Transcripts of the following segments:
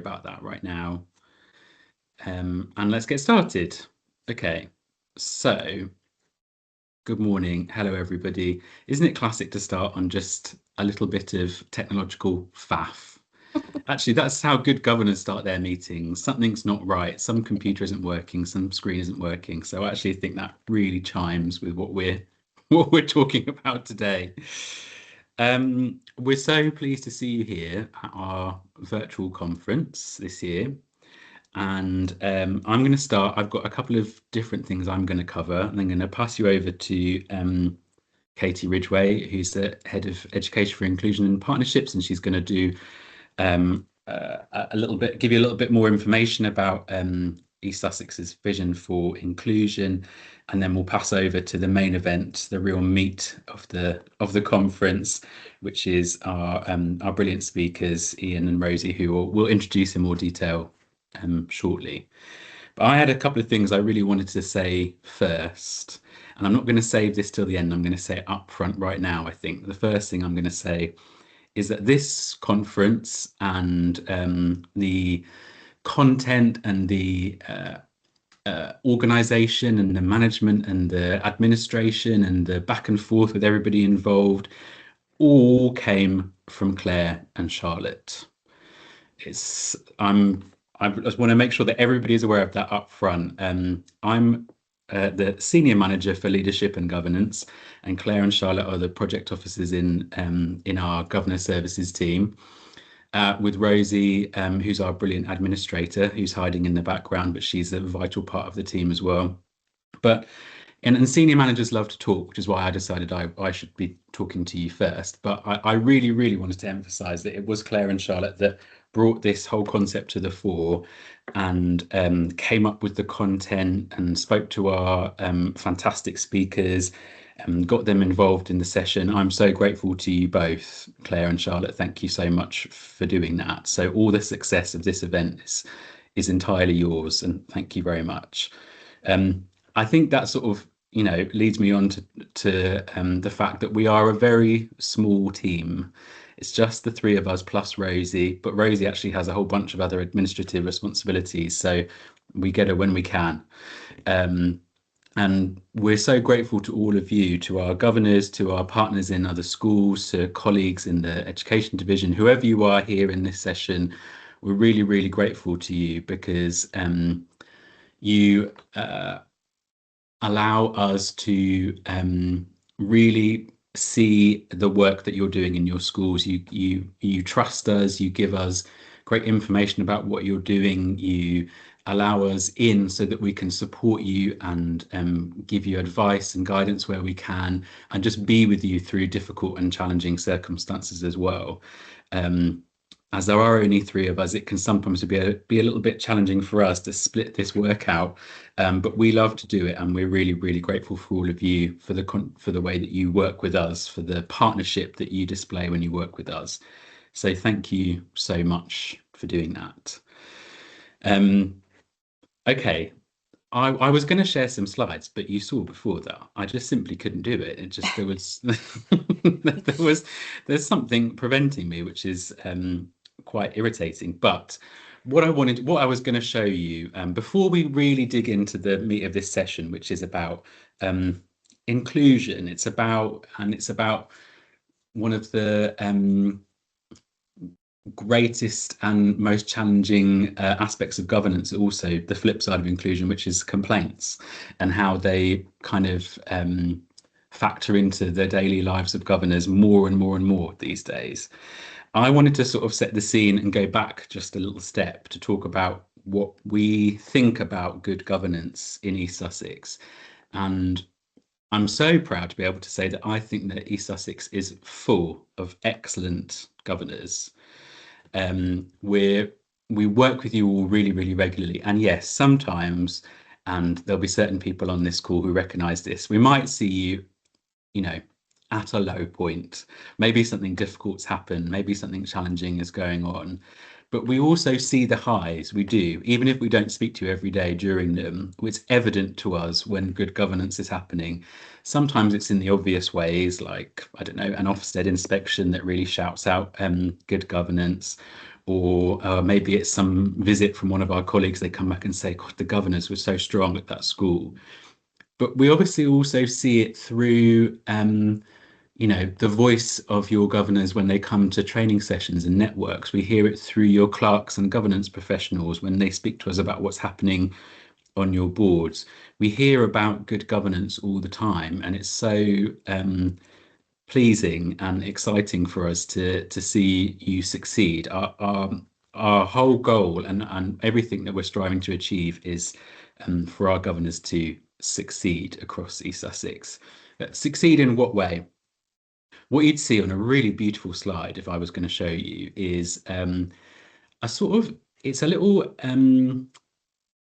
about that right now. And let's get started. Okay, so good morning. Hello, everybody. Isn't it classic to start on just a little bit of technological faff? Actually, that's how good governors start their meetings. Something's not right. Some computer isn't working. Some screen isn't working. So I actually think that really chimes with what we're talking about today. We're so pleased to see you here at our virtual conference this year. And I'm going to start. I've got a couple of different things I'm going to cover, and I'm going to pass you over to Katie Ridgway, who's the Head of Education for Inclusion and Partnerships, and she's going to do a little bit, give you a little bit more information about East Sussex's vision for inclusion, and then we'll pass over to the main event, the real meat of the conference, which is our brilliant speakers, Ian and Rosie, who we'll introduce in more detail shortly. But I had a couple of things I really wanted to say first, and I'm not going to save this till the end. I'm going to say it up front right now. I think the first thing I'm going to say is that this conference and the content and the organization and the management and the administration and the back and forth with everybody involved all came from Claire and Charlotte. I just want to make sure that everybody is aware of that up front. I'm the Senior Manager for Leadership and Governance, and Claire and Charlotte are the project officers in our Governor Services team, with Rosie, who's our brilliant administrator, who's hiding in the background, but she's a vital part of the team as well. And senior managers love to talk, which is why I decided I should be talking to you first. But I really, really wanted to emphasize that it was Claire and Charlotte that brought this whole concept to the fore and came up with the content and spoke to our fantastic speakers and got them involved in the session. I'm so grateful to you both, Claire and Charlotte. Thank you so much for doing that. So all the success of this event is entirely yours, and thank you very much. I think that sort of, leads me on to the fact that we are a very small team. It's just the three of us plus Rosie, but Rosie actually has a whole bunch of other administrative responsibilities, so we get her when we can. And we're so grateful to all of you, to our governors, to our partners in other schools, to colleagues in the education division, whoever you are here in this session. We're really, really grateful to you because you allow us to really see the work that you're doing in your schools. You trust us, you give us great information about what you're doing, you allow us in so that we can support you and give you advice and guidance where we can, and just be with you through difficult and challenging circumstances as well. As there are only three of us, it can sometimes be a little bit challenging for us to split this work out, but we love to do it, and we're really, really grateful for all of you for the way that you work with us, for the partnership that you display when you work with us. So thank you so much for doing that. Okay, I was going to share some slides, but you saw before that I just simply couldn't do it. It just there's something preventing me, which is quite irritating. But what I was going to show you before we really dig into the meat of this session, which is about inclusion. It's about one of the greatest and most challenging aspects of governance, also the flip side of inclusion, which is complaints and how they kind of factor into the daily lives of governors more and more and more these days. I wanted to sort of set the scene and go back just a little step to talk about what we think about good governance in East Sussex. And I'm so proud to be able to say that I think that East Sussex is full of excellent governors. We work with you all really, really regularly. And yes, sometimes, and there'll be certain people on this call who recognise this, we might see you, at a low point. Maybe something difficult's happened, maybe something challenging is going on. But we also see the highs, we do, even if we don't speak to you every day during them. It's evident to us when good governance is happening. Sometimes it's in the obvious ways, like, I don't know, an Ofsted inspection that really shouts out good governance, or maybe it's some visit from one of our colleagues. They come back and say, God, the governors were so strong at that school. But we obviously also see it through, the voice of your governors when they come to training sessions and networks. We hear it through your clerks and governance professionals when they speak to us about what's happening on your boards. We hear about good governance all the time, and it's so pleasing and exciting for us to see you succeed. Our whole goal and everything that we're striving to achieve is for our governors to succeed across East Sussex. Succeed in what way? What you'd see on a really beautiful slide, if I was going to show you, is a sort of, it's a little,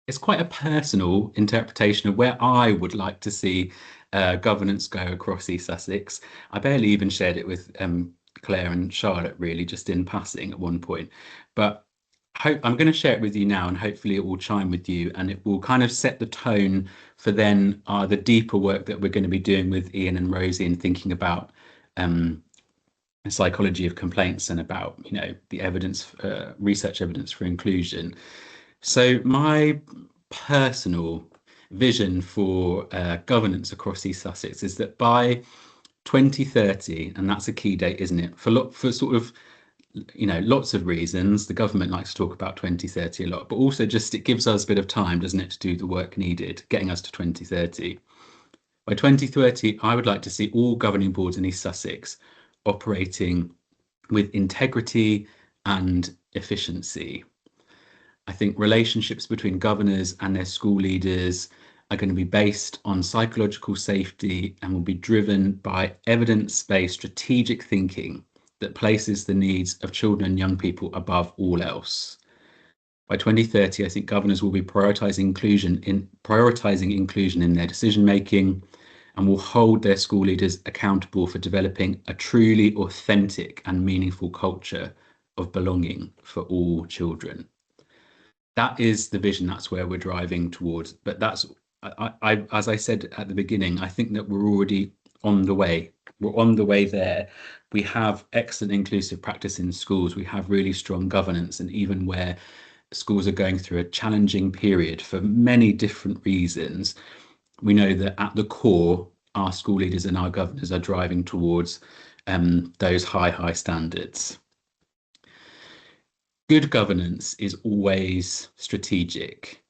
it's quite a personal interpretation of where I would like to see governance go across East Sussex. I barely even shared it with Claire and Charlotte, really, just in passing at one point. But I'm going to share it with you now, and hopefully it will chime with you, and it will kind of set the tone for then the deeper work that we're going to be doing with Ian and Rosie and thinking about psychology of complaints and about, the evidence, research evidence for inclusion. So my personal vision for governance across East Sussex is that by 2030, and that's a key date, isn't it? For sort of, lots of reasons. The government likes to talk about 2030 a lot, but also just it gives us a bit of time, doesn't it, to do the work needed, getting us to 2030. By 2030, I would like to see all governing boards in East Sussex operating with integrity and efficiency. I think relationships between governors and their school leaders are going to be based on psychological safety and will be driven by evidence-based strategic thinking that places the needs of children and young people above all else. By 2030, I think governors will be prioritizing inclusion in their decision making and will hold their school leaders accountable for developing a truly authentic and meaningful culture of belonging for all children. That is the vision. That's where we're driving towards. But that's, as I said at the beginning, I think that we're already on the way. We're on the way there. We have excellent inclusive practice in schools. We have really strong governance, and even where schools are going through a challenging period for many different reasons, we know that at the core, our school leaders and our governors are driving towards those high standards. Good governance is always strategic.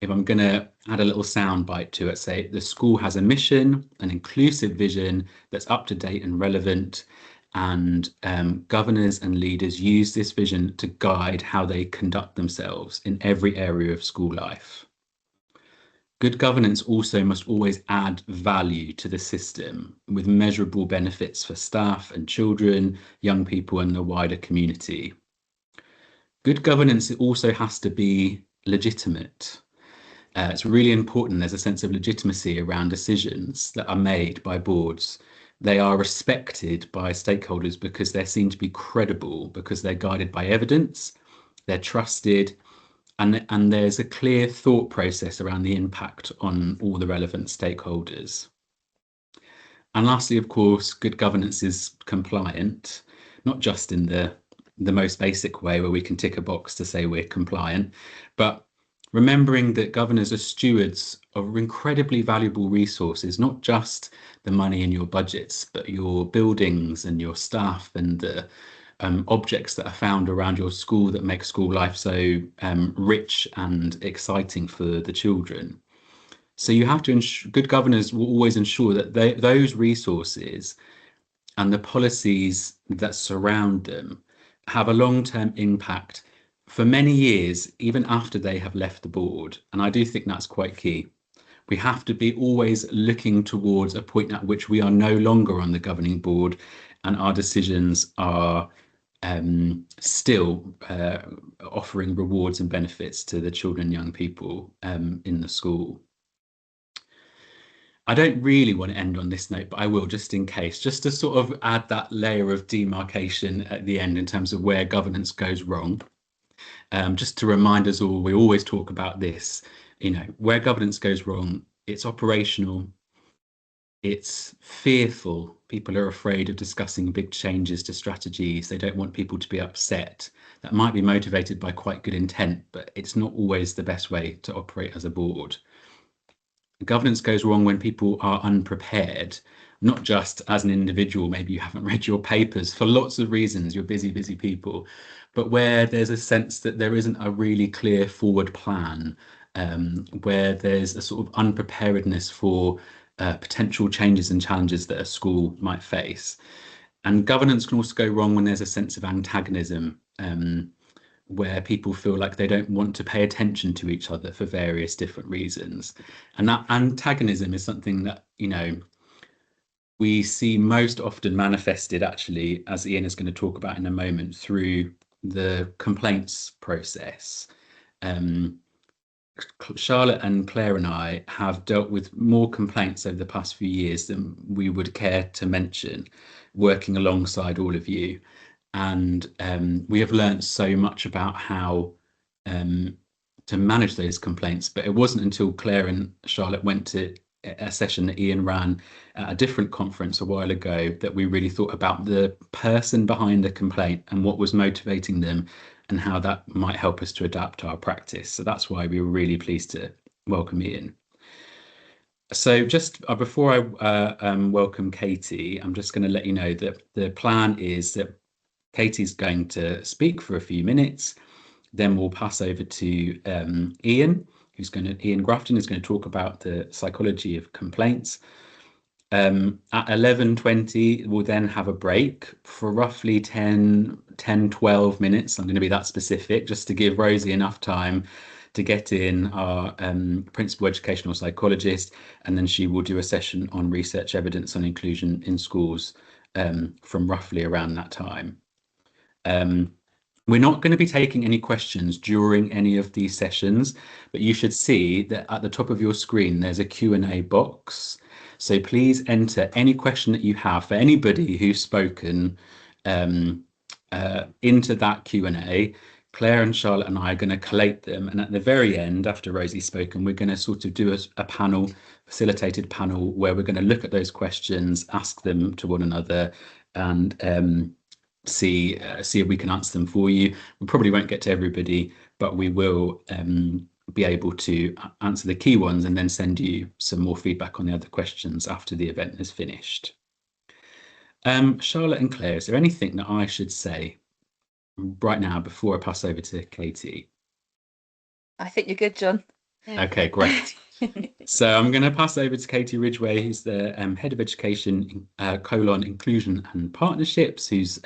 If I'm going to add a little sound bite to it, say the school has a mission, an inclusive vision that's up to date and relevant, and governors and leaders use this vision to guide how they conduct themselves in every area of school life. Good governance also must always add value to the system with measurable benefits for staff and children, young people, and the wider community. Good governance also has to be legitimate. It's really important there's a sense of legitimacy around decisions that are made by boards. They are respected by stakeholders because they're seen to be credible, because they're guided by evidence, they're trusted, and there's a clear thought process around the impact on all the relevant stakeholders. And lastly, of course, good governance is compliant, not just in the most basic way where we can tick a box to say we're compliant, but remembering that governors are stewards of incredibly valuable resources, not just the money in your budgets, but your buildings and your staff and the objects that are found around your school that make school life so rich and exciting for the children. So you have to good governors will always ensure that those resources and the policies that surround them have a long-term impact for many years, even after they have left the board. And I do think that's quite key. We have to be always looking towards a point at which we are no longer on the governing board and our decisions are still offering rewards and benefits to the children and young people in the school. I don't really want to end on this note, but I will just in case, just to sort of add that layer of demarcation at the end in terms of where governance goes wrong. Just to remind us all, we always talk about this, where governance goes wrong, it's operational, it's fearful People are afraid of discussing big changes to strategies. They don't want people to be upset. That might be motivated by quite good intent, but it's not always the best way to operate as a board. Governance goes wrong when people are unprepared, not just as an individual. Maybe you haven't read your papers for lots of reasons. You're busy people, but where there's a sense that there isn't a really clear forward plan, where there's a sort of unpreparedness for potential changes and challenges that a school might face. And governance can also go wrong when there's a sense of antagonism, where people feel like they don't want to pay attention to each other for various different reasons. And that antagonism is something that, we see most often manifested, actually, as Ian is going to talk about in a moment, through the complaints process. Charlotte and Claire and I have dealt with more complaints over the past few years than we would care to mention, working alongside all of you. And we have learned so much about how to manage those complaints. But it wasn't until Claire and Charlotte went to a session that Ian ran at a different conference a while ago that we really thought about the person behind the complaint and what was motivating them and how that might help us to adapt our practice. So that's why we were really pleased to welcome Ian. So just before I welcome Katie, I'm just going to let you know that the plan is that Katie's going to speak for a few minutes, then we'll pass over to Ian, Ian Grafton is going to talk about the psychology of complaints. At 11:20, we'll then have a break for roughly 12 minutes. I'm going to be that specific, just to give Rosie enough time to get in, our principal educational psychologist, and then she will do a session on research evidence on inclusion in schools from roughly around that time. We're not going to be taking any questions during any of these sessions, but you should see that at the top of your screen, there's a Q&A box. So please enter any question that you have for anybody who's spoken into that Q&A. Claire and Charlotte and I are going to collate them. And at the very end, after Rosie's spoken, we're going to sort of do a panel, facilitated panel, where we're going to look at those questions, ask them to one another, and see if we can answer them for you. We probably won't get to everybody, but we will be able to answer the key ones and then send you some more feedback on the other questions after the event is finished. Charlotte and Claire, is there anything that I should say right now before I pass over to Katie? I think you're good, John. Okay, great. So I'm going to pass over to Katie Ridgway, who's the Head of Education, Inclusion and Partnerships, who's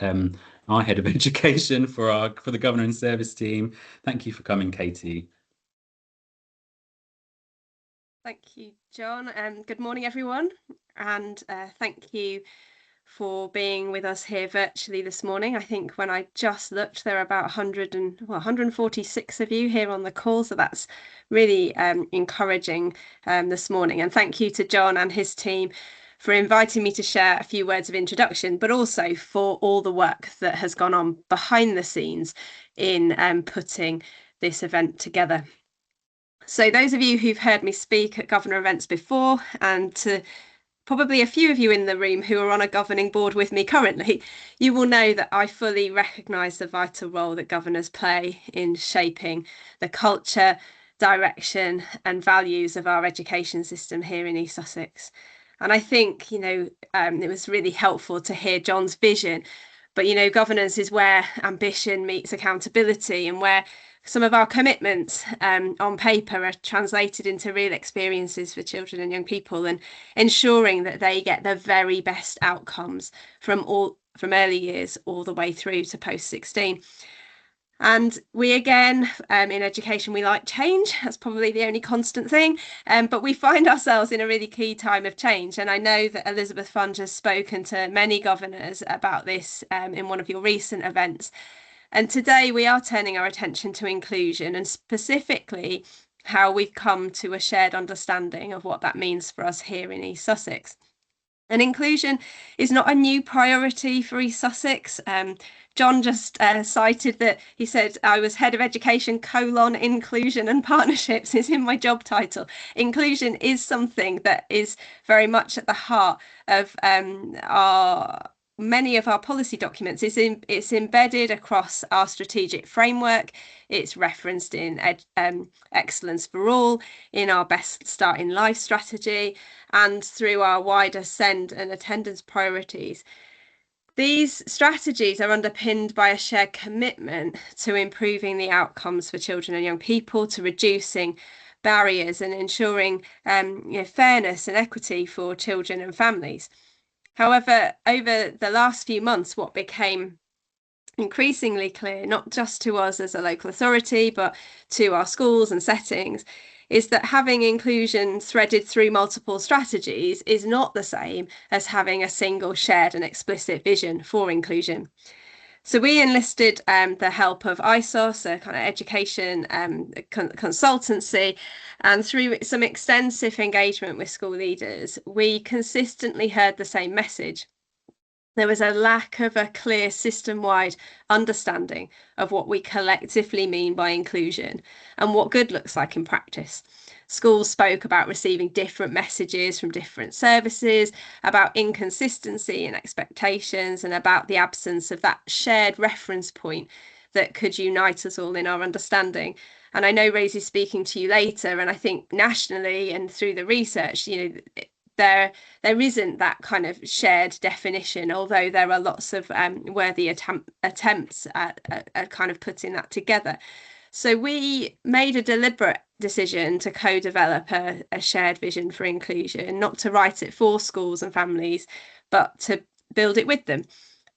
our Head of Education for the Governor and Service team. Thank you for coming, Katie. Thank you, John. Good morning, everyone. And thank you for being with us here virtually this morning. I think when I just looked, there are about 146 of you here on the call, so that's really encouraging this morning. And thank you to John and his team for inviting me to share a few words of introduction, but also for all the work that has gone on behind the scenes in putting this event together. So those of you who've heard me speak at Governor events before, and to probably a few of you in the room who are on a governing board with me currently, you will know that I fully recognise the vital role that governors play in shaping the culture, direction and values of our education system here in East Sussex. And I think, it was really helpful to hear John's vision, but, governance is where ambition meets accountability, and where some of our commitments on paper are translated into real experiences for children and young people, and ensuring that they get the very best outcomes from early years all the way through to post 16. And we, again, in education, we like change. That's probably the only constant thing. But we find ourselves in a really key time of change. And I know that Elizabeth Funge has spoken to many governors about this in one of your recent events. And today we are turning our attention to inclusion, and specifically how we've come to a shared understanding of what that means for us here in East Sussex. And inclusion is not a new priority for East Sussex. John just cited that he said, I was head of education, inclusion and partnerships is in my job title. Inclusion is something that is very much at the heart of many of our policy documents. It's embedded across our strategic framework. It's referenced in Excellence for All, in our Best Start in Life strategy, and through our wider SEND and attendance priorities. These strategies are underpinned by a shared commitment to improving the outcomes for children and young people, to reducing barriers and ensuring fairness and equity for children and families. However, over the last few months, what became increasingly clear, not just to us as a local authority, but to our schools and settings, is that having inclusion threaded through multiple strategies is not the same as having a single shared and explicit vision for inclusion. So we enlisted the help of ISOS, a kind of education consultancy, and through some extensive engagement with school leaders, we consistently heard the same message. There was a lack of a clear system-wide understanding of what we collectively mean by inclusion and what good looks like in practice. Schools spoke about receiving different messages from different services, about inconsistency in expectations, and about the absence of that shared reference point that could unite us all in our understanding. And I know Rosie's speaking to you later, and I think nationally and through the research, there isn't that kind of shared definition, although there are lots of worthy attempts at kind of putting that together. So we made a deliberate decision to co-develop a shared vision for inclusion, not to write it for schools and families, but to build it with them.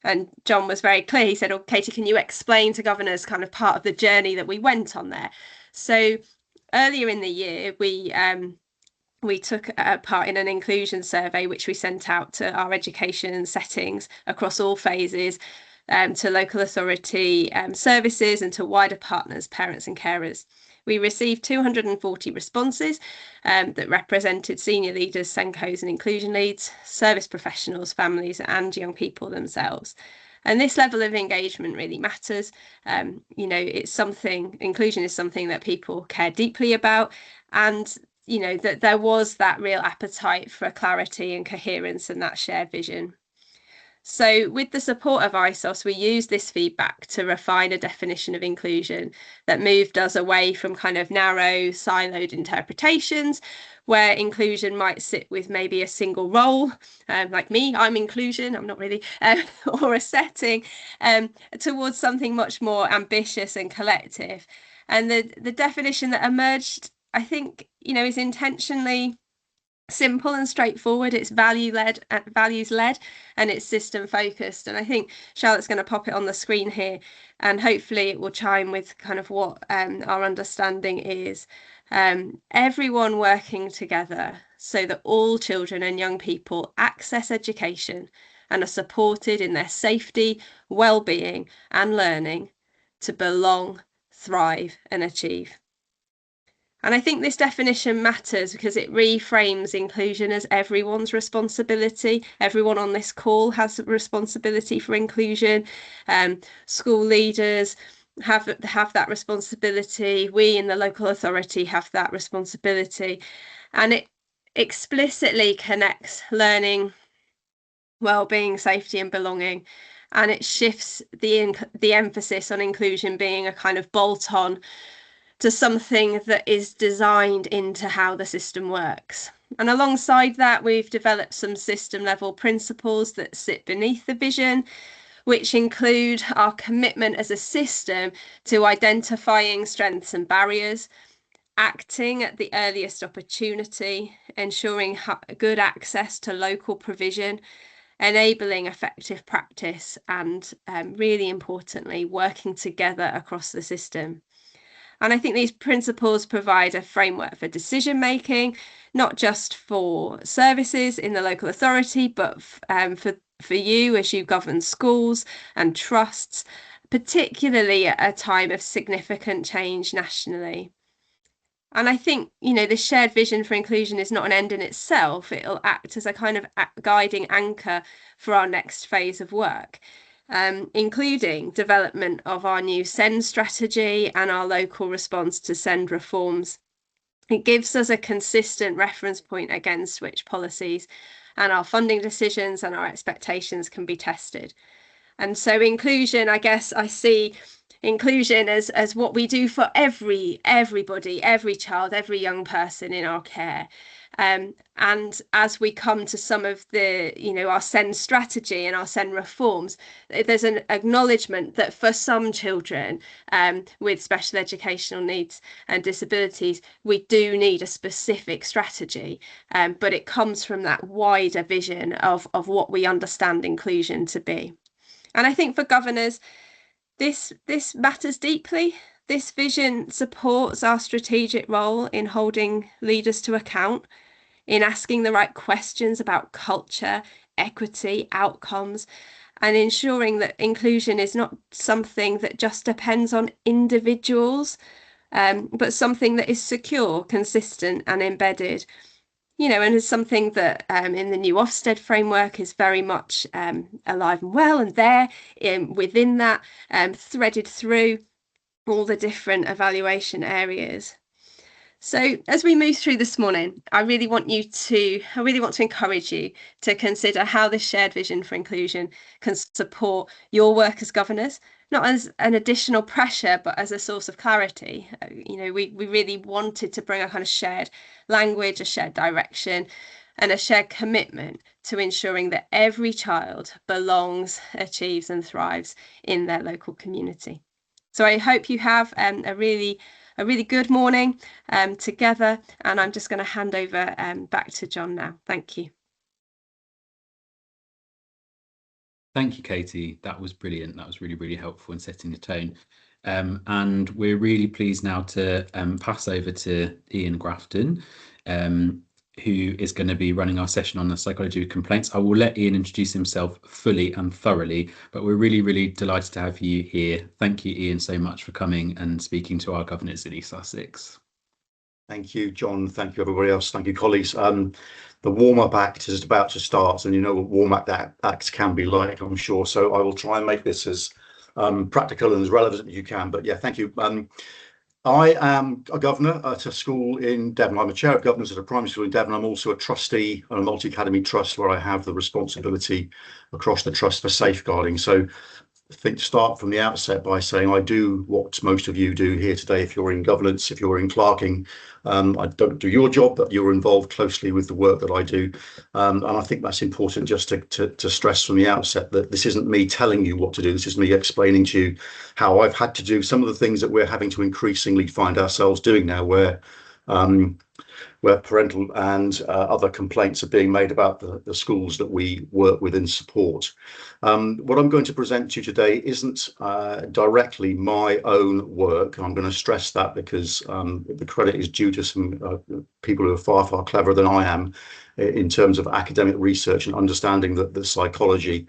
And John was very clear. He said, oh, Katie, can you explain to governors kind of part of the journey that we went on there? So earlier in the year, we took part in an inclusion survey, which we sent out to our education settings across all phases, to local authority services and to wider partners, parents and carers. We received 240 responses that represented senior leaders, SENCOs and inclusion leads, service professionals, families and young people themselves. And this level of engagement really matters. It's something, inclusion is something that people care deeply about, and that there was that real appetite for clarity and coherence and that shared vision. So with the support of ISOS, we used this feedback to refine a definition of inclusion that moved us away from kind of narrow, siloed interpretations, where inclusion might sit with maybe a single role, like me, I'm inclusion, I'm not really, or a setting, towards something much more ambitious and collective. And the definition that emerged, I think, is intentionally simple and straightforward. It's values-led, and it's system focused. And I think Charlotte's going to pop it on the screen here, and hopefully it will chime with kind of what our understanding is. Everyone working together so that all children and young people access education and are supported in their safety, well-being and learning to belong, thrive and achieve. And I think this definition matters because it reframes inclusion as everyone's responsibility. Everyone on this call has a responsibility for inclusion. School leaders have that responsibility. We in the local authority have that responsibility. And it explicitly connects learning, well-being, safety and belonging. And it shifts the emphasis on inclusion being a kind of bolt-on to something that is designed into how the system works. And alongside that, we've developed some system level principles that sit beneath the vision, which include our commitment as a system to identifying strengths and barriers, acting at the earliest opportunity, ensuring good access to local provision, enabling effective practice, and really importantly, working together across the system. And I think these principles provide a framework for decision making, not just for services in the local authority, but for you as you govern schools and trusts, particularly at a time of significant change nationally. And I think, the shared vision for inclusion is not an end in itself. It'll act as a kind of guiding anchor for our next phase of work, including development of our new SEND strategy and our local response to SEND reforms. It gives us a consistent reference point against which policies and our funding decisions and our expectations can be tested. And so inclusion, I guess I see inclusion as what we do for everybody, every child, every young person in our care. And as we come to some of the, our SEND strategy and our SEND reforms, there's an acknowledgement that for some children with special educational needs and disabilities, we do need a specific strategy, but it comes from that wider vision of what we understand inclusion to be. And I think for governors, this matters deeply. This vision supports our strategic role in holding leaders to account, in asking the right questions about culture, equity, outcomes, and ensuring that inclusion is not something that just depends on individuals, but something that is secure, consistent, and embedded. And is something that in the new Ofsted framework is very much alive and well, and there within that, threaded through all the different evaluation areas. So as we move through this morning, I really want to encourage you to consider how this shared vision for inclusion can support your work as governors, not as an additional pressure, but as a source of clarity. We really wanted to bring a kind of shared language, a shared direction, and a shared commitment to ensuring that every child belongs, achieves, and thrives in their local community. So I hope you have a really good morning together, and I'm just going to hand over back to John now. Thank you. Thank you, Katie. That was brilliant. That was really, really helpful in setting the tone. And we're really pleased now to pass over to Ian Grafton, who is going to be running our session on the psychology of complaints. I will let Ian introduce himself fully and thoroughly, but we're really, really delighted to have you here. Thank you, Ian, so much for coming and speaking to our governors in East Sussex. Thank you, John. Thank you, everybody else. Thank you, colleagues. The warm-up act is about to start, and you know what warm-up acts can be like, I'm sure. So I will try and make this as practical and as relevant as you can. But yeah, thank you. I am a governor at a school in Devon. I'm a chair of governors at a primary school in Devon. I'm also a trustee on a multi-academy trust where I have the responsibility across the trust for safeguarding. So I think to start from the outset by saying I do what most of you do here today. If you're in governance, if you're in clerking, I don't do your job, but you're involved closely with the work that I do. And I think that's important just to stress from the outset that this isn't me telling you what to do. This is me explaining to you how I've had to do some of the things that we're having to increasingly find ourselves doing now, where parental and other complaints are being made about the schools that we work with and support. What I'm going to present to you today isn't directly my own work, and I'm going to stress that because the credit is due to some people who are far, far cleverer than I am in terms of academic research and understanding the psychology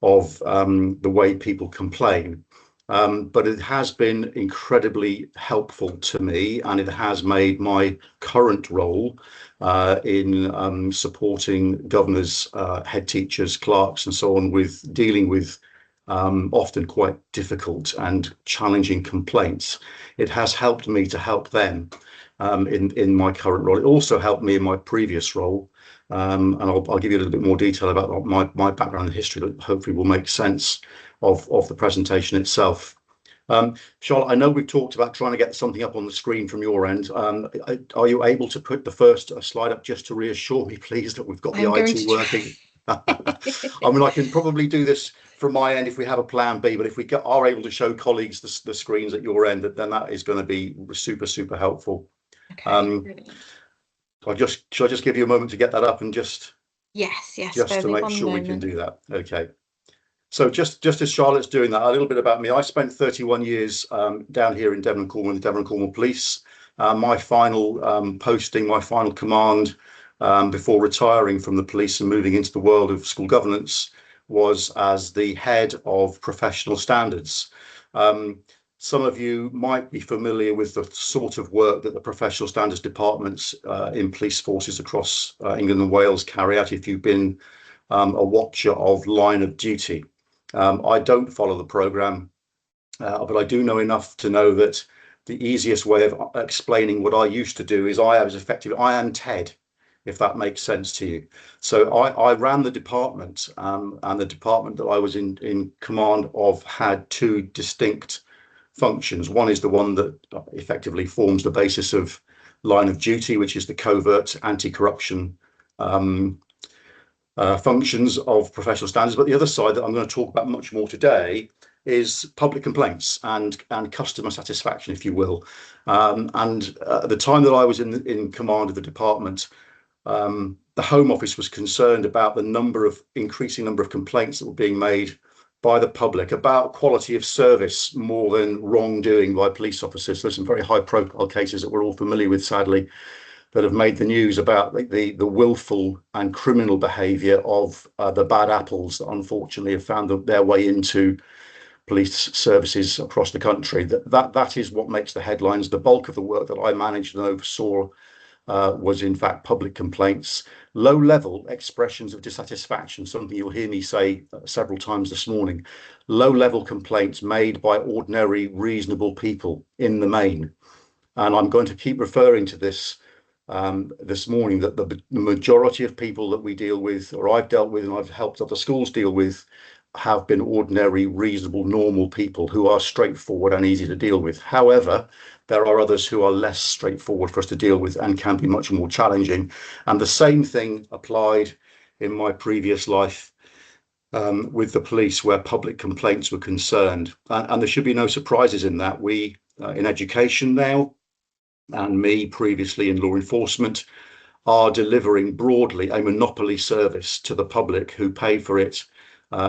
of the way people complain. But it has been incredibly helpful to me, and it has made my current role in supporting governors, head teachers, clerks, and so on with dealing with often quite difficult and challenging complaints. It has helped me to help them in my current role. It also helped me in my previous role. And I'll give you a little bit more detail about my background and history that hopefully will make sense of the presentation itself. Charlotte, I know we've talked about trying to get something up on the screen from your end. Are you able to put the first slide up just to reassure me, please, that we've got the IT working? I mean, I can probably do this from my end if we have a plan B, but if we are able to show colleagues the screens at your end, then that is going to be super, super helpful. Okay, shall I just give you a moment to get that up and just yes, just to make sure we can do that. Okay. So just as Charlotte's doing that, a little bit about me. I spent 31 years down here in Devon and Cornwall, the Devon and Cornwall Police. My final posting, my final command before retiring from the police and moving into the world of school governance was as the head of professional standards. some of you might be familiar with the sort of work that the professional standards departments in police forces across England and Wales carry out if you've been a watcher of Line of Duty. I don't follow the programme, but I do know enough to know that the easiest way of explaining what I used to do is I am Ted, if that makes sense to you. So I ran the department, and the department that I was in command of had two distinct functions. One is the one that effectively forms the basis of Line of Duty, which is the covert anti-corruption functions of professional standards. But the other side that I'm going to talk about much more today is public complaints and customer satisfaction, if you will. And at the time that I was in command of the department, the Home Office was concerned about the increasing number of complaints that were being made by the public about quality of service more than wrongdoing by police officers. There's some very high profile cases that we're all familiar with, sadly, that have made the news about the willful and criminal behaviour of the bad apples that unfortunately have found their way into police services across the country. That is what makes the headlines. The bulk of the work that I managed and oversaw was in fact public complaints, low level expressions of dissatisfaction, something you'll hear me say several times this morning, low level complaints made by ordinary reasonable people in the main. And I'm going to keep referring to this this morning, that the majority of people that we deal with, or I've dealt with and I've helped other schools deal with, have been ordinary, reasonable, normal people who are straightforward and easy to deal with. However, there are others who are less straightforward for us to deal with and can be much more challenging. And the same thing applied in my previous life with the police, where public complaints were concerned. And there should be no surprises in that. We, in education now, and me previously in law enforcement, are delivering broadly a monopoly service to the public who pay for it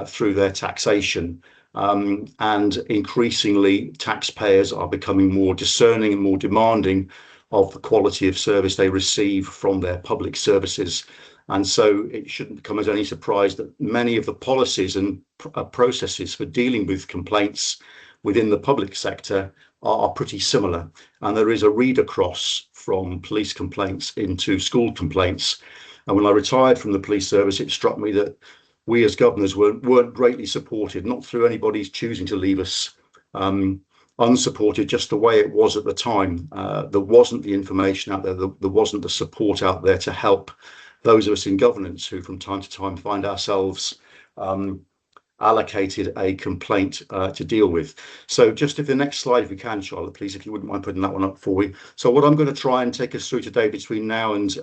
through their taxation. And increasingly, taxpayers are becoming more discerning and more demanding of the quality of service they receive from their public services. And so it shouldn't come as any surprise that many of the policies and processes for dealing with complaints within the public sector are pretty similar. And there is a read across from police complaints into school complaints. And when I retired from the police service, it struck me that we as governors weren't greatly supported, not through anybody's choosing to leave us unsupported, just the way it was at the time. There wasn't the information out there, there wasn't the support out there to help those of us in governance who from time to time find ourselves allocated a complaint to deal with. So just if the next slide, if you can, Charlotte, please, if you wouldn't mind putting that one up for me. So what I'm going to try and take us through today between now and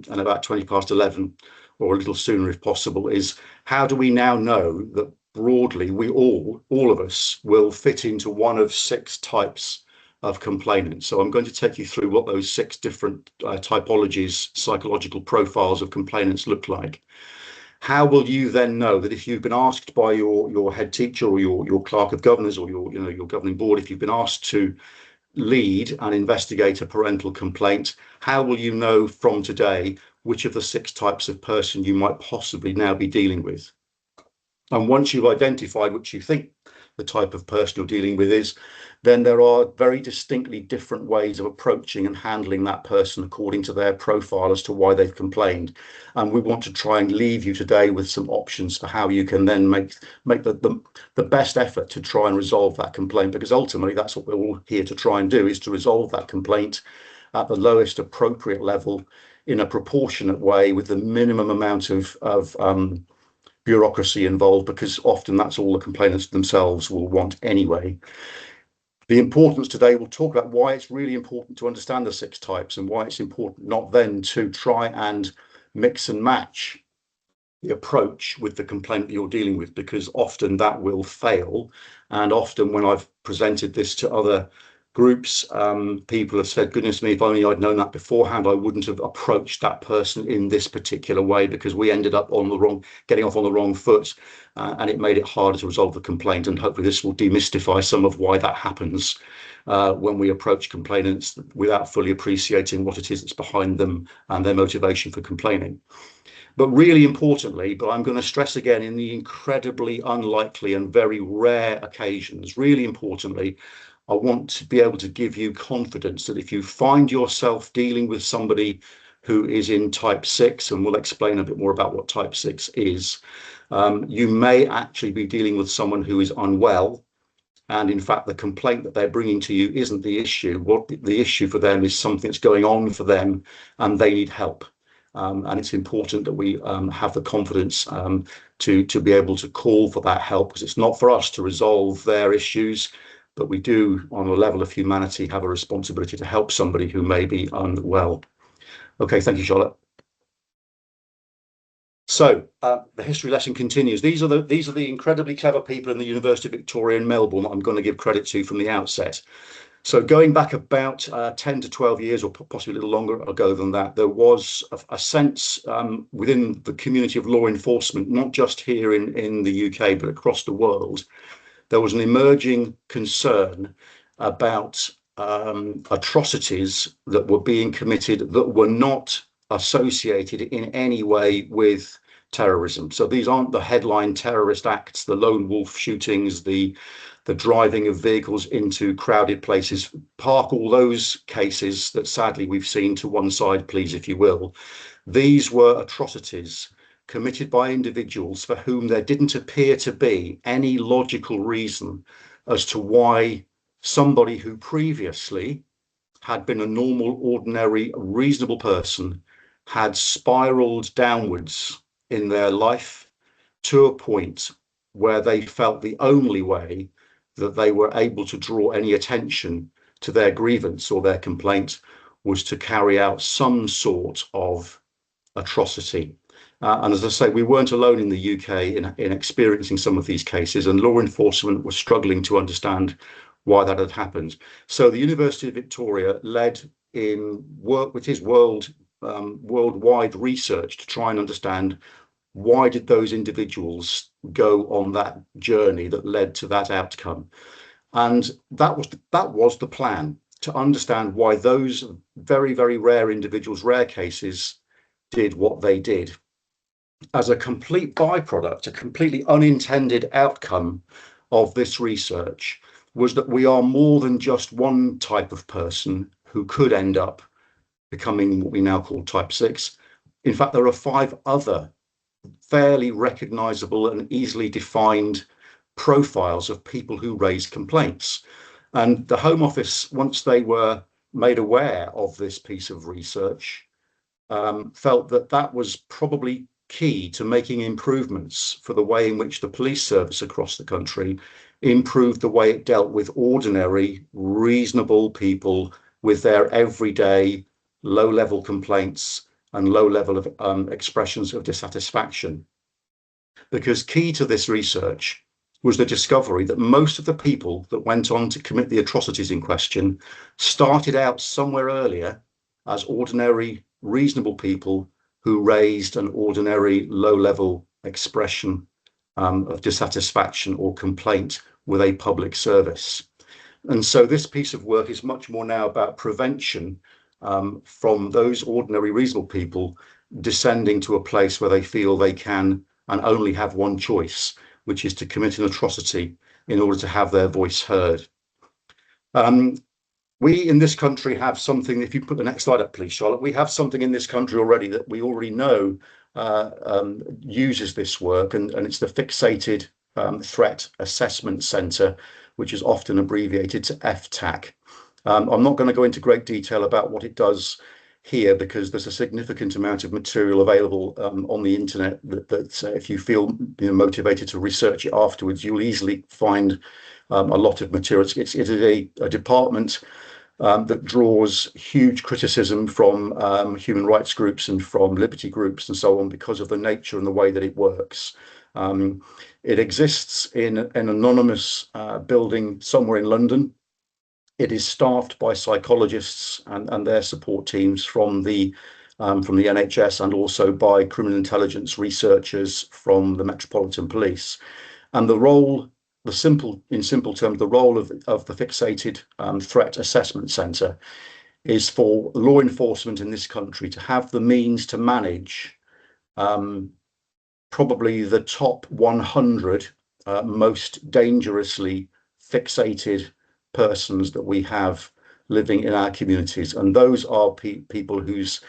about 20 past 11, or a little sooner if possible, is how do we now know that broadly we all of us will fit into one of 6 types of complainants. So I'm going to take you through what those 6 different typologies, psychological profiles of complainants look like. How will you then know that if you've been asked by your head teacher or your clerk of governors or your governing board, if you've been asked to lead and investigate a parental complaint, how will you know from today which of the 6 types of person you might possibly now be dealing with? And once you've identified which you think the type of person you're dealing with is, then there are very distinctly different ways of approaching and handling that person according to their profile as to why they've complained. And we want to try and leave you today with some options for how you can then make the best effort to try and resolve that complaint, because ultimately that's what we're all here to try and do, is to resolve that complaint at the lowest appropriate level in a proportionate way with the minimum amount of bureaucracy involved, because often that's all the complainants themselves will want anyway. The importance today, we'll talk about why it's really important to understand the 6 types and why it's important not then to try and mix and match the approach with the complaint that you're dealing with, because often that will fail. And often when I've presented this to other groups, people have said, goodness me, if only I'd known that beforehand, I wouldn't have approached that person in this particular way, because we ended up getting off on the wrong foot, and it made it harder to resolve the complaint. And hopefully this will demystify some of why that happens when we approach complainants without fully appreciating what it is that's behind them and their motivation for complaining. But really importantly, but I'm going to stress again, in the incredibly unlikely and very rare occasions, really importantly, I want to be able to give you confidence that if you find yourself dealing with somebody who is in type 6, and we'll explain a bit more about what type 6 is, you may actually be dealing with someone who is unwell. And in fact, the complaint that they're bringing to you isn't the issue. What the issue for them is something that's going on for them and they need help. And it's important that we have the confidence to be able to call for that help, because it's not for us to resolve their issues, but we do, on a level of humanity, have a responsibility to help somebody who may be unwell. Okay, thank you, Charlotte. So the history lesson continues. These are the incredibly clever people in the University of Victoria in Melbourne that I'm going to give credit to from the outset. So going back about 10 to 12 years, or possibly a little longer ago than that, there was a sense within the community of law enforcement, not just here in the UK, but across the world. There was an emerging concern about atrocities that were being committed that were not associated in any way with terrorism. So these aren't the headline terrorist acts, the lone wolf shootings, the driving of vehicles into crowded places. Park all those cases that sadly we've seen to one side, please, if you will. These were atrocities committed by individuals for whom there didn't appear to be any logical reason as to why somebody who previously had been a normal, ordinary, reasonable person had spiraled downwards in their life to a point where they felt the only way that they were able to draw any attention to their grievance or their complaint was to carry out some sort of atrocity. And as I say, we weren't alone in the UK in experiencing some of these cases, and law enforcement was struggling to understand why that had happened. So the University of Victoria led in work with his worldwide research to try and understand why did those individuals go on that journey that led to that outcome. And that was the plan, to understand why those very, very rare individuals, rare cases, did what they did. As a complete byproduct, a completely unintended outcome of this research was that we are more than just one type of person who could end up becoming what we now call type 6. In fact, there are 5 other fairly recognizable and easily defined profiles of people who raise complaints. And the Home Office, once they were made aware of this piece of research, felt that that was probably key to making improvements for the way in which the police service across the country improved the way it dealt with ordinary, reasonable people with their everyday low-level complaints and low level of expressions of dissatisfaction. Because key to this research was the discovery that most of the people that went on to commit the atrocities in question started out somewhere earlier as ordinary, reasonable people who raised an ordinary low-level expression of dissatisfaction or complaint with a public service. And so this piece of work is much more now about prevention from those ordinary, reasonable people descending to a place where they feel they can and only have one choice, which is to commit an atrocity in order to have their voice heard. We in this country have something, if you put the next slide up, please, Charlotte, we have something in this country already that we already know uses this work, and it's the Fixated Threat Assessment Centre, which is often abbreviated to FTAC. I'm not going to go into great detail about what it does here, because there's a significant amount of material available on the internet that if you feel motivated to research it afterwards, you'll easily find a lot of material. It is a department that draws huge criticism from human rights groups and from liberty groups and so on, because of the nature and the way that it works. It exists in an anonymous building somewhere in London. It is staffed by psychologists and their support teams from the NHS, and also by criminal intelligence researchers from the Metropolitan Police. And the role, in simple terms, the role of the Fixated Threat Assessment Centre is for law enforcement in this country to have the means to manage probably the top 100 most dangerously fixated persons that we have living in our communities, and those are people whose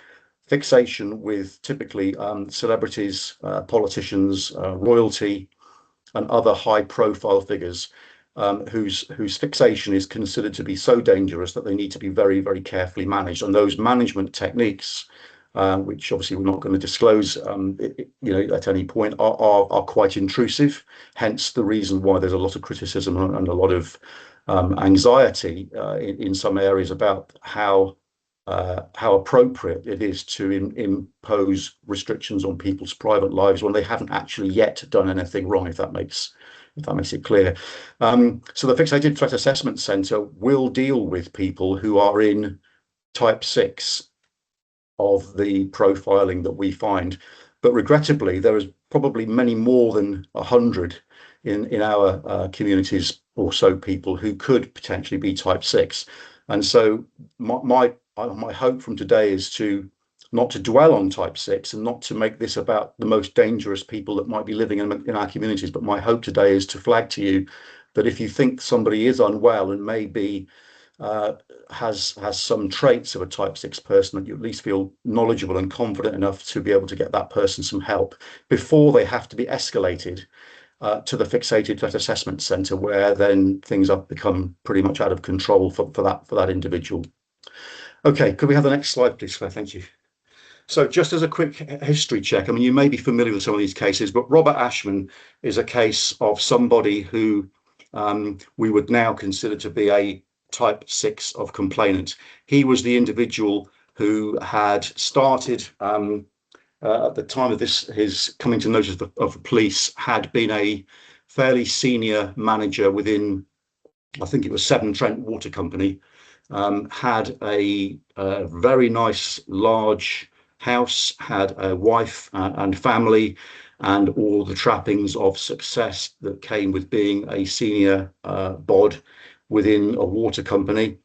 fixation with typically celebrities, politicians, royalty, and other high-profile figures, whose fixation is considered to be so dangerous that they need to be very, very carefully managed. And those management techniques, which obviously we're not going to disclose, at any point, are quite intrusive. Hence the reason why there's a lot of criticism and a lot of anxiety in some areas about how appropriate it is to impose restrictions on people's private lives when they haven't actually yet done anything wrong, if that makes it clear. So the Fixated Threat Assessment Centre will deal with people who are in type 6 of the profiling that we find, but regrettably there is probably many more than 100 in our communities, or so, people who could potentially be type 6. And so my hope from today is to not to dwell on type 6 and not to make this about the most dangerous people that might be living in our communities, but my hope today is to flag to you that if you think somebody is unwell and maybe has some traits of a type 6 person, that you at least feel knowledgeable and confident enough to be able to get that person some help before they have to be escalated to the Fixated Threat Assessment Centre, where then things have become pretty much out of control for that individual. Okay, could we have the next slide, please, Claire? Thank you. So just as a quick history check, I mean, you may be familiar with some of these cases, but Robert Ashman is a case of somebody who we would now consider to be a type 6 of complainant. He was the individual who had started at the time of his coming to notice of the police, had been a fairly senior manager within, I think it was Severn Trent Water Company, had a very nice large house, had a wife and family, and all the trappings of success that came with being a senior bod within a water company.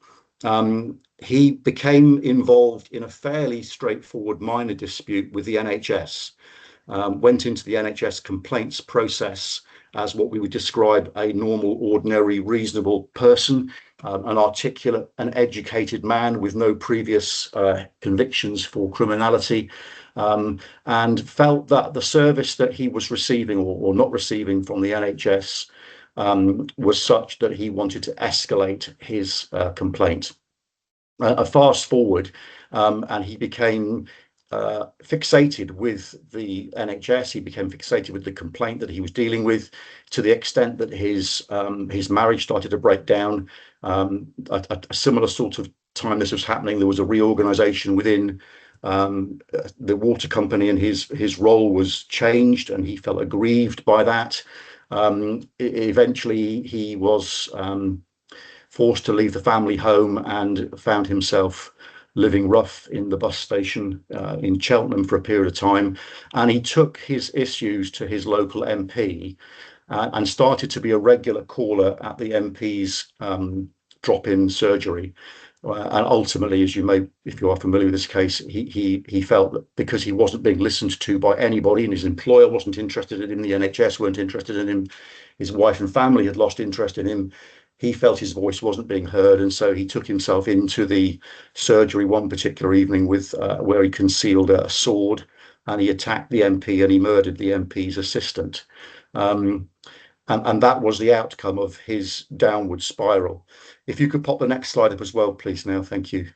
He became involved in a fairly straightforward minor dispute with the NHS, went into the NHS complaints process as what we would describe a normal, ordinary, reasonable person, an articulate and educated man with no previous convictions for criminality, and felt that the service that he was receiving or not receiving from the NHS was such that he wanted to escalate his complaint. Fast forward, and he became fixated with the NHS. He became fixated with the complaint that he was dealing with, to the extent that his marriage started to break down. At a similar sort of time this was happening, there was a reorganization within the water company, and his role was changed, and he felt aggrieved by that. Eventually, he was forced to leave the family home and found himself living rough in the bus station in Cheltenham for a period of time. And he took his issues to his local MP and started to be a regular caller at the MP's drop-in surgery. And ultimately, as you may, if you are familiar with this case, he felt that because he wasn't being listened to by anybody, and his employer wasn't interested in him, the NHS weren't interested in him, his wife and family had lost interest in him, he felt his voice wasn't being heard, and so he took himself into the surgery one particular evening with where he concealed a sword, and he attacked the MP and he murdered the MP's assistant. And that was the outcome of his downward spiral. If you could pop the next slide up as well, please, now. Thank you.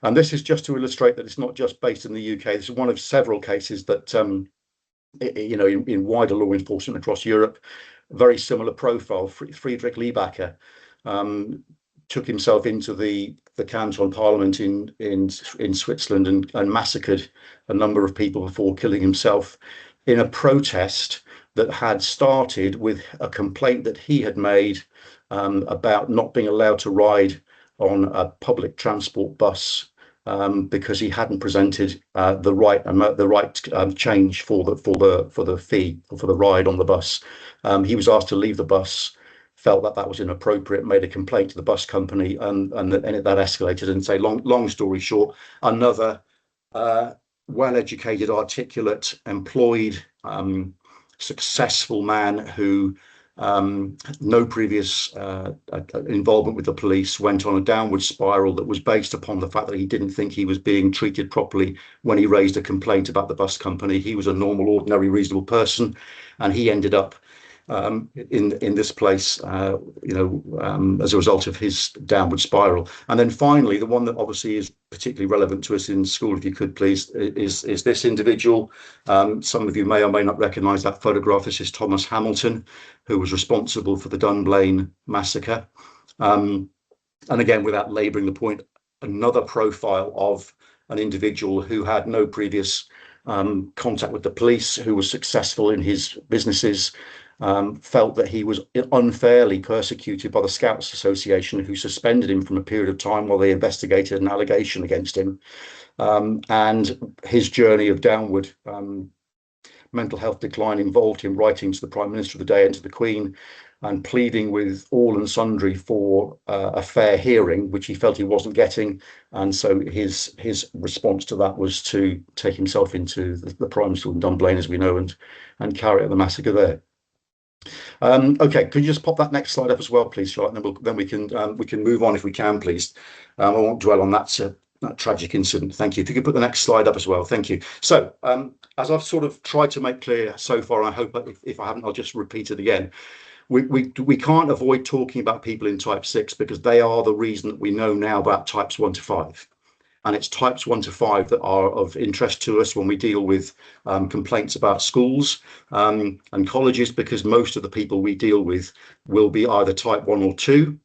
And this is just to illustrate that it's not just based in the UK. This is one of several cases that, in wider law enforcement across Europe, very similar profile. Friedrich Liebacher took himself into the Canton Parliament in Switzerland and massacred a number of people before killing himself in a protest that had started with a complaint that he had made about not being allowed to ride on a public transport bus because he hadn't presented the right change for the fee or for the ride on the bus. He was asked to leave the bus, felt that was inappropriate, made a complaint to the bus company, and that escalated. And say, long story short, another well-educated, articulate, employed, successful man who no previous involvement with the police, went on a downward spiral that was based upon the fact that he didn't think he was being treated properly when he raised a complaint about the bus company. He was a normal, ordinary, reasonable person, and he ended up in this place, as a result of his downward spiral. And then finally, the one that obviously is particularly relevant to us in school, if you could please, is this individual. Some of you may or may not recognise that photograph. This is Thomas Hamilton, who was responsible for the Dunblane massacre. And again, without labouring the point, another profile of an individual who had no previous contact with the police, who was successful in his businesses, felt that he was unfairly persecuted by the Scouts Association, who suspended him from a period of time while they investigated an allegation against him. And his journey of downward mental health decline involved him writing to the Prime Minister of the day and to the Queen, and pleading with all and sundry for a fair hearing, which he felt he wasn't getting. And so his response to that was to take himself into the primary school in Dunblane, as we know, and carry out the massacre there. Okay, could you just pop that next slide up as well, please, Charlotte? And then we can move on if we can, please. I won't dwell on that tragic incident. Thank you. If you could put the next slide up as well, thank you. So, as I've sort of tried to make clear so far, I hope if I haven't, I'll just repeat it again. We can't avoid talking about people in type 6 because they are the reason that we know now about types 1 to 5. And it's types 1 to 5 that are of interest to us when we deal with complaints about schools and colleges, because most of the people we deal with will be either type 1 or 2.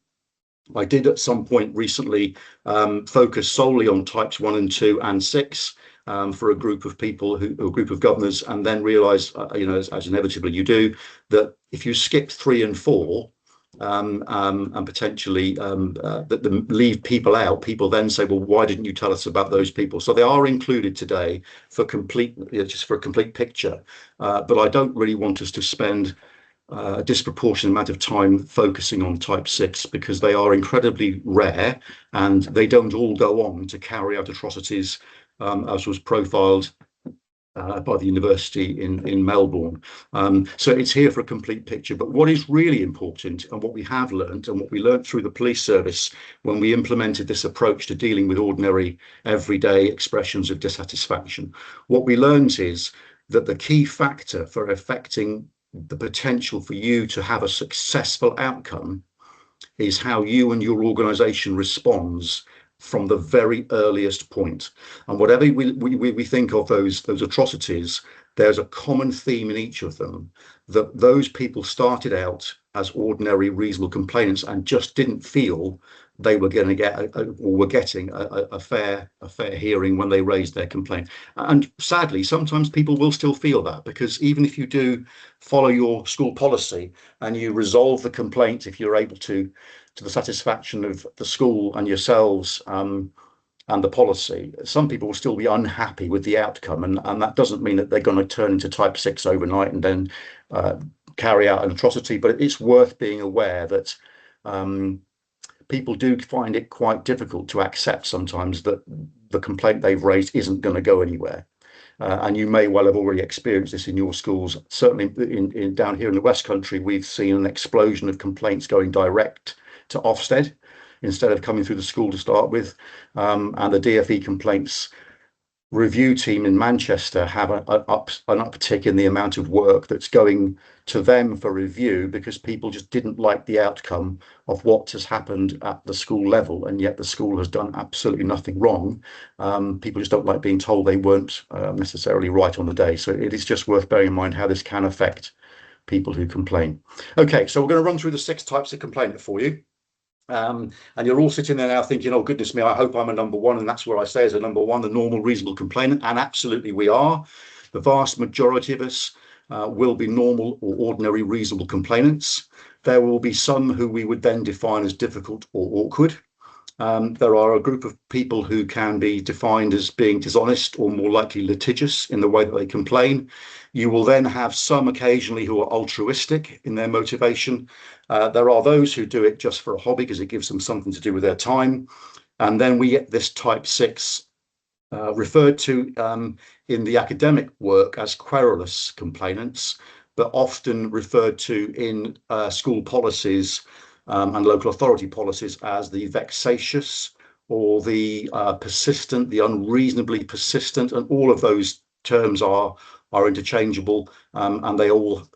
I did at some point recently focus solely on types 1 and 2 and 6 for a group of people, a group of governors, and then realised, as inevitably you do, that if you skip 3 and 4, and potentially leave people out, people then say, well, why didn't you tell us about those people? So they are included today for just for a complete picture, but I don't really want us to spend a disproportionate amount of time focusing on type 6 because they are incredibly rare and they don't all go on to carry out atrocities, as was profiled by the university in Melbourne. So it's here for a complete picture. But what is really important, and what we have learned, and what we learned through the police service when we implemented this approach to dealing with ordinary, everyday expressions of dissatisfaction, what we learned is that the key factor for affecting the potential for you to have a successful outcome is how you and your organisation responds from the very earliest point. And whatever we think of those atrocities, there's a common theme in each of them, that those people started out as ordinary, reasonable complainants and just didn't feel they were going to get or were getting a fair hearing when they raised their complaint. And sadly, sometimes people will still feel that, because even if you do follow your school policy and you resolve the complaint, if you're able to the satisfaction of the school and yourselves and the policy, some people will still be unhappy with the outcome, and that doesn't mean that they're going to turn into type 6 overnight and then carry out an atrocity. But it's worth being aware that people do find it quite difficult to accept sometimes that the complaint they've raised isn't going to go anywhere. And you may well have already experienced this in your schools. Certainly in down here in the West Country, we've seen an explosion of complaints going direct to Ofsted instead of coming through the school to start with. And the DfE complaints review team in Manchester have an uptick in the amount of work that's going to them for review, because people just didn't like the outcome of what has happened at the school level, and yet the school has done absolutely nothing wrong. People just don't like being told they weren't necessarily right on the day. So it is just worth bearing in mind how this can affect people who complain. Okay, so we're going to run through the 6 types of complainant for you. And you're all sitting there now thinking, oh goodness me, I hope I'm a number 1, and that's where I say as a number 1, the normal reasonable complainant. And absolutely we are. The vast majority of us will be normal or ordinary reasonable complainants. There will be some who we would then define as difficult or awkward. There are a group of people who can be defined as being dishonest or more likely litigious in the way that they complain. You will then have some occasionally who are altruistic in their motivation. There are those who do it just for a hobby because it gives them something to do with their time. And then we get this type 6 referred to in the academic work as querulous complainants. but often referred to in school policies and local authority policies as the vexatious or the persistent, the unreasonably persistent, and all of those terms are interchangeable, and they all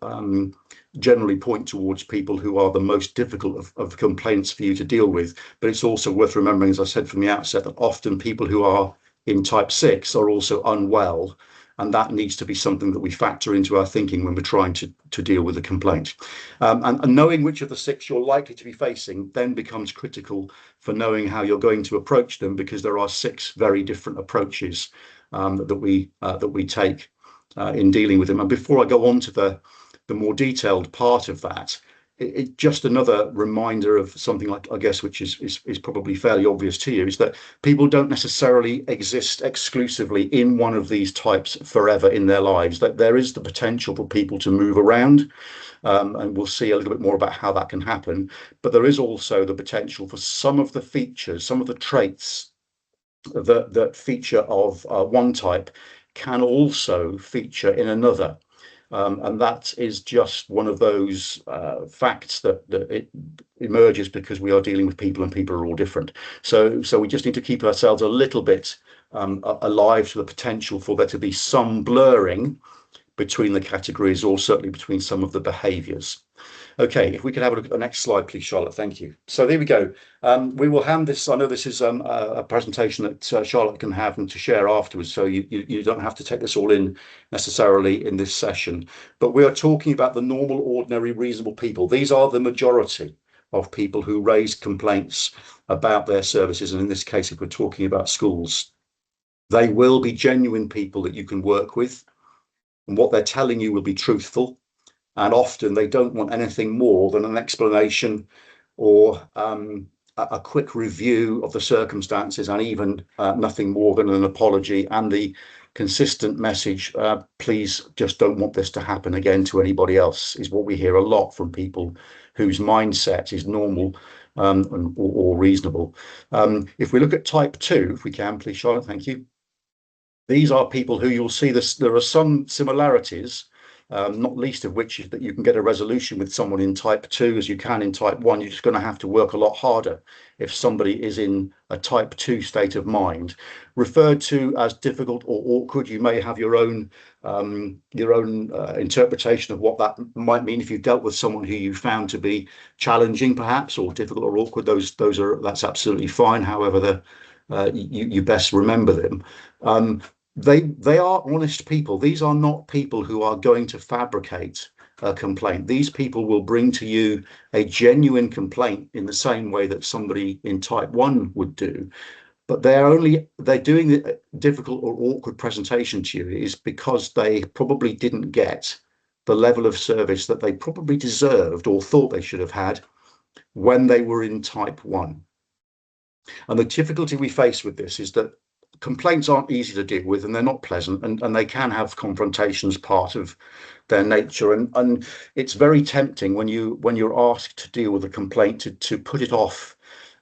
generally point towards people who are the most difficult of complaints for you to deal with. But it's also worth remembering, as I said from the outset, that often people who are in type 6 are also unwell, and that needs to be something that we factor into our thinking when we're trying to deal with a complaint. And knowing which of the 6 you're likely to be facing then becomes critical for knowing how you're going to approach them, because there are 6 very different approaches that we take in dealing with them. And before I go on to the more detailed part of that, it just another reminder of something, like, I guess, which is probably fairly obvious to you, is that people don't necessarily exist exclusively in one of these types forever in their lives. That there is the potential for people to move around, and we'll see a little bit more about how that can happen. But there is also the potential for some of the features, some of the traits that feature of one type can also feature in another. And that is just one of those facts that it emerges because we are dealing with people, and people are all different. So we just need to keep ourselves a little bit alive to the potential for there to be some blurring between the categories, or certainly between some of the behaviours. Okay, if we could have a look at the next slide, please, Charlotte. Thank you. So there we go. We will hand this. I know this is a presentation that Charlotte can have and to share afterwards, so you don't have to take this all in necessarily in this session. But we are talking about the normal, ordinary, reasonable people. These are the majority of people who raise complaints about their services, and in this case, if we're talking about schools, they will be genuine people that you can work with, and what they're telling you will be truthful. And often they don't want anything more than an explanation or a quick review of the circumstances, and even nothing more than an apology and the consistent message, please just don't want this to happen again to anybody else, is what we hear a lot from people whose mindset is normal or reasonable. If we look at type 2, if we can, please, Charlotte, thank you. These are people who you'll see there are some similarities, not least of which is that you can get a resolution with someone in type 2 as you can in type 1. You're just going to have to work a lot harder if somebody is in a type 2 state of mind. Referred to as difficult or awkward, you may have your own interpretation of what that might mean if you've dealt with someone who you found to be challenging, perhaps, or difficult or awkward. That's absolutely fine. However, you best remember them. They are honest people. These are not people who are going to fabricate a complaint. These people will bring to you a genuine complaint in the same way that somebody in type 1 would do. But they're doing the difficult or awkward presentation to you is because they probably didn't get the level of service that they probably deserved or thought they should have had when they were in type 1. And the difficulty we face with this is that complaints aren't easy to deal with, and they're not pleasant, and they can have confrontations part of their nature. And it's very tempting when you're asked to deal with a complaint to put it off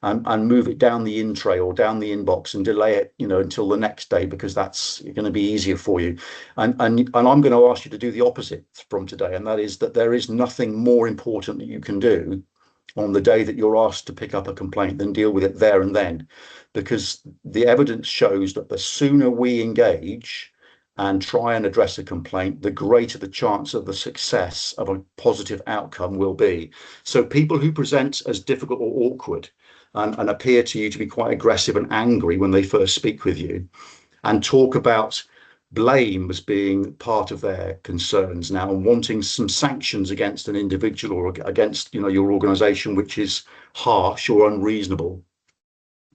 and move it down the in tray or down the inbox and delay it, until the next day, because that's going to be easier for you. And I'm going to ask you to do the opposite from today, and that is that there is nothing more important that you can do on the day that you're asked to pick up a complaint than deal with it there and then, because the evidence shows that the sooner we engage and try and address a complaint, the greater the chance of the success of a positive outcome will be. So people who present as difficult or awkward and appear to you to be quite aggressive and angry when they first speak with you, and talk about blame as being part of their concerns now, and wanting some sanctions against an individual or against your organization, which is harsh or unreasonable,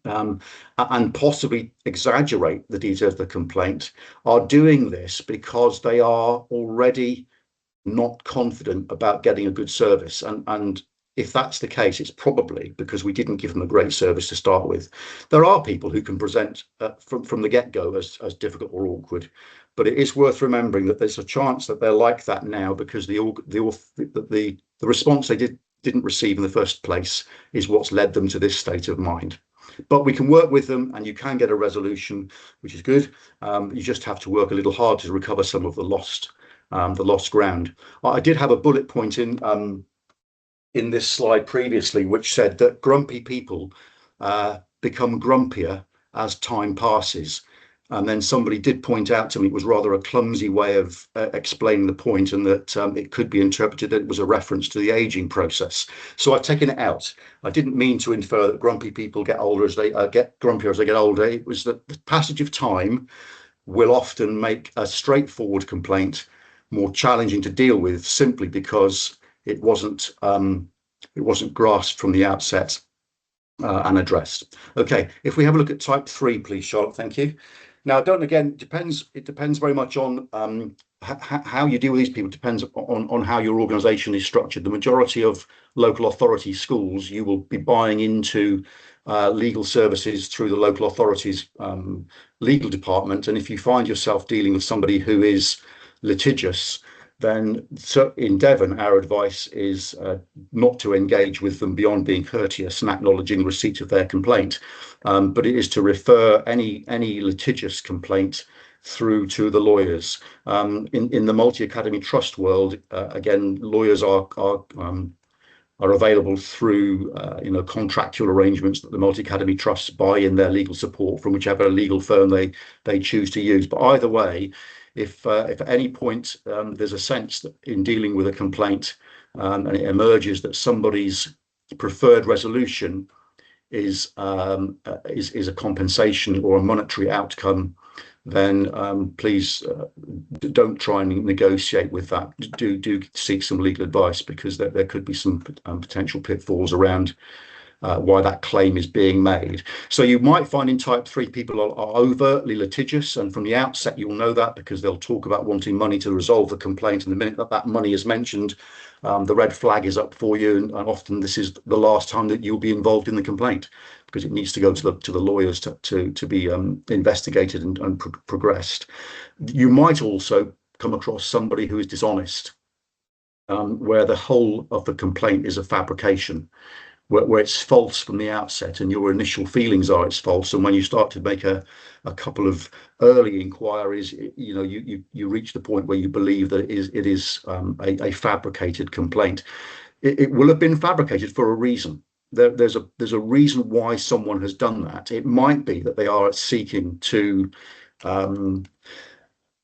and possibly exaggerate the details of the complaint, are doing this because they are already not confident about getting a good service. And if that's the case, it's probably because we didn't give them a great service to start with. There are people who can present from the get-go as difficult or awkward, but it is worth remembering that there's a chance that they're like that now because the response they didn't receive in the first place is what's led them to this state of mind. But we can work with them, and you can get a resolution, which is good. You just have to work a little hard to recover some of the lost the lost ground. I did have a bullet point in this slide previously, which said that grumpy people become grumpier as time passes. And then somebody did point out to me it was rather a clumsy way of explaining the point, and that it could be interpreted that it was a reference to the aging process. So I've taken it out. I didn't mean to infer that grumpy people get older as they get grumpier as they get older. It was that the passage of time will often make a straightforward complaint more challenging to deal with, simply because it wasn't grasped from the outset and addressed. Okay, if we have a look at type 3, please, Charlotte. Thank you. Now, it depends very much on how you deal with these people. It depends on how your organisation is structured. The majority of local authority schools, you will be buying into legal services through the local authority's legal department. And if you find yourself dealing with somebody who is litigious, then in Devon, our advice is not to engage with them beyond being courteous and acknowledging receipt of their complaint, but it is to refer any litigious complaint through to the lawyers. In the multi-academy trust world, again, lawyers are available through contractual arrangements that the multi-academy trusts buy in their legal support from whichever legal firm they choose to use. But either way, if at any point there's a sense that in dealing with a complaint and it emerges that somebody's preferred resolution is a compensation or a monetary outcome, then please don't try and negotiate with that. Do seek some legal advice, because there could be some potential pitfalls around why that claim is being made. So you might find in type 3 people are overtly litigious, and from the outset you'll know that, because they'll talk about wanting money to resolve the complaint, and the minute that money is mentioned, the red flag is up for you, and often this is the last time that you'll be involved in the complaint, because it needs to go to the lawyers to be investigated and progressed. You might also come across somebody who is dishonest, where the whole of the complaint is a fabrication, where it's false from the outset, and your initial feelings are it's false, and when you start to make a couple of early inquiries, you reach the point where you believe that it is a fabricated complaint. It will have been fabricated for a reason. There's a reason why someone has done that. It might be that they are seeking to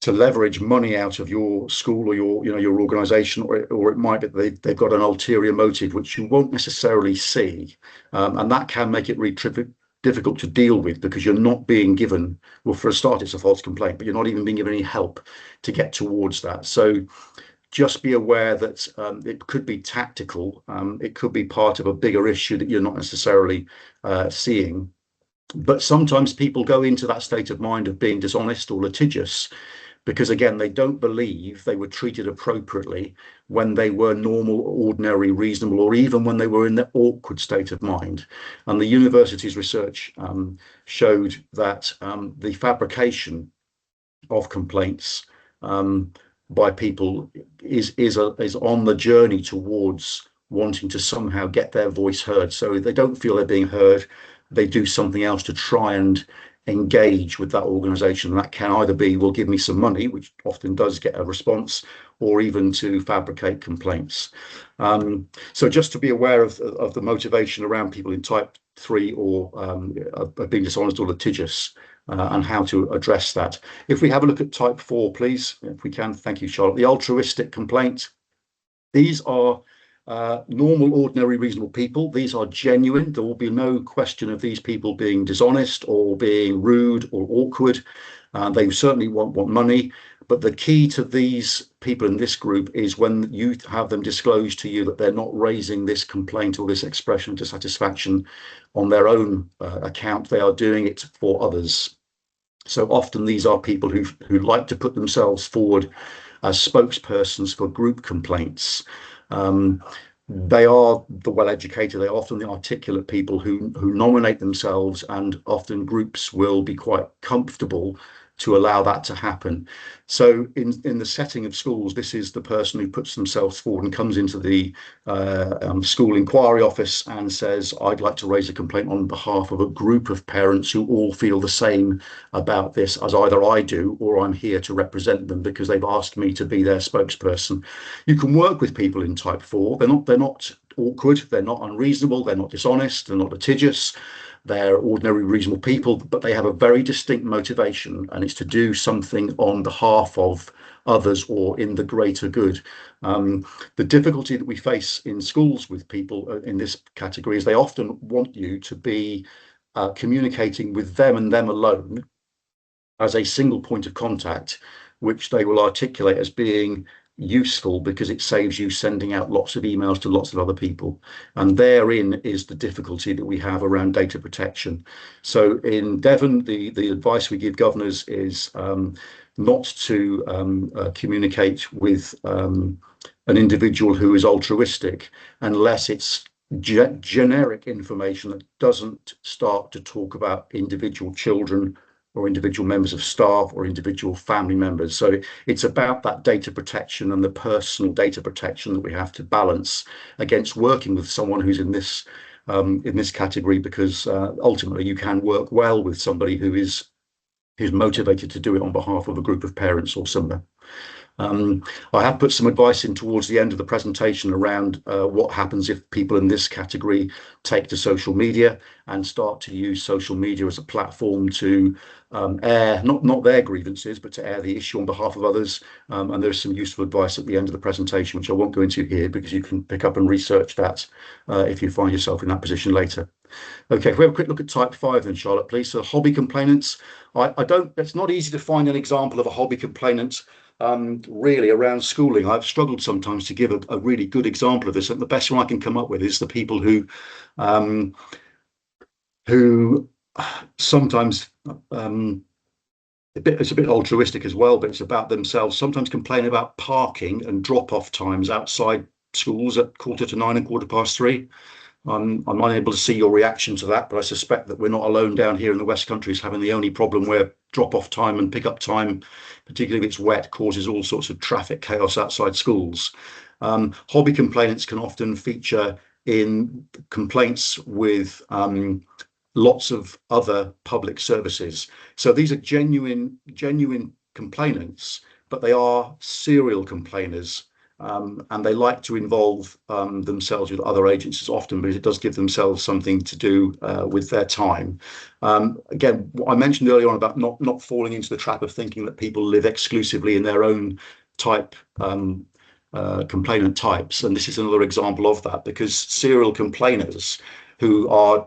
leverage money out of your school or your organisation, or it might be that they've got an ulterior motive which you won't necessarily see, and that can make it really difficult to deal with, because you're not being given, well, for a start, it's a false complaint, but you're not even being given any help to get towards that. So just be aware that it could be tactical, it could be part of a bigger issue that you're not necessarily seeing. But sometimes people go into that state of mind of being dishonest or litigious because, again, they don't believe they were treated appropriately when they were normal, ordinary, reasonable, or even when they were in the awkward state of mind. And the university's research showed that the fabrication of complaints by people is on the journey towards wanting to somehow get their voice heard. So if they don't feel they're being heard, they do something else to try and engage with that organisation. And that can either be, well, give me some money, which often does get a response, or even to fabricate complaints. So just to be aware of the motivation around people in type 3 or being dishonest or litigious, and how to address that. If we have a look at type 4, please, if we can. Thank you, Charlotte. The altruistic complaint. These are normal, ordinary, reasonable people. These are genuine. There will be no question of these people being dishonest or being rude or awkward. They certainly want money. But the key to these people in this group is when you have them disclose to you that they're not raising this complaint or this expression of dissatisfaction on their own account. They are doing it for others. So often these are people who like to put themselves forward as spokespersons for group complaints. They are the well-educated, they are often the articulate people who nominate themselves, and often groups will be quite comfortable to allow that to happen. So in the setting of schools, this is the person who puts themselves forward and comes into the school inquiry office and says, I'd like to raise a complaint on behalf of a group of parents who all feel the same about this as either I do, or I'm here to represent them because they've asked me to be their spokesperson. You can work with people in type 4. They're not awkward, they're not unreasonable, they're not dishonest, they're not litigious. They're ordinary, reasonable people, but they have a very distinct motivation, and it's to do something on behalf of others or in the greater good. The difficulty that we face in schools with people in this category is they often want you to be communicating with them and them alone as a single point of contact, which they will articulate as being useful because it saves you sending out lots of emails to lots of other people. And therein is the difficulty that we have around data protection. So in Devon, the advice we give governors is not to communicate with an individual who is altruistic unless it's generic information that doesn't start to talk about individual children or individual members of staff or individual family members. So it's about that data protection and the personal data protection that we have to balance against working with someone who's in this category, because ultimately you can work well with somebody who's motivated to do it on behalf of a group of parents or similar. I have put some advice in towards the end of the presentation around what happens if people in this category take to social media and start to use social media as a platform to air not their grievances, but to air the issue on behalf of others. And there's some useful advice at the end of the presentation, which I won't go into here because you can pick up and research that if you find yourself in that position later. Okay, if we have a quick look at type 5 then, Charlotte, please. So hobby complainants. It's not easy to find an example of a hobby complainant really around schooling. I've struggled sometimes to give a really good example of this, and the best one I can come up with is the people who sometimes it's a bit altruistic as well, but it's about themselves, sometimes complain about parking and drop-off times outside schools at 9:15 and 3:15. I'm unable to see your reaction to that, but I suspect that we're not alone down here in the West Country as having the only problem where drop-off time and pick-up time, particularly if it's wet, causes all sorts of traffic chaos outside schools. Hobby complainants can often feature in complaints with lots of other public services. So these are genuine complainants, but they are serial complainers. And they like to involve themselves with other agencies often because it does give themselves something to do with their time. Again, what I mentioned earlier on about not falling into the trap of thinking that people live exclusively in their own type complainant types, and this is another example of that, because serial complainers who are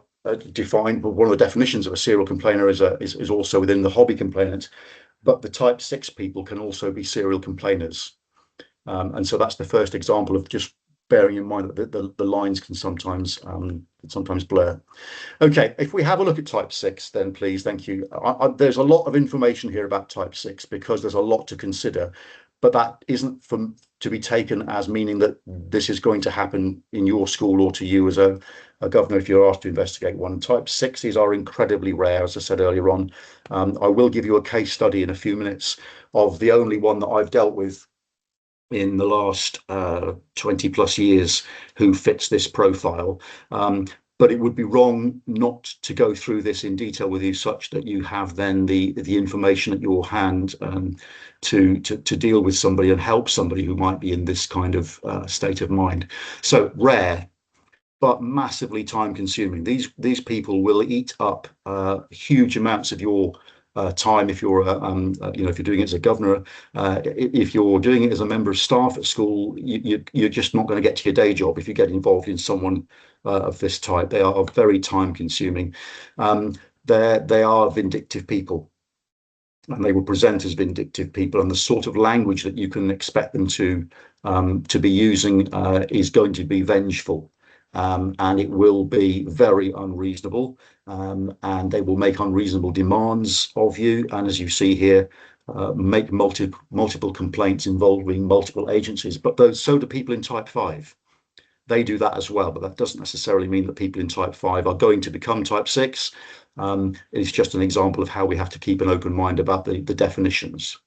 defined, but one of the definitions of a serial complainer is also within the hobby complainant, but the type 6 people can also be serial complainers. And so that's the first example of just bearing in mind that the lines can sometimes blur. Okay, if we have a look at type 6, then please, thank you. There's a lot of information here about type 6 because there's a lot to consider, but that isn't to be taken as meaning that this is going to happen in your school or to you as a governor if you're asked to investigate one. Type 6s are incredibly rare, as I said earlier on. I will give you a case study in a few minutes of the only one that I've dealt with in the last 20 plus years who fits this profile. But it would be wrong not to go through this in detail with you, such that you have then the information at your hand to deal with somebody and help somebody who might be in this kind of state of mind. So rare, but massively time consuming. These people will eat up huge amounts of your time if you're if you're doing it as a governor. If you're doing it as a member of staff at school, you're just not going to get to your day job if you get involved in someone of this type. They are very time consuming. They are vindictive people, and they will present as vindictive people, and the sort of language that you can expect them to be using is going to be vengeful. And it will be very unreasonable, and they will make unreasonable demands of you, and as you see here, make multiple complaints involving multiple agencies. But so do people in type 5. They do that as well, but that doesn't necessarily mean that people in type 5 are going to become type 6. It's just an example of how we have to keep an open mind about the definitions.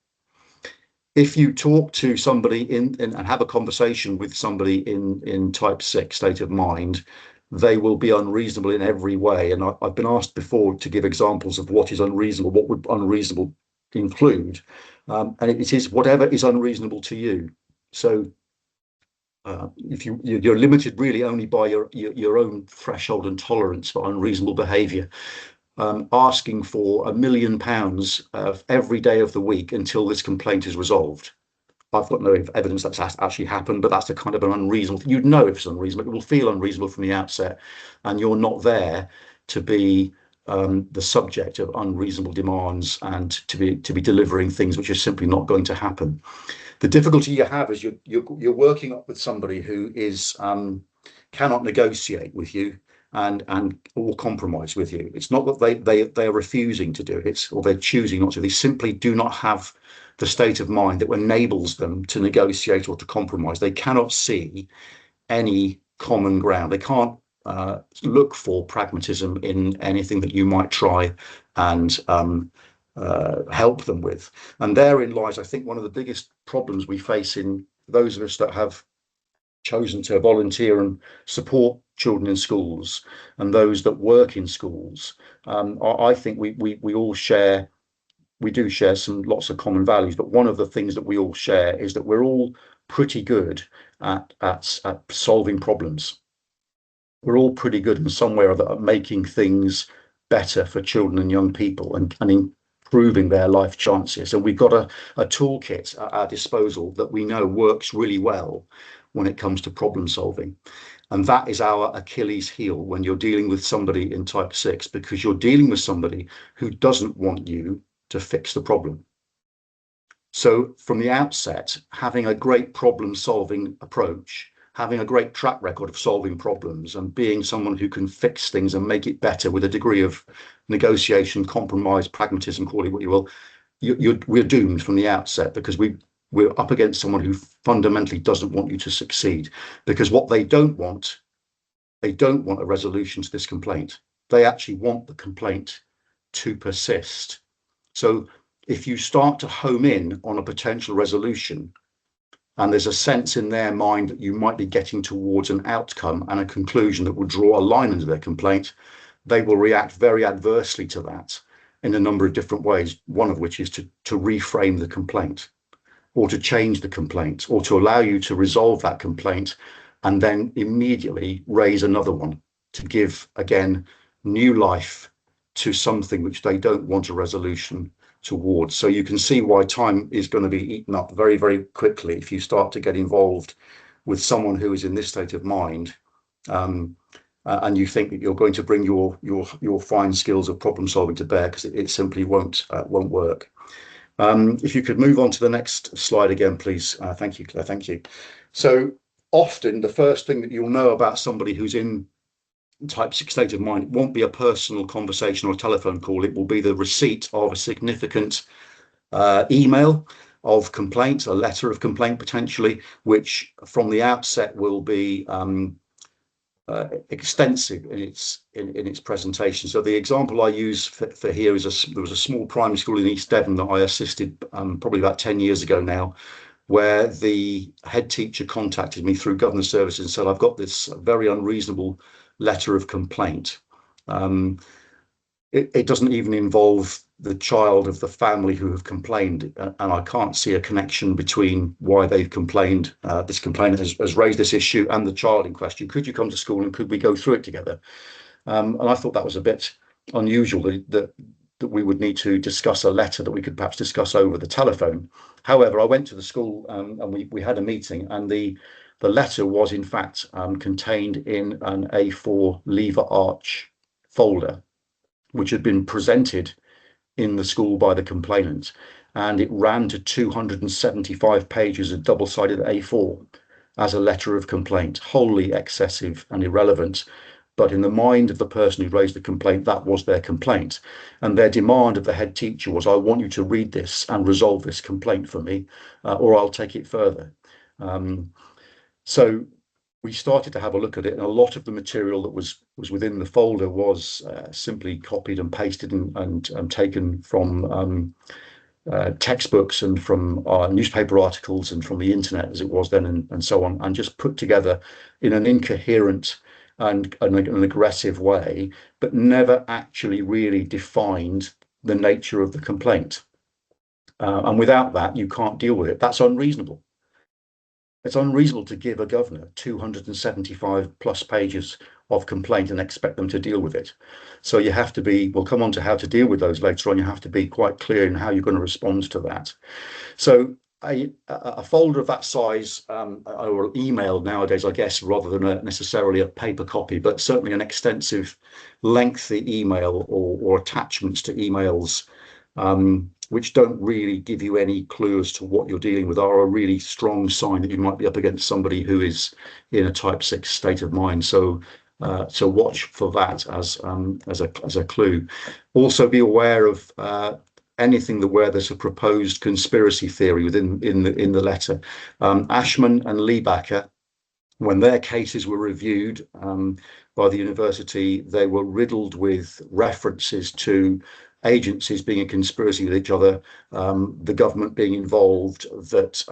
If you talk to somebody and have a conversation with somebody in type 6 state of mind, they will be unreasonable in every way. And I've been asked before to give examples of what is unreasonable, what would unreasonable include. And it is whatever is unreasonable to you. So if you're limited really only by your own threshold and tolerance for unreasonable behaviour, asking for £1 million every day of the week until this complaint is resolved. I've got no evidence that's actually happened, but that's a kind of an unreasonable thing. You'd know if it's unreasonable. It will feel unreasonable from the outset, and you're not there to be the subject of unreasonable demands and to be delivering things which are simply not going to happen. The difficulty you have is you're working up with somebody who is cannot negotiate with you and or compromise with you. It's not that they are refusing to do it or they're choosing not to. They simply do not have the state of mind that enables them to negotiate or to compromise. They cannot see any common ground. They can't look for pragmatism in anything that you might try and help them with. And therein lies, I think, one of the biggest problems we face in those of us that have chosen to volunteer and support children in schools and those that work in schools. I think we all share, we do share lots of common values, but one of the things that we all share is that we're all pretty good at solving problems. We're all pretty good in some way or other at making things better for children and young people and improving their life chances. And we've got a toolkit at our disposal that we know works really well when it comes to problem solving. And that is our Achilles heel when you're dealing with somebody in type 6, because you're dealing with somebody who doesn't want you to fix the problem. So from the outset, having a great problem solving approach, having a great track record of solving problems and being someone who can fix things and make it better with a degree of negotiation, compromise, pragmatism, call it what you will, we're doomed from the outset, because we're up against someone who fundamentally doesn't want you to succeed. Because what they don't want a resolution to this complaint. They actually want the complaint to persist. So if you start to home in on a potential resolution, and there's a sense in their mind that you might be getting towards an outcome and a conclusion that will draw a line under their complaint, they will react very adversely to that in a number of different ways, one of which is to reframe the complaint, or to change the complaint, or to allow you to resolve that complaint and then immediately raise another one to give, again, new life to something which they don't want a resolution towards. So you can see why time is going to be eaten up very, very quickly if you start to get involved with someone who is in this state of mind, and you think that you're going to bring your fine skills of problem solving to bear, because it simply won't work. If you could move on to the next slide again, please. Thank you, Claire. Thank you. So often the first thing that you'll know about somebody who's in type 6 state of mind won't be a personal conversation or a telephone call. It will be the receipt of a significant email of complaint, a letter of complaint potentially, which from the outset will be extensive in its presentation. So the example I use for here is there was a small primary school in East Devon that I assisted probably about 10 years ago now, where the head teacher contacted me through government services and said, I've got this very unreasonable letter of complaint. It doesn't even involve the child of the family who have complained, and I can't see a connection between why they've complained. This complainant has raised this issue and the child in question. Could you come to school and could we go through it together? And I thought that was a bit unusual, that we would need to discuss a letter that we could perhaps discuss over the telephone. However, I went to the school and we had a meeting, and the letter was in fact contained in an A4 lever arch folder, which had been presented in the school by the complainant, and it ran to 275 pages of double-sided A4 as a letter of complaint, wholly excessive and irrelevant. But in the mind of the person who raised the complaint, that was their complaint. And their demand of the head teacher was, I want you to read this and resolve this complaint for me, or I'll take it further. So we started to have a look at it, and a lot of the material that was within the folder was simply copied and pasted and taken from textbooks and from newspaper articles and from the internet as it was then, and so on, and just put together in an incoherent and an aggressive way, but never actually really defined the nature of the complaint. And without that, you can't deal with it. That's unreasonable. It's unreasonable to give a governor 275 plus pages of complaint and expect them to deal with it. So you have to be, we'll come on to how to deal with those later on. You have to be quite clear in how you're going to respond to that. So a folder of that size, or email nowadays, I guess, rather than necessarily a paper copy, but certainly an extensive, lengthy email or attachments to emails, which don't really give you any clue as to what you're dealing with, are a really strong sign that you might be up against somebody who is in a type 6 state of mind. So watch for that as a clue. Also be aware of anything where there's a proposed conspiracy theory within the letter. Ashman and Leabacker, when their cases were reviewed by the university, they were riddled with references to agencies being in conspiracy with each other, the government being involved, that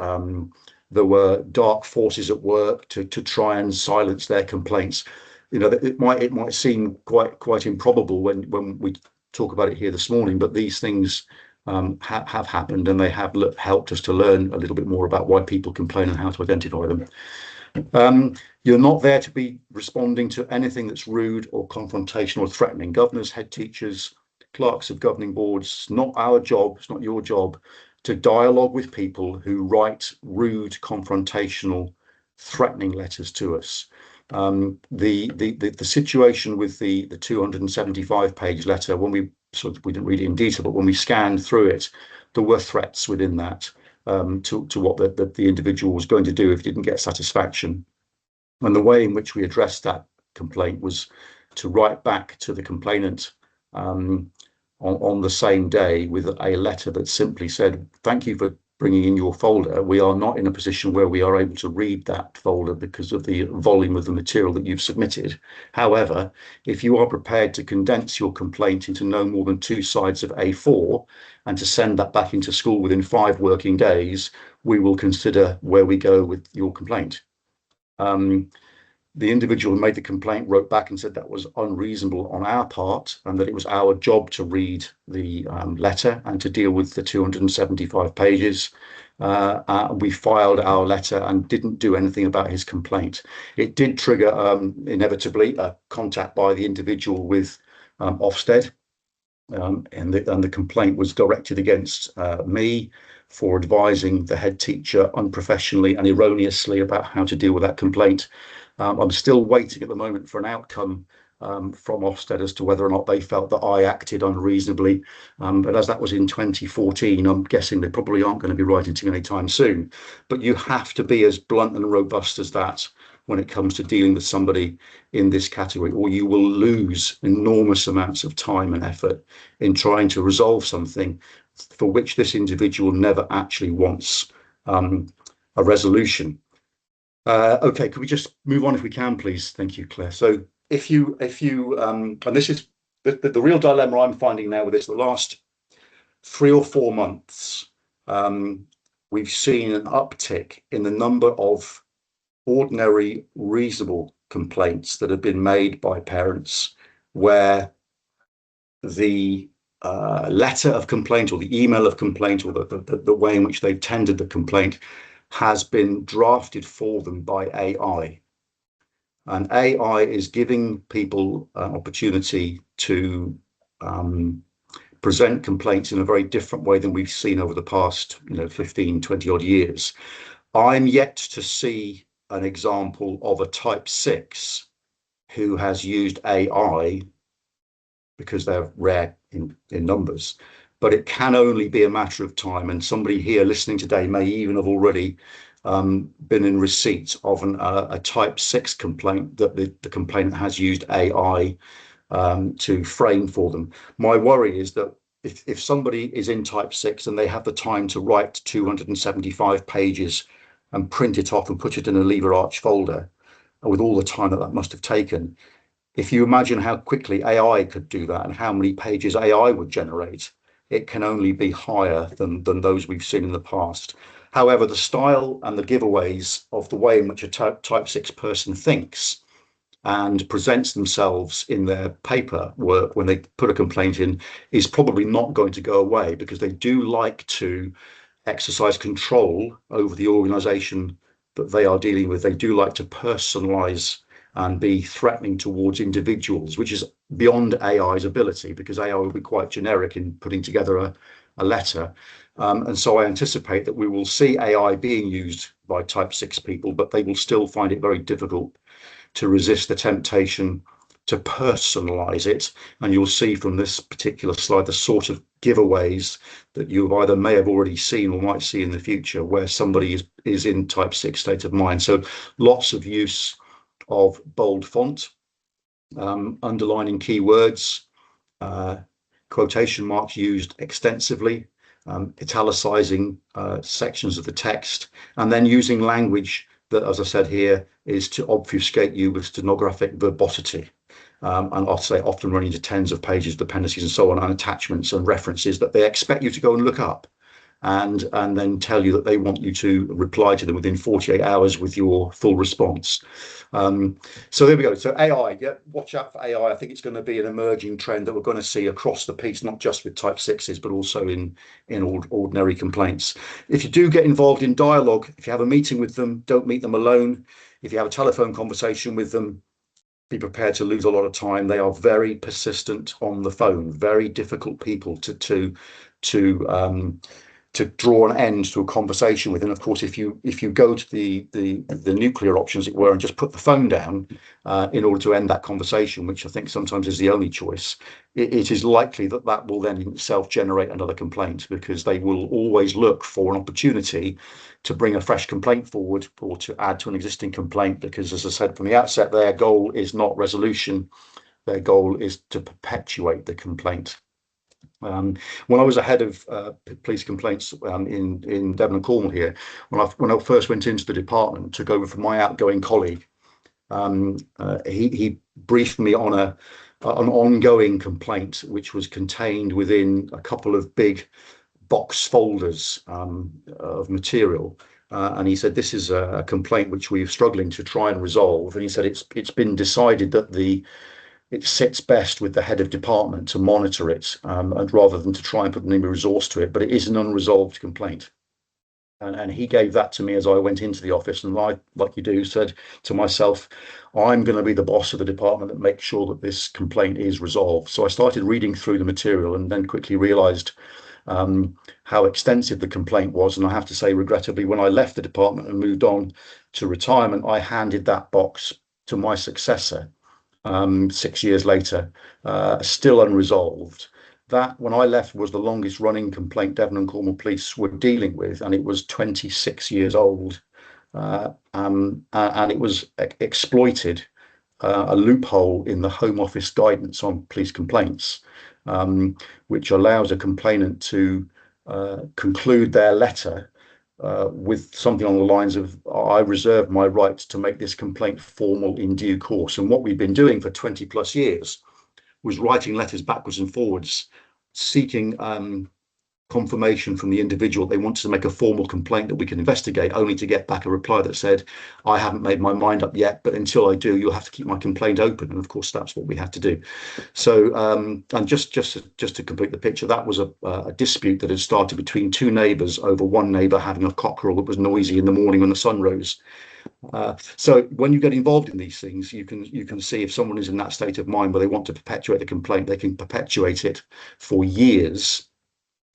there were dark forces at work to try and silence their complaints. You know, it might seem quite improbable when we talk about it here this morning, but these things have happened, and they have helped us to learn a little bit more about why people complain and how to identify them. You're not there to be responding to anything that's rude or confrontational or threatening. Governors, head teachers, clerks of governing boards, it's not our job, it's not your job to dialogue with people who write rude, confrontational, threatening letters to us. The situation with the 275 page letter, when we didn't read it in detail, but when we scanned through it, there were threats within that to what the individual was going to do if he didn't get satisfaction. And the way in which we addressed that complaint was to write back to the complainant on the same day with a letter that simply said, thank you for bringing in your folder. We are not in a position where we are able to read that folder because of the volume of the material that you've submitted. However, if you are prepared to condense your complaint into no more than 2 sides of A4 and to send that back into school within 5 working days, we will consider where we go with your complaint. The individual who made the complaint wrote back and said that was unreasonable on our part, and that it was our job to read the letter and to deal with the 275 pages. We filed our letter and didn't do anything about his complaint. It did trigger inevitably a contact by the individual with Ofsted, and the complaint was directed against me for advising the head teacher unprofessionally and erroneously about how to deal with that complaint. I'm still waiting at the moment for an outcome from Ofsted as to whether or not they felt that I acted unreasonably. But as that was in 2014, I'm guessing they probably aren't going to be writing to me anytime soon. But you have to be as blunt and robust as that when it comes to dealing with somebody in this category, or you will lose enormous amounts of time and effort in trying to resolve something for which this individual never actually wants a resolution. Okay, could we just move on if we can, please? Thank you, Claire. So if you and this is the real dilemma I'm finding now with this, the last 3 or 4 months, we've seen an uptick in the number of ordinary, reasonable complaints that have been made by parents where the letter of complaint or the email of complaint or the way in which they've tendered the complaint has been drafted for them by AI. And AI is giving people an opportunity to present complaints in a very different way than we've seen over the past 15, 20 odd years. I'm yet to see an example of a type 6 who has used AI, because they're rare in numbers, but it can only be a matter of time. And somebody here listening today may even have already been in receipt of a type 6 complaint that the complainant has used AI to frame for them. My worry is that if somebody is in type 6 and they have the time to write 275 pages and print it off and put it in a lever arch folder, with all the time that must have taken. If you imagine how quickly AI could do that and how many pages AI would generate, it can only be higher than those we've seen in the past. However, the style and the giveaways of the way in which a type 6 person thinks and presents themselves in their paperwork when they put a complaint in is probably not going to go away, because they do like to exercise control over the organization that they are dealing with. They do like to personalize and be threatening towards individuals, which is beyond AI's ability, because AI will be quite generic in putting together a letter. And so I anticipate that we will see AI being used by type 6 people, but they will still find it very difficult to resist the temptation to personalize it. And you'll see from this particular slide the sort of giveaways that you either may have already seen or might see in the future, where somebody is in type 6 state of mind. So lots of use of bold font, underlining keywords, quotation marks used extensively, italicizing sections of the text, and then using language that, as I said here, is to obfuscate you with stenographic verbosity. And I'll say often running into tens of pages of dependencies and so on, and attachments and references that they expect you to go and look up, and then tell you that they want you to reply to them within 48 hours with your full response. So there we go. So AI, yeah, watch out for AI. I think it's going to be an emerging trend that we're going to see across the piece, not just with type 6s, but also in ordinary complaints. If you do get involved in dialogue, if you have a meeting with them, don't meet them alone. If you have a telephone conversation with them, be prepared to lose a lot of time. They are very persistent on the phone, very difficult people to draw an end to a conversation with. And of course, if you go to the nuclear option, as it were, and just put the phone down in order to end that conversation, which I think sometimes is the only choice, it is likely that that will then in itself generate another complaint, because they will always look for an opportunity to bring a fresh complaint forward or to add to an existing complaint, because, as I said from the outset, their goal is not resolution. Their goal is to perpetuate the complaint. When I was a head of police complaints in Devon and Cornwall here, when I first went into the department, took over from my outgoing colleague, he briefed me on an ongoing complaint which was contained within a couple of big box folders of material. And he said, this is a complaint which we're struggling to try and resolve. And he said, it's been decided that it sits best with the head of department to monitor it, and rather than to try and put any resource to it, but it is an unresolved complaint. And he gave that to me as I went into the office, and I, like you do, said to myself, I'm going to be the boss of the department that makes sure that this complaint is resolved. So I started reading through the material and then quickly realized how extensive the complaint was. And I have to say, regrettably, when I left the department and moved on to retirement, I handed that box to my successor 6 years later, still unresolved. That, when I left, was the longest running complaint Devon and Cornwall Police were dealing with, and it was 26 years old, and it was exploited a loophole in the Home Office guidance on police complaints, which allows a complainant to conclude their letter with something on the lines of, I reserve my right to make this complaint formal in due course. And what we've been doing for 20 plus years was writing letters backwards and forwards, seeking confirmation from the individual they wanted to make a formal complaint that we can investigate, only to get back a reply that said, I haven't made my mind up yet, but until I do, you'll have to keep my complaint open. And of course, that's what we had to do. So, and just to complete the picture, that was a dispute that had started between two neighbours over one neighbour having a cockerel that was noisy in the morning when the sun rose. So when you get involved in these things, you can see if someone is in that state of mind where they want to perpetuate the complaint, they can perpetuate it for years,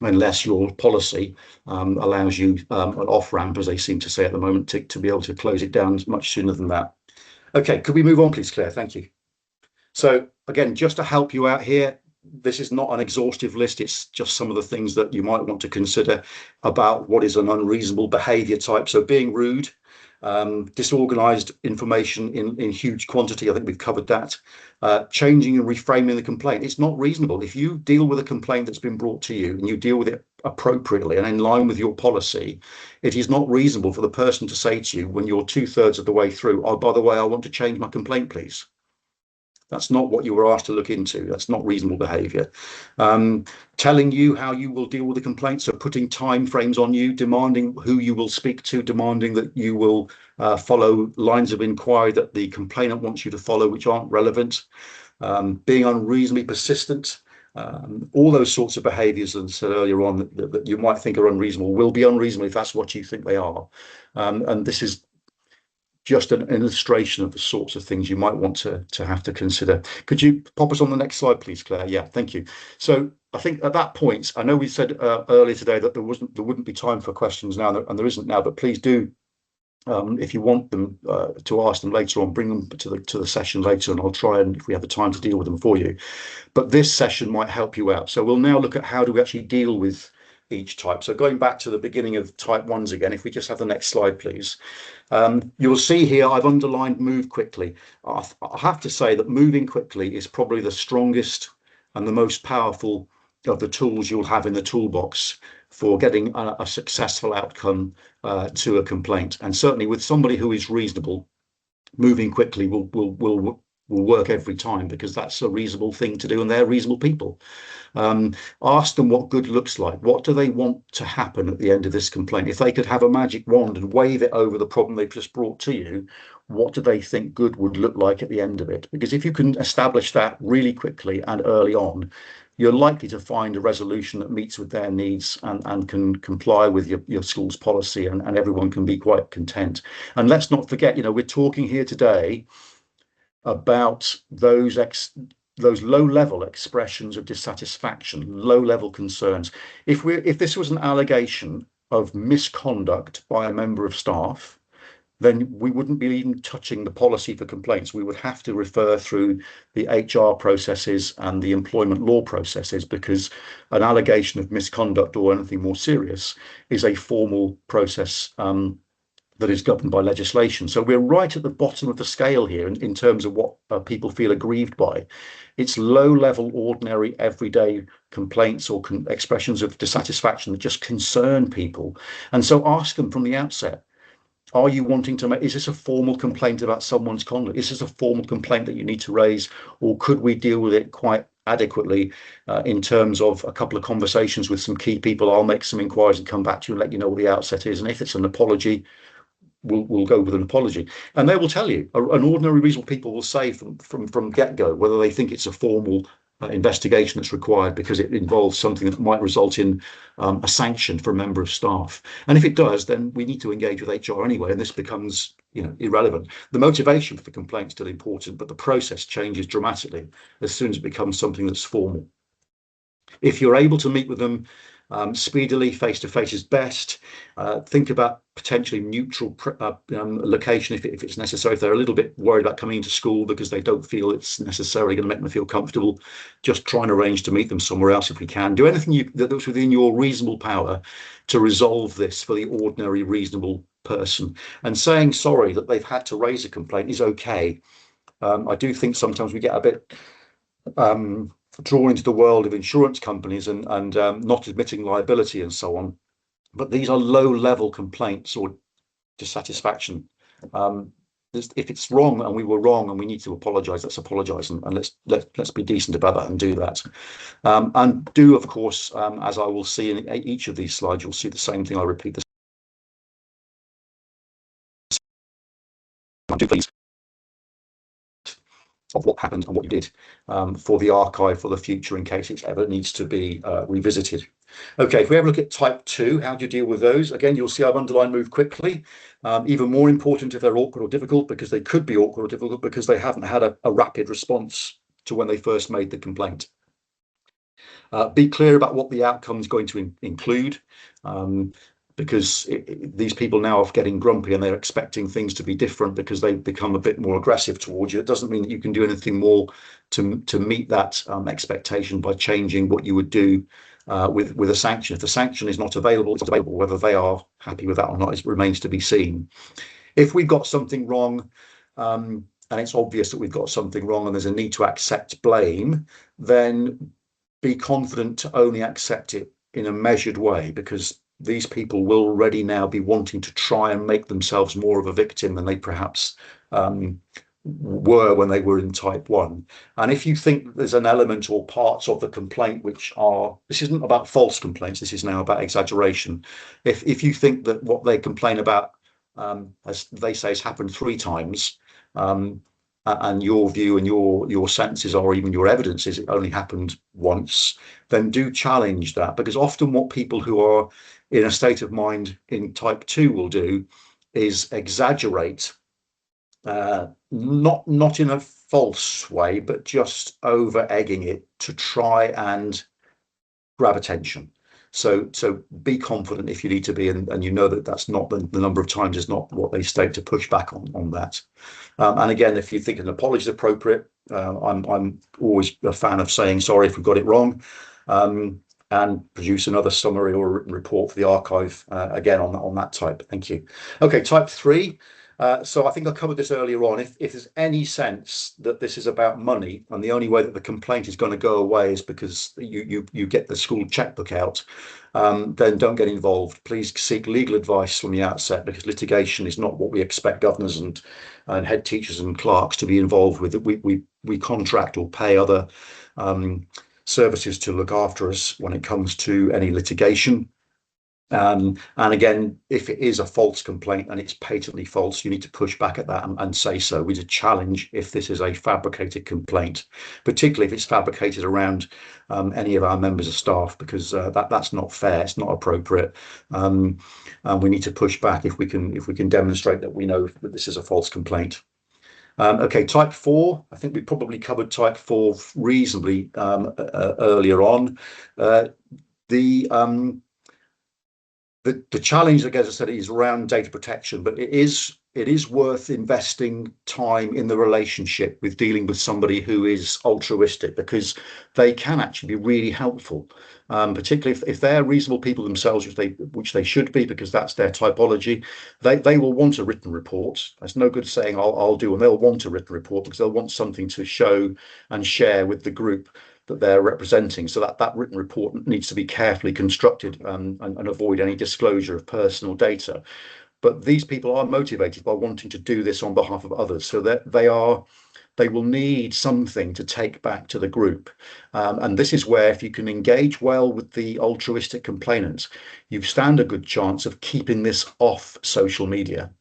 unless your policy allows you an off-ramp, as they seem to say at the moment, to be able to close it down much sooner than that. Okay, could we move on, please, Claire? Thank you. So again, just to help you out here, this is not an exhaustive list. It's just some of the things that you might want to consider about what is an unreasonable behaviour type. So being rude, disorganized information in huge quantity, I think we've covered that. Changing and reframing the complaint. It's not reasonable. If you deal with a complaint that's been brought to you and you deal with it appropriately and in line with your policy, it is not reasonable for the person to say to you when you're 2/3 of the way through, oh, by the way, I want to change my complaint, please. That's not what you were asked to look into. That's not reasonable behaviour. Telling you how you will deal with the complaint, so putting time frames on you, demanding who you will speak to, demanding that you will follow lines of inquiry that the complainant wants you to follow, which aren't relevant, being unreasonably persistent. All those sorts of behaviours, as I said earlier on, that you might think are unreasonable will be unreasonable if that's what you think they are. And this is just an illustration of the sorts of things you might want to have to consider. Could you pop us on the next slide, please, Claire? Yeah, thank you. So I think at that point, I know we said earlier today that there wouldn't be time for questions now, and there isn't now, but please do, if you want them to ask them later on, bring them to the session later, and I'll try and, if we have the time, to deal with them for you. But this session might help you out. So we'll now look at how do we actually deal with each type. So going back to the beginning of type 1s again, if we just have the next slide, please. You'll see here I've underlined move quickly. I have to say that moving quickly is probably the strongest and the most powerful of the tools you'll have in the toolbox for getting a successful outcome to a complaint. And certainly with somebody who is reasonable, moving quickly will work every time, because that's a reasonable thing to do and they're reasonable people. Ask them what good looks like. What do they want to happen at the end of this complaint? If they could have a magic wand and wave it over the problem they've just brought to you, what do they think good would look like at the end of it? Because if you can establish that really quickly and early on, you're likely to find a resolution that meets with their needs and can comply with your school's policy, and everyone can be quite content. And let's not forget, we're talking here today about those low-level expressions of dissatisfaction, low-level concerns. If this was an allegation of misconduct by a member of staff, then we wouldn't be even touching the policy for complaints. We would have to refer through the HR processes and the employment law processes, because an allegation of misconduct or anything more serious is a formal process that is governed by legislation. So we're right at the bottom of the scale here in terms of what people feel aggrieved by. It's low-level, ordinary, everyday complaints or expressions of dissatisfaction that just concern people. And so ask them from the outset, are you wanting to is this a formal complaint about someone's conduct? Is this a formal complaint that you need to raise, or could we deal with it quite adequately in terms of a couple of conversations with some key people? I'll make some inquiries and come back to you and let you know what the outset is. And if it's an apology, we'll go with an apology. And they will tell you, an ordinary reasonable people will say from get-go whether they think it's a formal investigation that's required because it involves something that might result in a sanction for a member of staff. And if it does, then we need to engage with HR anyway, and this becomes irrelevant. The motivation for the complaint is still important, but the process changes dramatically as soon as it becomes something that's formal. If you're able to meet with them speedily, face-to-face is best. Think about potentially neutral location if it's necessary. If they're a little bit worried about coming into school because they don't feel it's necessarily going to make them feel comfortable, just try and arrange to meet them somewhere else if we can. Do anything that's within your reasonable power to resolve this for the ordinary reasonable person. And saying sorry that they've had to raise a complaint is okay. I do think sometimes we get a bit drawn into the world of insurance companies and not admitting liability and so on, but these are low-level complaints or dissatisfaction. If it's wrong and we were wrong and we need to apologise, let's apologise, and let's be decent about that and do that. And do, of course, as I will see in each of these slides, you'll see the same thing. I repeat this. Do please of what happened and what you did for the archive for the future in case it ever needs to be revisited. Okay, if we have a look at type 2, how do you deal with those? Again, you'll see I've underlined move quickly. Even more important if they're awkward or difficult, because they could be awkward or difficult because they haven't had a rapid response to when they first made the complaint. Be clear about what the outcome is going to include. Because these people now are getting grumpy and they're expecting things to be different because they've become a bit more aggressive towards you. It doesn't mean that you can do anything more to meet that expectation by changing what you would do with a sanction. If the sanction is not available, it's not available. Whether they are happy with that or not, it remains to be seen. If we've got something wrong, and it's obvious that we've got something wrong and there's a need to accept blame, then be confident to only accept it in a measured way, because these people will already now be wanting to try and make themselves more of a victim than they perhaps were when they were in type 1. And if you think there's an element or parts of the complaint which are, this isn't about false complaints, this is now about exaggeration. If you think that what they complain about, as they say, has happened 3 times, and your view and your senses or even your evidence is it only happened once, then do challenge that, because often what people who are in a state of mind in type 2 will do is exaggerate, not in a false way, but just over egging it to try and grab attention. So be confident if you need to be, and you know that that's not the number of times is not what they state, to push back on that. And again, if you think an apology is appropriate, I'm always a fan of saying sorry if we got it wrong, and produce another summary or written report for the archive, again on that type. Thank you. Okay, type 3. So I think I covered this earlier on. If there's any sense that this is about money, and the only way that the complaint is going to go away is because you get the school checkbook out, then don't get involved. Please seek legal advice from the outset, because litigation is not what we expect governors and head teachers and clerks to be involved with. We contract or pay other services to look after us when it comes to any litigation. And again, if it is a false complaint and it's patently false, you need to push back at that and say so. We just challenge if this is a fabricated complaint, particularly if it's fabricated around any of our members of staff, because that's not fair. It's not appropriate. And we need to push back if we can demonstrate that we know that this is a false complaint. Okay, type 4. I think we probably covered type 4 reasonably earlier on. The challenge, like as I said, is around data protection, but it is worth investing time in the relationship with dealing with somebody who is altruistic, because they can actually be really helpful, particularly if they're reasonable people themselves, which they should be, because that's their typology. They will want a written report. There's no good saying I'll do, and they'll want a written report because they'll want something to show and share with the group that they're representing. So that written report needs to be carefully constructed, and avoid any disclosure of personal data. But these people are motivated by wanting to do this on behalf of others, so that they will need something to take back to the group. And this is where, if you can engage well with the altruistic complainants, you stand a good chance of keeping this off social media,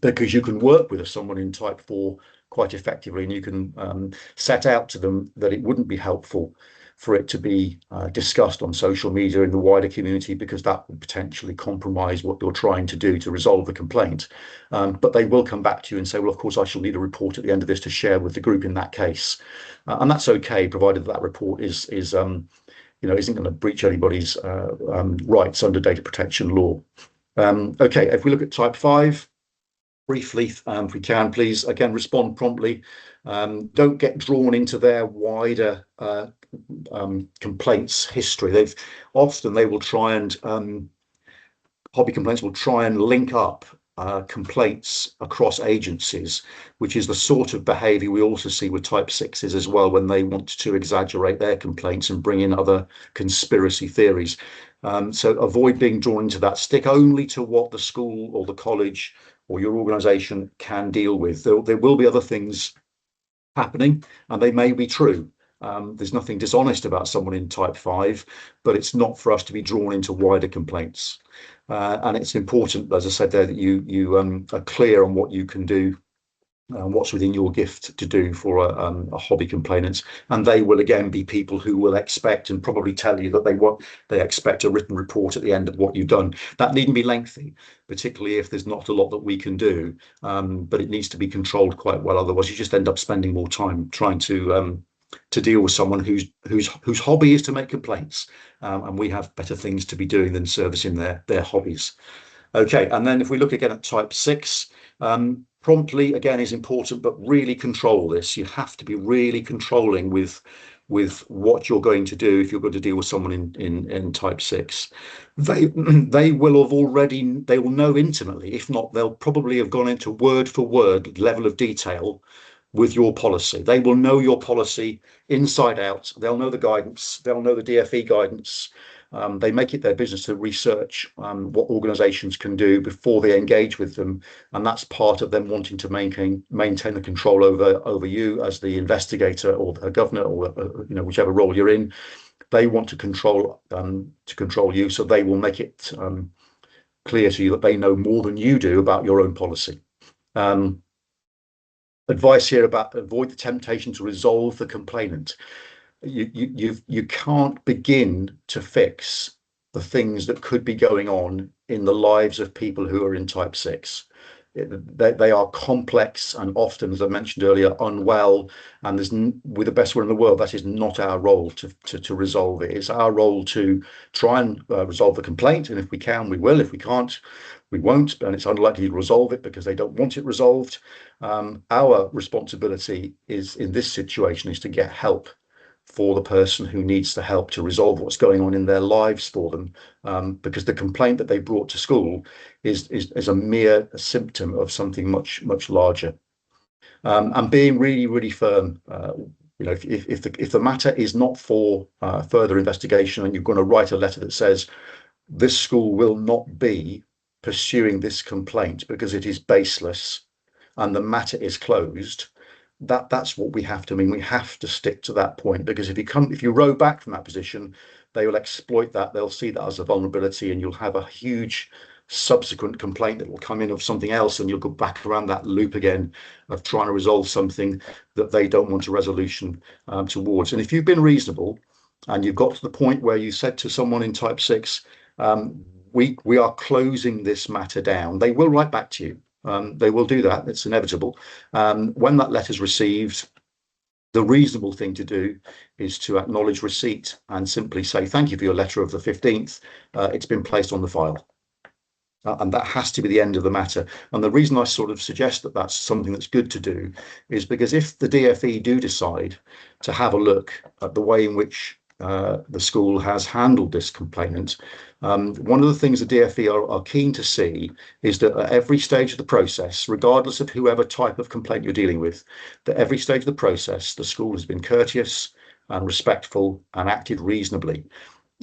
because you can work with someone in type 4 quite effectively, and you can set out to them that it wouldn't be helpful for it to be discussed on social media in the wider community, because that would potentially compromise what you're trying to do to resolve the complaint. But they will come back to you and say, well, of course, I shall need a report at the end of this to share with the group in that case. And that's okay, provided that report isn't going to breach anybody's rights under data protection law. Okay, if we look at type 5, briefly, if we can, please, again, respond promptly. Don't get drawn into their wider complaints history. They will try and hobby complaints will try and link up complaints across agencies, which is the sort of behaviour we also see with type 6s as well, when they want to exaggerate their complaints and bring in other conspiracy theories. So avoid being drawn into that. Stick only to what the school or the college or your organisation can deal with. There will be other things happening, and they may be true. There's nothing dishonest about someone in type 5, but it's not for us to be drawn into wider complaints. And it's important, as I said there, that you are clear on what you can do, what's within your gift to do for a hobby complainant. And they will again be people who will expect and probably tell you that they expect a written report at the end of what you've done. That needn't be lengthy, particularly if there's not a lot that we can do, but it needs to be controlled quite well. Otherwise you just end up spending more time trying to deal with someone whose hobby is to make complaints, and we have better things to be doing than servicing their hobbies. Okay, and then if we look again at type 6, promptly again is important, but really control this. You have to be really controlling with what you're going to do if you're going to deal with someone in type 6. They will know intimately. If not, they'll probably have gone into word for word level of detail with your policy. They will know your policy inside out. They'll know the guidance. They'll know the DFE guidance. They make it their business to research what organisations can do before they engage with them, and that's part of them wanting to maintain the control over you as the investigator or the governor, or whichever role you're in. They want to control you, so they will make it clear to you that they know more than you do about your own policy. Advice here about avoid the temptation to resolve the complainant. You can't begin to fix the things that could be going on in the lives of people who are in type 6. They are complex and often, as I mentioned earlier, unwell, and with the best will in the world, that is not our role to resolve it. It's our role to try and resolve the complaint, and if we can, we will. If we can't, we won't, and it's unlikely to resolve it because they don't want it resolved. Our responsibility is, in this situation, is to get help for the person who needs the help to resolve what's going on in their lives for them, because the complaint that they brought to school is a mere symptom of something much larger. And being really firm. If the matter is not for further investigation, and you're going to write a letter that says this school will not be pursuing this complaint because it is baseless and the matter is closed, that's what we have to mean. We have to stick to that point, because if you row back from that position, they will exploit that. They'll see that as a vulnerability, and you'll have a huge subsequent complaint that will come in of something else, and you'll go back around that loop again of trying to resolve something that they don't want a resolution towards. And if you've been reasonable and you've got to the point where you said to someone in type 6, we are closing this matter down, they will write back to you. They will do that. It's inevitable. When that letter is received, the reasonable thing to do is to acknowledge receipt and simply say, thank you for your letter of the 15th. It's been placed on the file. And that has to be the end of the matter. And the reason I sort of suggest that that's something that's good to do is because if the DfE do decide to have a look at the way in which the school has handled this complainant, one of the things the DfE are keen to see is that at every stage of the process, regardless of whoever type of complaint you're dealing with, that every stage of the process, the school has been courteous and respectful and acted reasonably.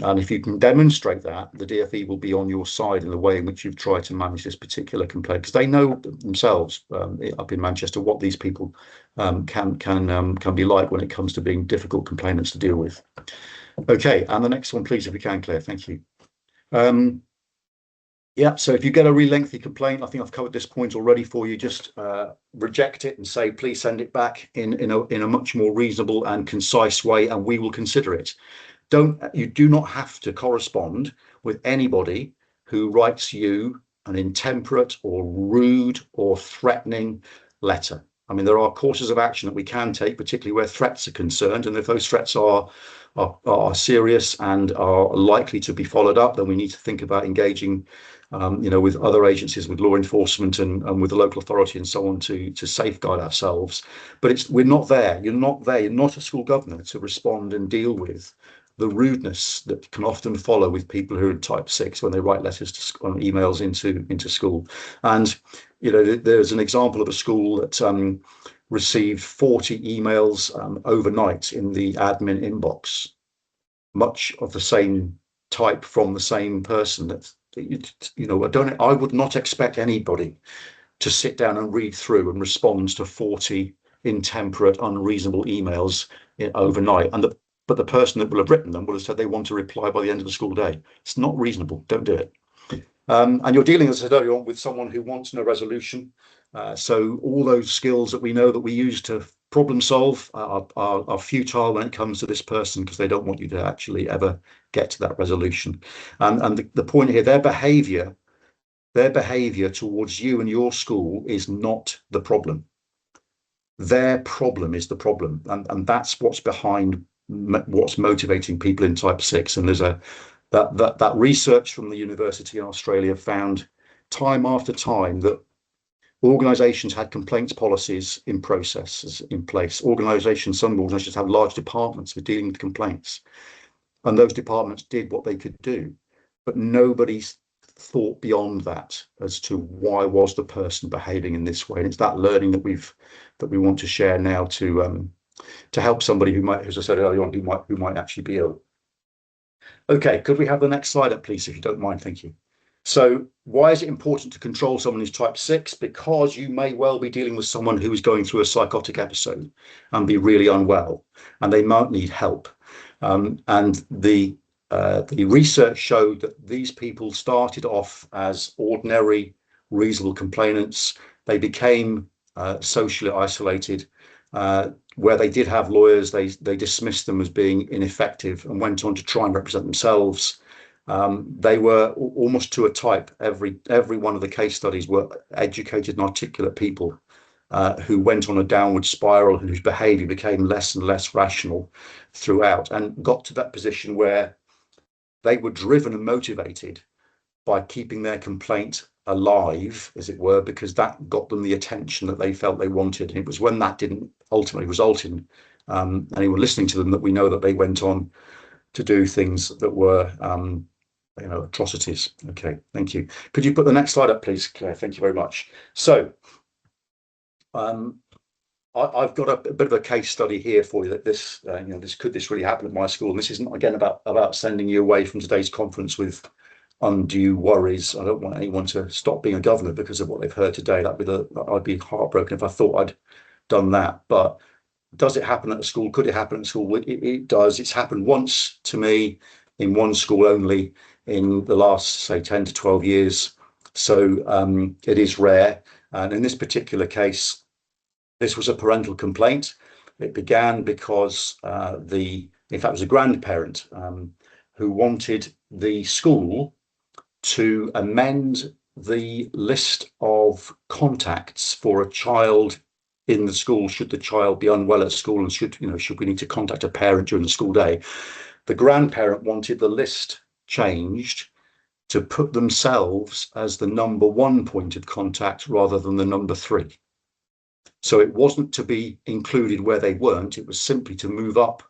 And if you can demonstrate that, the DfE will be on your side in the way in which you've tried to manage this particular complaint, because they know themselves up in Manchester what these people can be like when it comes to being difficult complainants to deal with. Okay, and the next one, please, if we can, Claire. Thank you. Yeah, so if you get a really lengthy complaint, I think I've covered this point already for you. Just reject it and say, please send it back in a much more reasonable and concise way, and we will consider it. You do not have to correspond with anybody who writes you an intemperate or rude or threatening letter. I mean, there are courses of action that we can take, particularly where threats are concerned, and if those threats are serious and are likely to be followed up, then we need to think about engaging with other agencies, with law enforcement and with the local authority and so on to safeguard ourselves. But we're not there. You're not there. You're not a school governor to respond and deal with the rudeness that can often follow with people who are in type 6 when they write letters on emails into school. And there's an example of a school that received 40 emails overnight in the admin inbox, much of the same type from the same person. I would not expect anybody to sit down and read through and respond to 40 intemperate, unreasonable emails overnight. But the person that will have written them will have said they want to reply by the end of the school day. It's not reasonable. Don't do it. And you're dealing, as I said earlier on, with someone who wants no resolution. So all those skills that we know that we use to problem solve are futile when it comes to this person, because they don't want you to actually ever get to that resolution. And the point here, their behaviour towards you and your school is not the problem. Their problem is the problem, and that's what's behind what's motivating people in type 6. And there's that research from the university in Australia found time after time that organisations had complaints policies in place. Some organisations have large departments for dealing with complaints, and those departments did what they could do, but nobody's thought beyond that as to why was the person behaving in this way. And it's that learning that we want to share now to help somebody who might, as I said earlier on, who might actually be ill. Okay, could we have the next slide up, please, if you don't mind? Thank you. So why is it important to control someone who's type 6? Because you may well be dealing with someone who is going through a psychotic episode and be really unwell, and they might need help. And the research showed that these people started off as ordinary, reasonable complainants. They became socially isolated. Where they did have lawyers, they dismissed them as being ineffective and went on to try and represent themselves. They were almost to a type. Every one of the case studies were educated and articulate people who went on a downward spiral and whose behaviour became less and less rational throughout, and got to that position where they were driven and motivated by keeping their complaint alive, as it were, because that got them the attention that they felt they wanted. And it was when that didn't ultimately result in anyone listening to them that we know that they went on to do things that were atrocities. Okay, thank you. Could you put the next slide up, please, Claire? Thank you very much. So I've got a bit of a case study here for you that this really happen at my school. And this isn't, again, about sending you away from today's conference with undue worries. I don't want anyone to stop being a governor because of what they've heard today. I'd be heartbroken if I thought I'd done that. But does it happen at a school? Could it happen at a school? It does. It's happened once to me in one school only in the last, say, 10 to 12 years. So it is rare. And in this particular case, this was a parental complaint. It began because in fact, it was a grandparent who wanted the school to amend the list of contacts for a child in the school should the child be unwell at school and should we need to contact a parent during the school day. The grandparent wanted the list changed to put themselves as the number 1 point of contact rather than the number 3. So it wasn't to be included where they weren't, it was simply to move up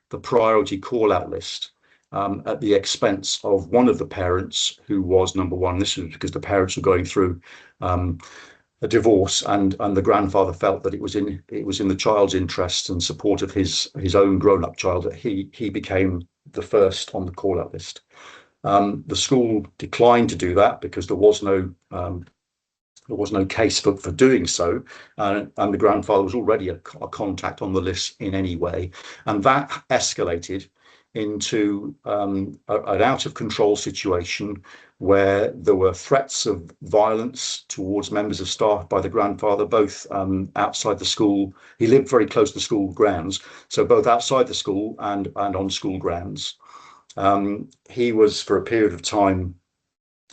the priority call out list at the expense of one of the parents who was number 1. This was because the parents were going through a divorce, and the grandfather felt that it was in the child's interest and support of his own grown-up child that he became the first on the call out list. The school declined to do that because there was no case for doing so, and the grandfather was already a contact on the list in any way, and that escalated into an out of control situation where there were threats of violence towards members of staff by the grandfather, both outside the school. He lived very close to the school grounds, so both outside the school and on school grounds. He was, for a period of time,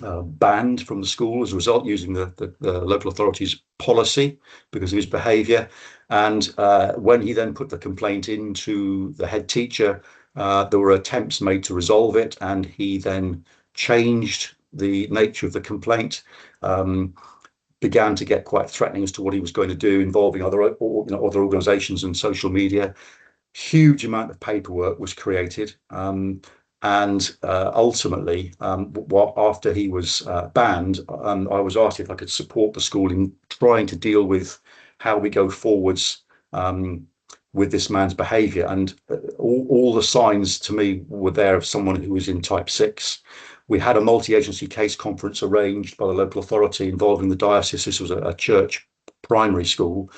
banned from the school as a result, using the local authorities' policy because of his behaviour. And when he then put the complaint into the head teacher, there were attempts made to resolve it, and he then changed the nature of the complaint, began to get quite threatening as to what he was going to do, involving other organisations and social media. Huge amount of paperwork was created, and ultimately, after he was banned, I was asked if I could support the school in trying to deal with how we go forwards with this man's behaviour. And all the signs to me were there of someone who was in type 6. We had a multi-agency case conference arranged by the local authority involving the diocese. This was a church primary school,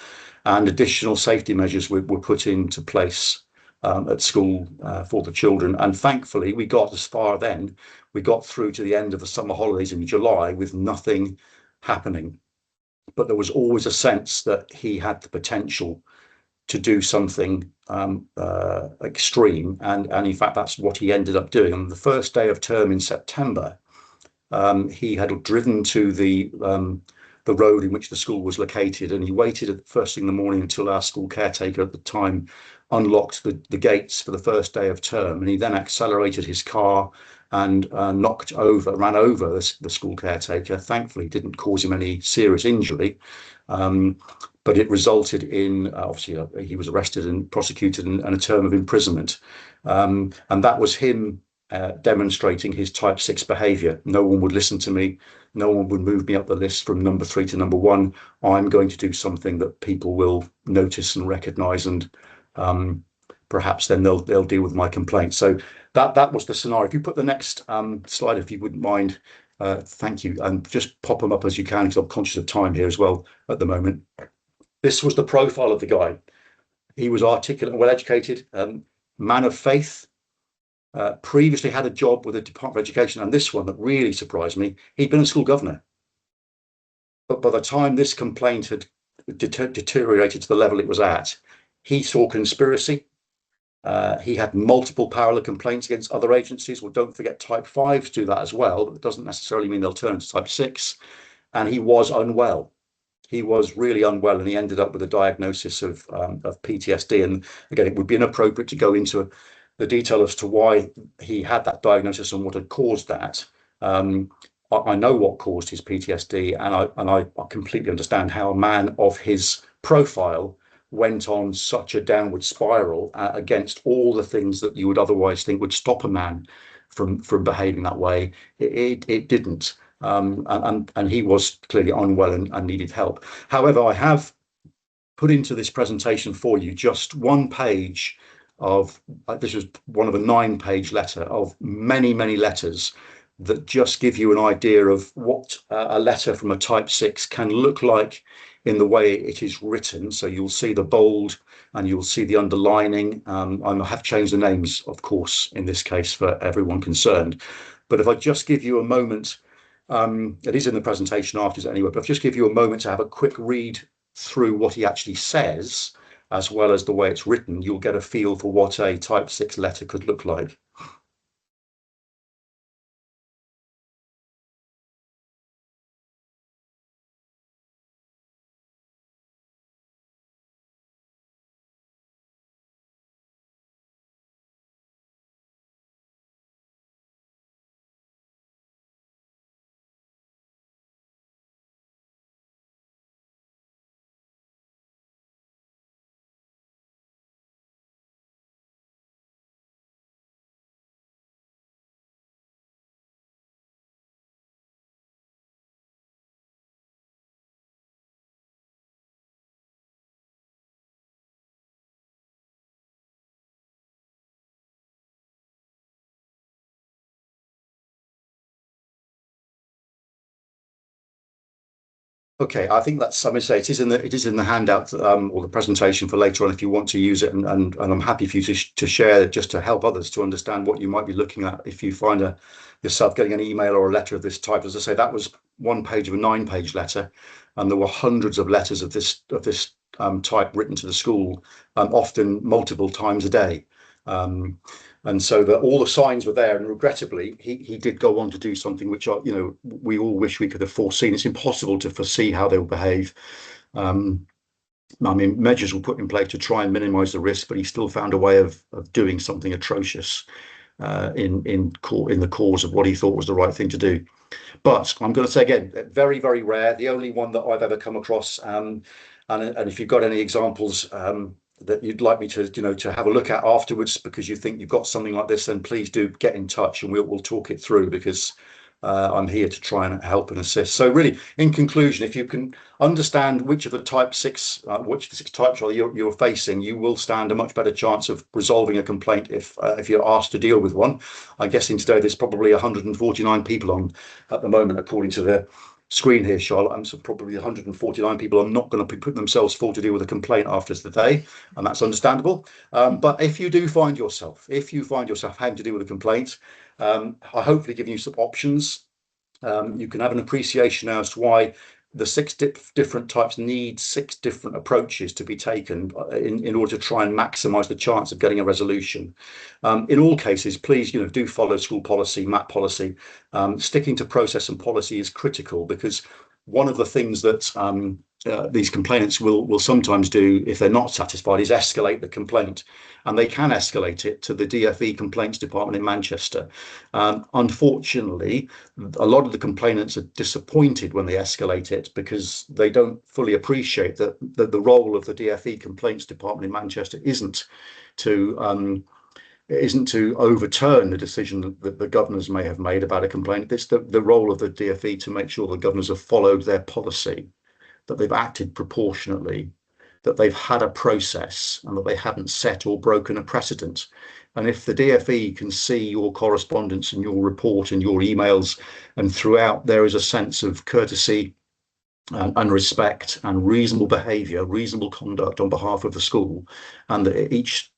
and additional safety measures were put into place at school for the children. And thankfully, we got as far then. We got through to the end of the summer holidays in July with nothing happening. But there was always a sense that he had the potential to do something extreme, and in fact that's what he ended up doing. On the first day of term in September, he had driven to the road in which the school was located, and he waited at first thing in the morning until our school caretaker at the time unlocked the gates for the first day of term, and he then accelerated his car and ran over the school caretaker. Thankfully, didn't cause him any serious injury, but it resulted in, obviously, he was arrested and prosecuted and a term of imprisonment. And that was him demonstrating his type 6 behaviour. No one would listen to me. No one would move me up the list from number 3 to number 1. I'm going to do something that people will notice and recognise and perhaps then they'll deal with my complaint. So that was the scenario. If you put the next slide, if you wouldn't mind, thank you, and just pop them up as you can, because I'm conscious of time here as well at the moment. This was the profile of the guy. He was articulate and well educated, man of faith. Previously had a job with the Department of Education, and this one that really surprised me, he'd been a school governor. But by the time this complaint had deteriorated to the level it was at, he saw conspiracy. He had multiple parallel complaints against other agencies. Well, don't forget type 5s do that as well, but it doesn't necessarily mean they'll turn to type 6. And he was unwell. He was really unwell, and he ended up with a diagnosis of PTSD. And again, it would be inappropriate to go into the detail as to why he had that diagnosis and what had caused that. I know what caused his PTSD, and I completely understand how a man of his profile went on such a downward spiral against all the things that you would otherwise think would stop a man from behaving that way. It didn't, and he was clearly unwell and needed help. However, I have put into this presentation for you just one page of, this was one of a 9-page letter of many letters that just give you an idea of what a letter from a type 6 can look like in the way it is written. So you'll see the bold and you'll see the underlining. I have changed the names, of course, in this case for everyone concerned. But if I just give you a moment, it is in the presentation afterwards anyway, but if I just give you a moment to have a quick read through what he actually says, as well as the way it's written, you'll get a feel for what a type 6 letter could look like. Okay, I think that's, I must say, it is in the handout or the presentation for later on if you want to use it, and I'm happy for you to share it just to help others to understand what you might be looking at if you find yourself getting an email or a letter of this type. As I say, that was one page of a 9-page letter, and there were hundreds of letters of this type written to the school, often multiple times a day. And so all the signs were there, and regrettably, he did go on to do something which, we all wish we could have foreseen. It's impossible to foresee how they'll behave. I mean, measures were put in place to try and minimise the risk, but he still found a way of doing something atrocious in the cause of what he thought was the right thing to do. But I'm going to say again, very rare. The only one that I've ever come across, and if you've got any examples that you'd like me to have a look at afterwards, because you think you've got something like this, then please do get in touch and we'll talk it through, because I'm here to try and help and assist. So really, in conclusion, if you can understand which of the type 6, which of the 6 types you're facing, you will stand a much better chance of resolving a complaint if you're asked to deal with one. I'm guessing today there's probably 149 people on at the moment, according to the screen here, Charlotte. And so probably 149 people are not going to be putting themselves forward to deal with a complaint after today, and that's understandable. But if you find yourself having to deal with a complaint, I hopefully give you some options. You can have an appreciation as to why the 6 different types need 6 different approaches to be taken in order to try and maximise the chance of getting a resolution. In all cases, please, do follow school policy, MAP policy. Sticking to process and policy is critical, because one of the things that these complainants will sometimes do if they're not satisfied is escalate the complaint, and they can escalate it to the DfE complaints department in Manchester. Unfortunately, a lot of the complainants are disappointed when they escalate it, because they don't fully appreciate that the role of the DfE complaints department in Manchester isn't to overturn the decision that the governors may have made about a complaint. It's the role of the DfE to make sure the governors have followed their policy, that they've acted proportionately, that they've had a process and that they haven't set or broken a precedent. And if the DfE can see your correspondence and your report and your emails, and throughout there is a sense of courtesy and respect and reasonable behaviour, reasonable conduct on behalf of the school, and that at each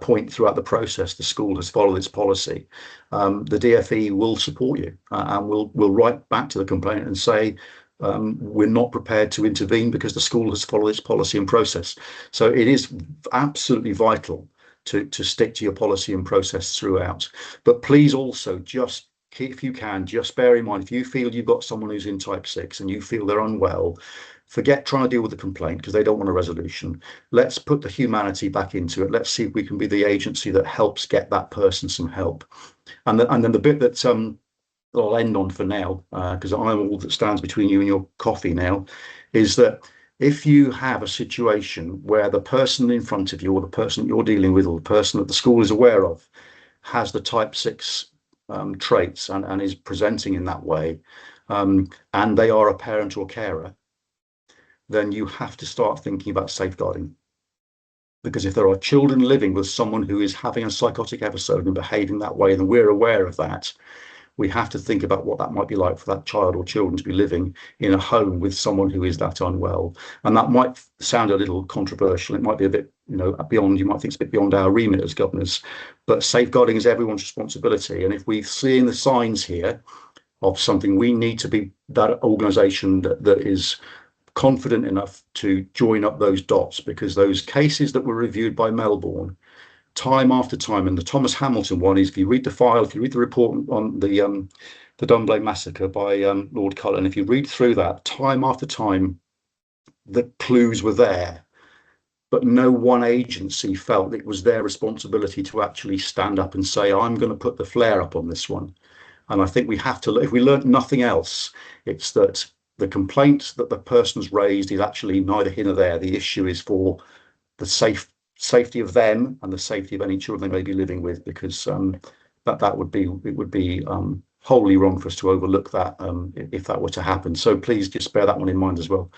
point throughout the process the school has followed its policy, the DfE will support you and will write back to the complainant and say, we're not prepared to intervene because the school has followed its policy and process. So it is absolutely vital to stick to your policy and process throughout. But please also, just if you can, just bear in mind, if you feel you've got someone who's in type 6 and you feel they're unwell, forget trying to deal with the complaint because they don't want a resolution. Let's put the humanity back into it. Let's see if we can be the agency that helps get that person some help. And then the bit that I'll end on for now, because I'm all that stands between you and your coffee now, is that if you have a situation where the person in front of you, or the person you're dealing with, or the person that the school is aware of, has the type 6 traits and is presenting in that way, and they are a parent or carer, then you have to start thinking about safeguarding. Because if there are children living with someone who is having a psychotic episode and behaving that way, then we're aware of that. We have to think about what that might be like for that child or children to be living in a home with someone who is that unwell. And that might sound a little controversial. It might be a bit, beyond, you might think it's a bit beyond our remit as governors, but safeguarding is everyone's responsibility. And if we've seen the signs here of something, we need to be that organisation that is confident enough to join up those dots, because those cases that were reviewed by Melbourne time after time, and the Thomas Hamilton one is, if you read the file, if you read the report on the Dunblane massacre by Lord Cullen, if you read through that, time after time, the clues were there, but no one agency felt it was their responsibility to actually stand up and say, I'm going to put the flare up on this one. And I think we have to, if we learned nothing else, it's that the complaint that the person's raised is actually neither here nor there. The issue is for the safety of them and the safety of any children they may be living with, because that would be wholly wrong for us to overlook that if that were to happen. So please just bear that one in mind as well.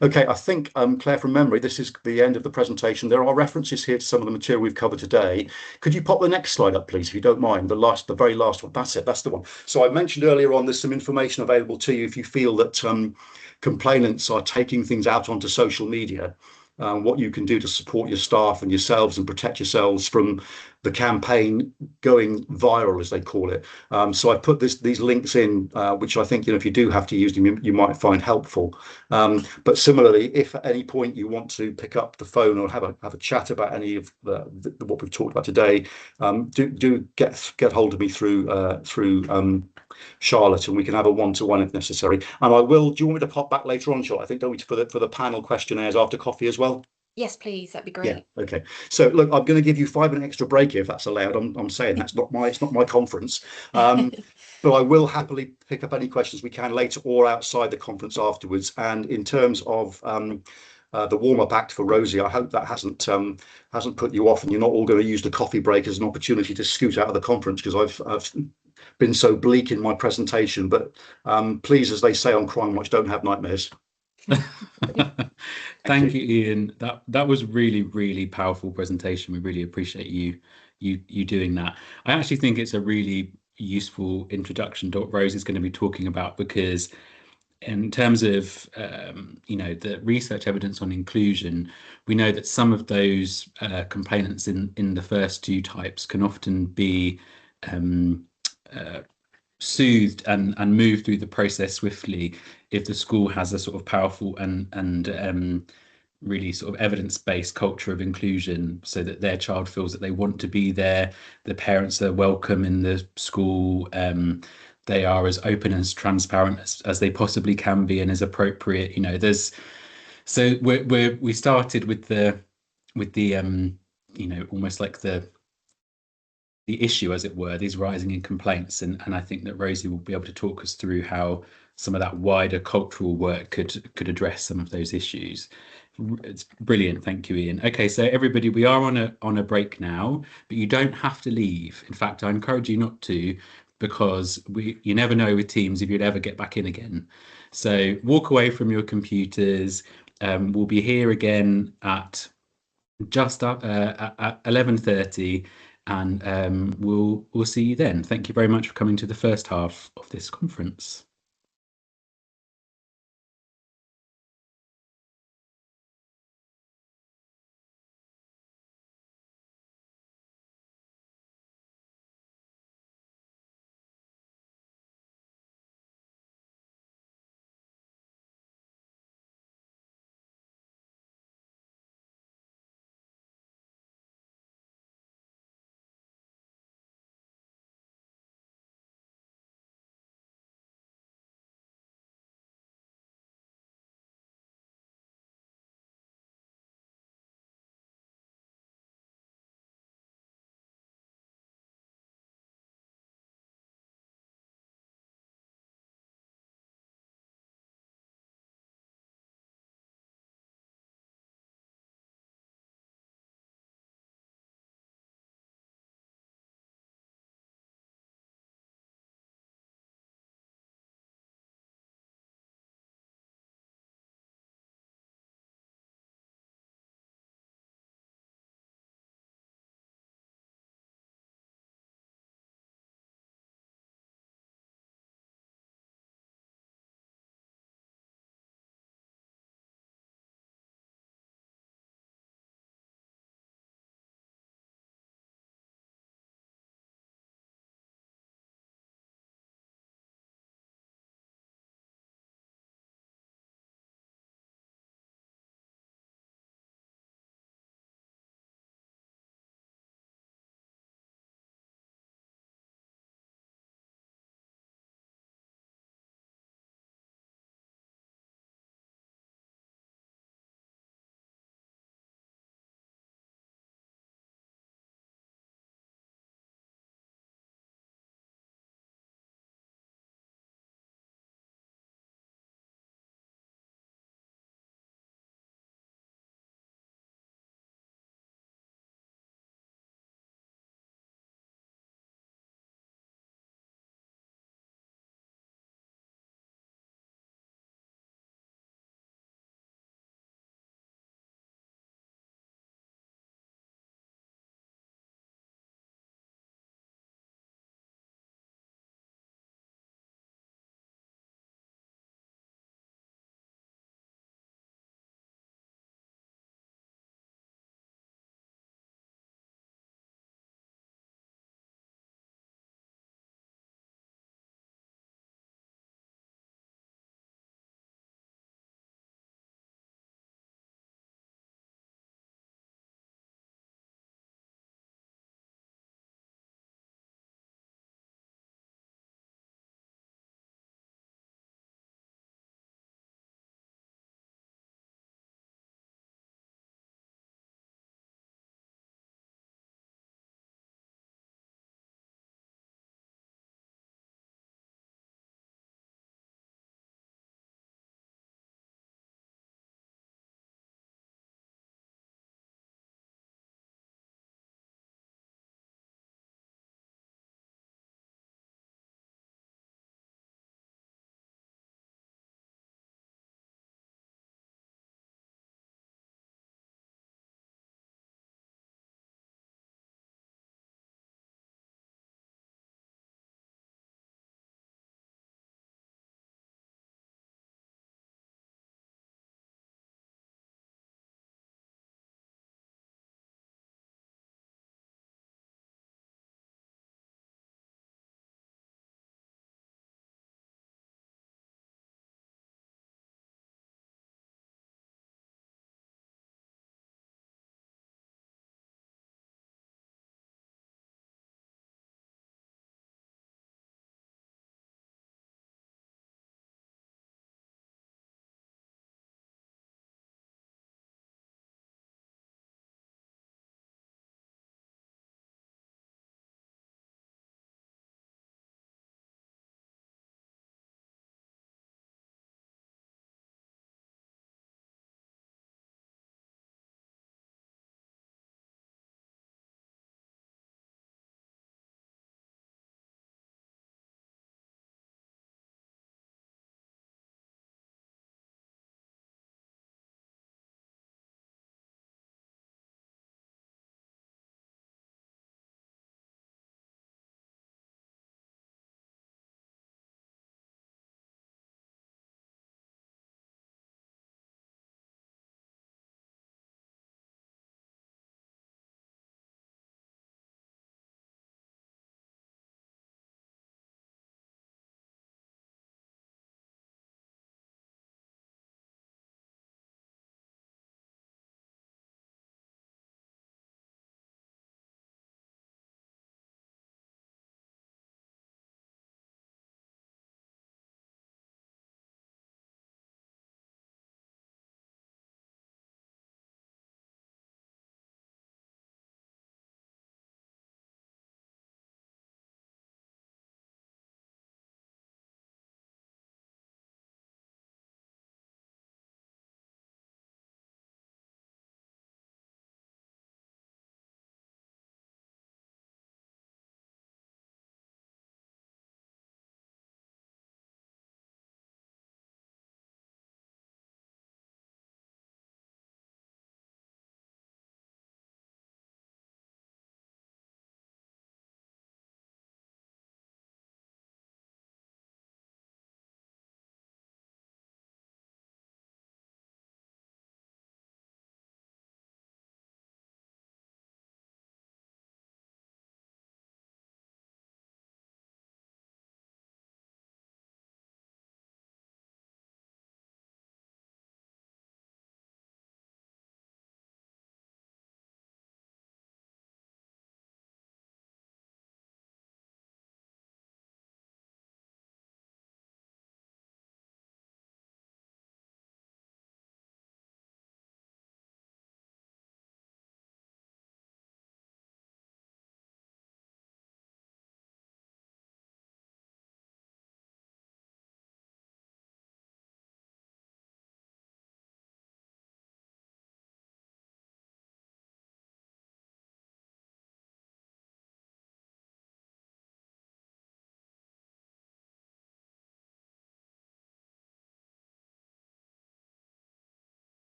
Okay, I think, Claire, from memory, this is the end of the presentation. There are references here to some of the material we've covered today. Could you pop the next slide up, please, if you don't mind? The very last one. That's it. That's the one. So I mentioned earlier on, there's some information available to you if you feel that complainants are taking things out onto social media. What you can do to support your staff and yourselves and protect yourselves from the campaign going viral, as they call it. So I've put these links in, which I think, if you do have to use them, you might find helpful. But similarly, if at any point you want to pick up the phone or have a chat about any of what we've talked about today, do get hold of me through Charlotte, and we can have a one-to-one if necessary. And I will. Do you want me to pop back later on, Charlotte? I think, don't we, for the panel questionnaires after coffee as well? Yes, please. That'd be great. Yeah. Okay. So look, I'm going to give you 5-minute extra break here, if that's allowed. I'm saying it's not my conference, but I will happily pick up any questions we can later or outside the conference afterwards. And in terms of the warm-up act for Rosie, I hope that hasn't put you off, and you're not all going to use the coffee break as an opportunity to scoot out of the conference, because I've been so bleak in my presentation. But please, as they say on Crime Watch, don't have nightmares. Thank you, Ian. That was really, really powerful presentation. We really appreciate you doing that. I actually think it's a really useful introduction to what Rose is going to be talking about, because in terms of the research evidence on inclusion, we know that some of those complainants in the first two types can often be soothed and moved through the process swiftly if the school has a sort of powerful and really sort of evidence-based culture of inclusion, so that their child feels that they want to be there, the parents are welcome in the school, they are as open and as transparent as they possibly can be and as appropriate. So we started with the almost like the issue, as it were, these rising in complaints, and I think that Rosie will be able to talk us through how some of that wider cultural work could address some of those issues. It's brilliant. Thank you, Ian. Okay, so everybody, we are on a break now, but you don't have to leave. In fact, I encourage you not to, because you never know with Teams if you'd ever get back in again. So walk away from your computers, we'll be here again at just at 11:30, and we'll see you then. Thank you very much for coming to the first half of this conference.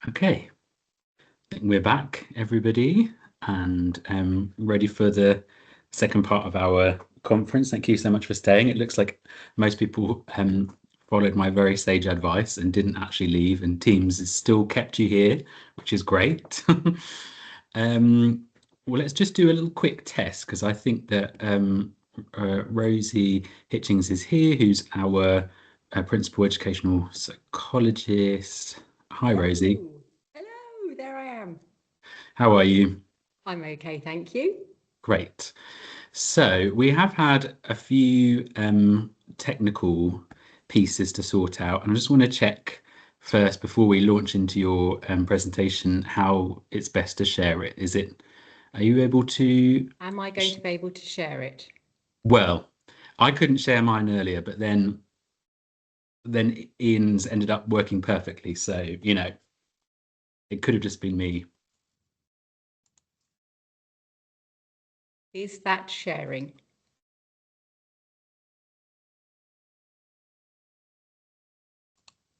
Okay, I think we're back, everybody, and ready for the second part of our conference. Thank you so much for staying. It looks like most people followed my very sage advice and didn't actually leave, and Teams has still kept you here, which is great. Well, let's just do a little quick test, because I think that Rosie Hitchings is here, who's our principal educational psychologist. Hi, Rosie. Hello, there I am. How are you? I'm okay, thank you. Great. So we have had a few technical pieces to sort out, and I just want to check first before we launch into your presentation how it's best to share it. Are you able to? Am I going to be able to share it? Well, I couldn't share mine earlier, but then Ian's ended up working perfectly. So, you know, it could have just been me. Is that sharing?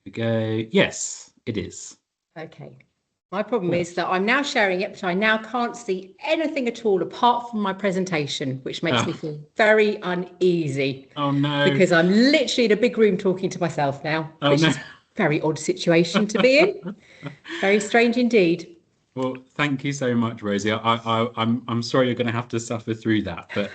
We go. Yes, it is. Okay. My problem is that I'm now sharing it, but I now can't see anything at all apart from my presentation, which makes me feel very uneasy. Oh no. Because I'm literally in a big room talking to myself now, which is a very odd situation to be in. Very strange indeed. Well, thank you so much, Rosie. I'm sorry you're going to have to suffer through that, but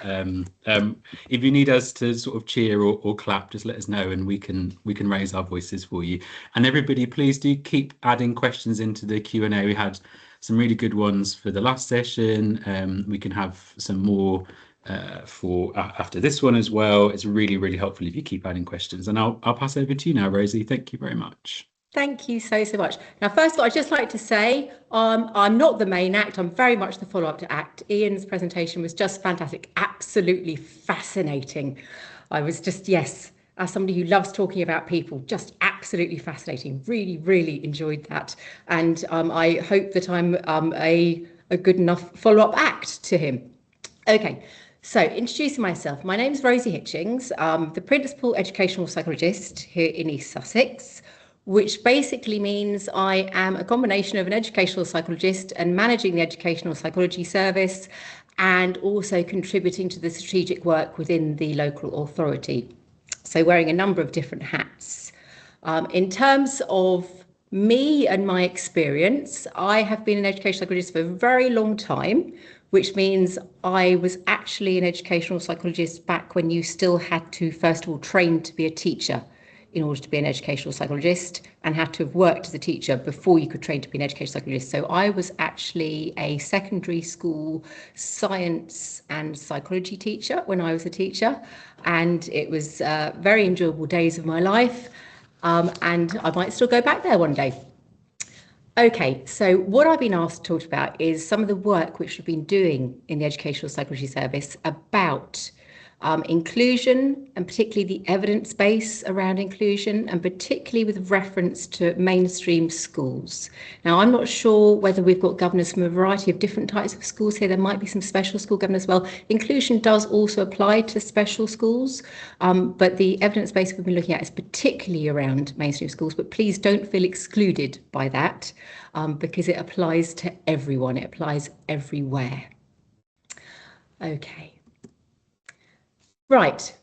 if you need us to sort of cheer or clap, just let us know, and we can raise our voices for you. And everybody, please do keep adding questions into the Q&A. We had some really good ones for the last session. We can have some more for after this one as well. It's really, really helpful if you keep adding questions. And I'll pass over to you now, Rosie. Thank you very much. Thank you so much. Now, first of all, I'd just like to say I'm not the main act. I'm very much the follow-up to act. Ian's presentation was just fantastic, absolutely fascinating. I was just, yes, as somebody who loves talking about people, just absolutely fascinating. Really, really enjoyed that. And I hope that I'm a good enough follow-up act to him. Okay. So, introducing myself, my name is Rosie Hitchings. I'm the principal educational psychologist here in East Sussex, which basically means I am a combination of an educational psychologist and managing the educational psychology service, and also contributing to the strategic work within the local authority. So wearing a number of different hats. In terms of me and my experience, I have been an educational psychologist for a very long time, which means I was actually an educational psychologist back when you still had to, first of all, train to be a teacher in order to be an educational psychologist, and had to have worked as a teacher before you could train to be an educational psychologist. So I was actually a secondary school science and psychology teacher when I was a teacher, and it was very enjoyable days of my life, and I might still go back there one day. Okay, so what I've been asked to talk about is some of the work which we've been doing in the educational psychology service about inclusion, and particularly the evidence base around inclusion, and particularly with reference to mainstream schools. Now, I'm not sure whether we've got governors from a variety of different types of schools here. There might be some special school governors as well. Inclusion does also apply to special schools, but the evidence base we've been looking at is particularly around mainstream schools, but please don't feel excluded by that, because it applies to everyone. It applies everywhere. Okay. Right,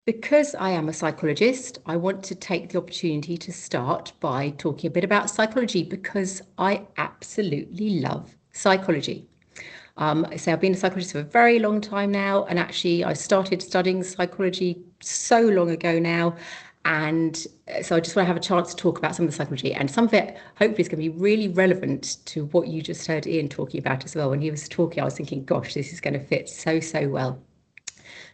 because I am a psychologist, I want to take the opportunity to start by talking a bit about psychology, because I absolutely love psychology. So I've been a psychologist for a very long time now, and actually I started studying psychology so long ago now, and so I just want to have a chance to talk about some of the psychology, and some of it hopefully is going to be really relevant to what you just heard Ian talking about as well. When he was talking, I was thinking, gosh, this is going to fit so well.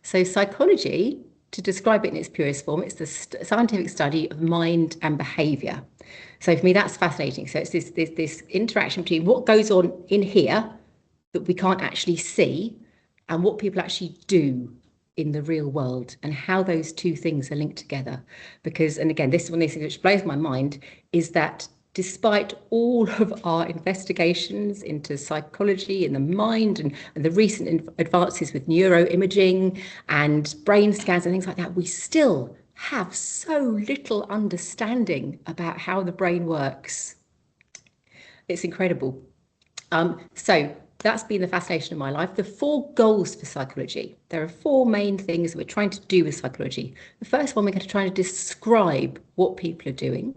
So psychology, to describe it in its purest form, it's the scientific study of mind and behaviour. So for me, that's fascinating. So it's this interaction between what goes on in here that we can't actually see, and what people actually do in the real world, and how those two things are linked together. Because, and again, this is one of these things which blows my mind, is that despite all of our investigations into psychology and the mind, and the recent advances with neuroimaging and brain scans and things like that, we still have so little understanding about how the brain works. It's incredible. So that's been the fascination of my life. The 4 goals for psychology. There are 4 main things that we're trying to do with psychology. The first one, we're going to try to describe what people are doing.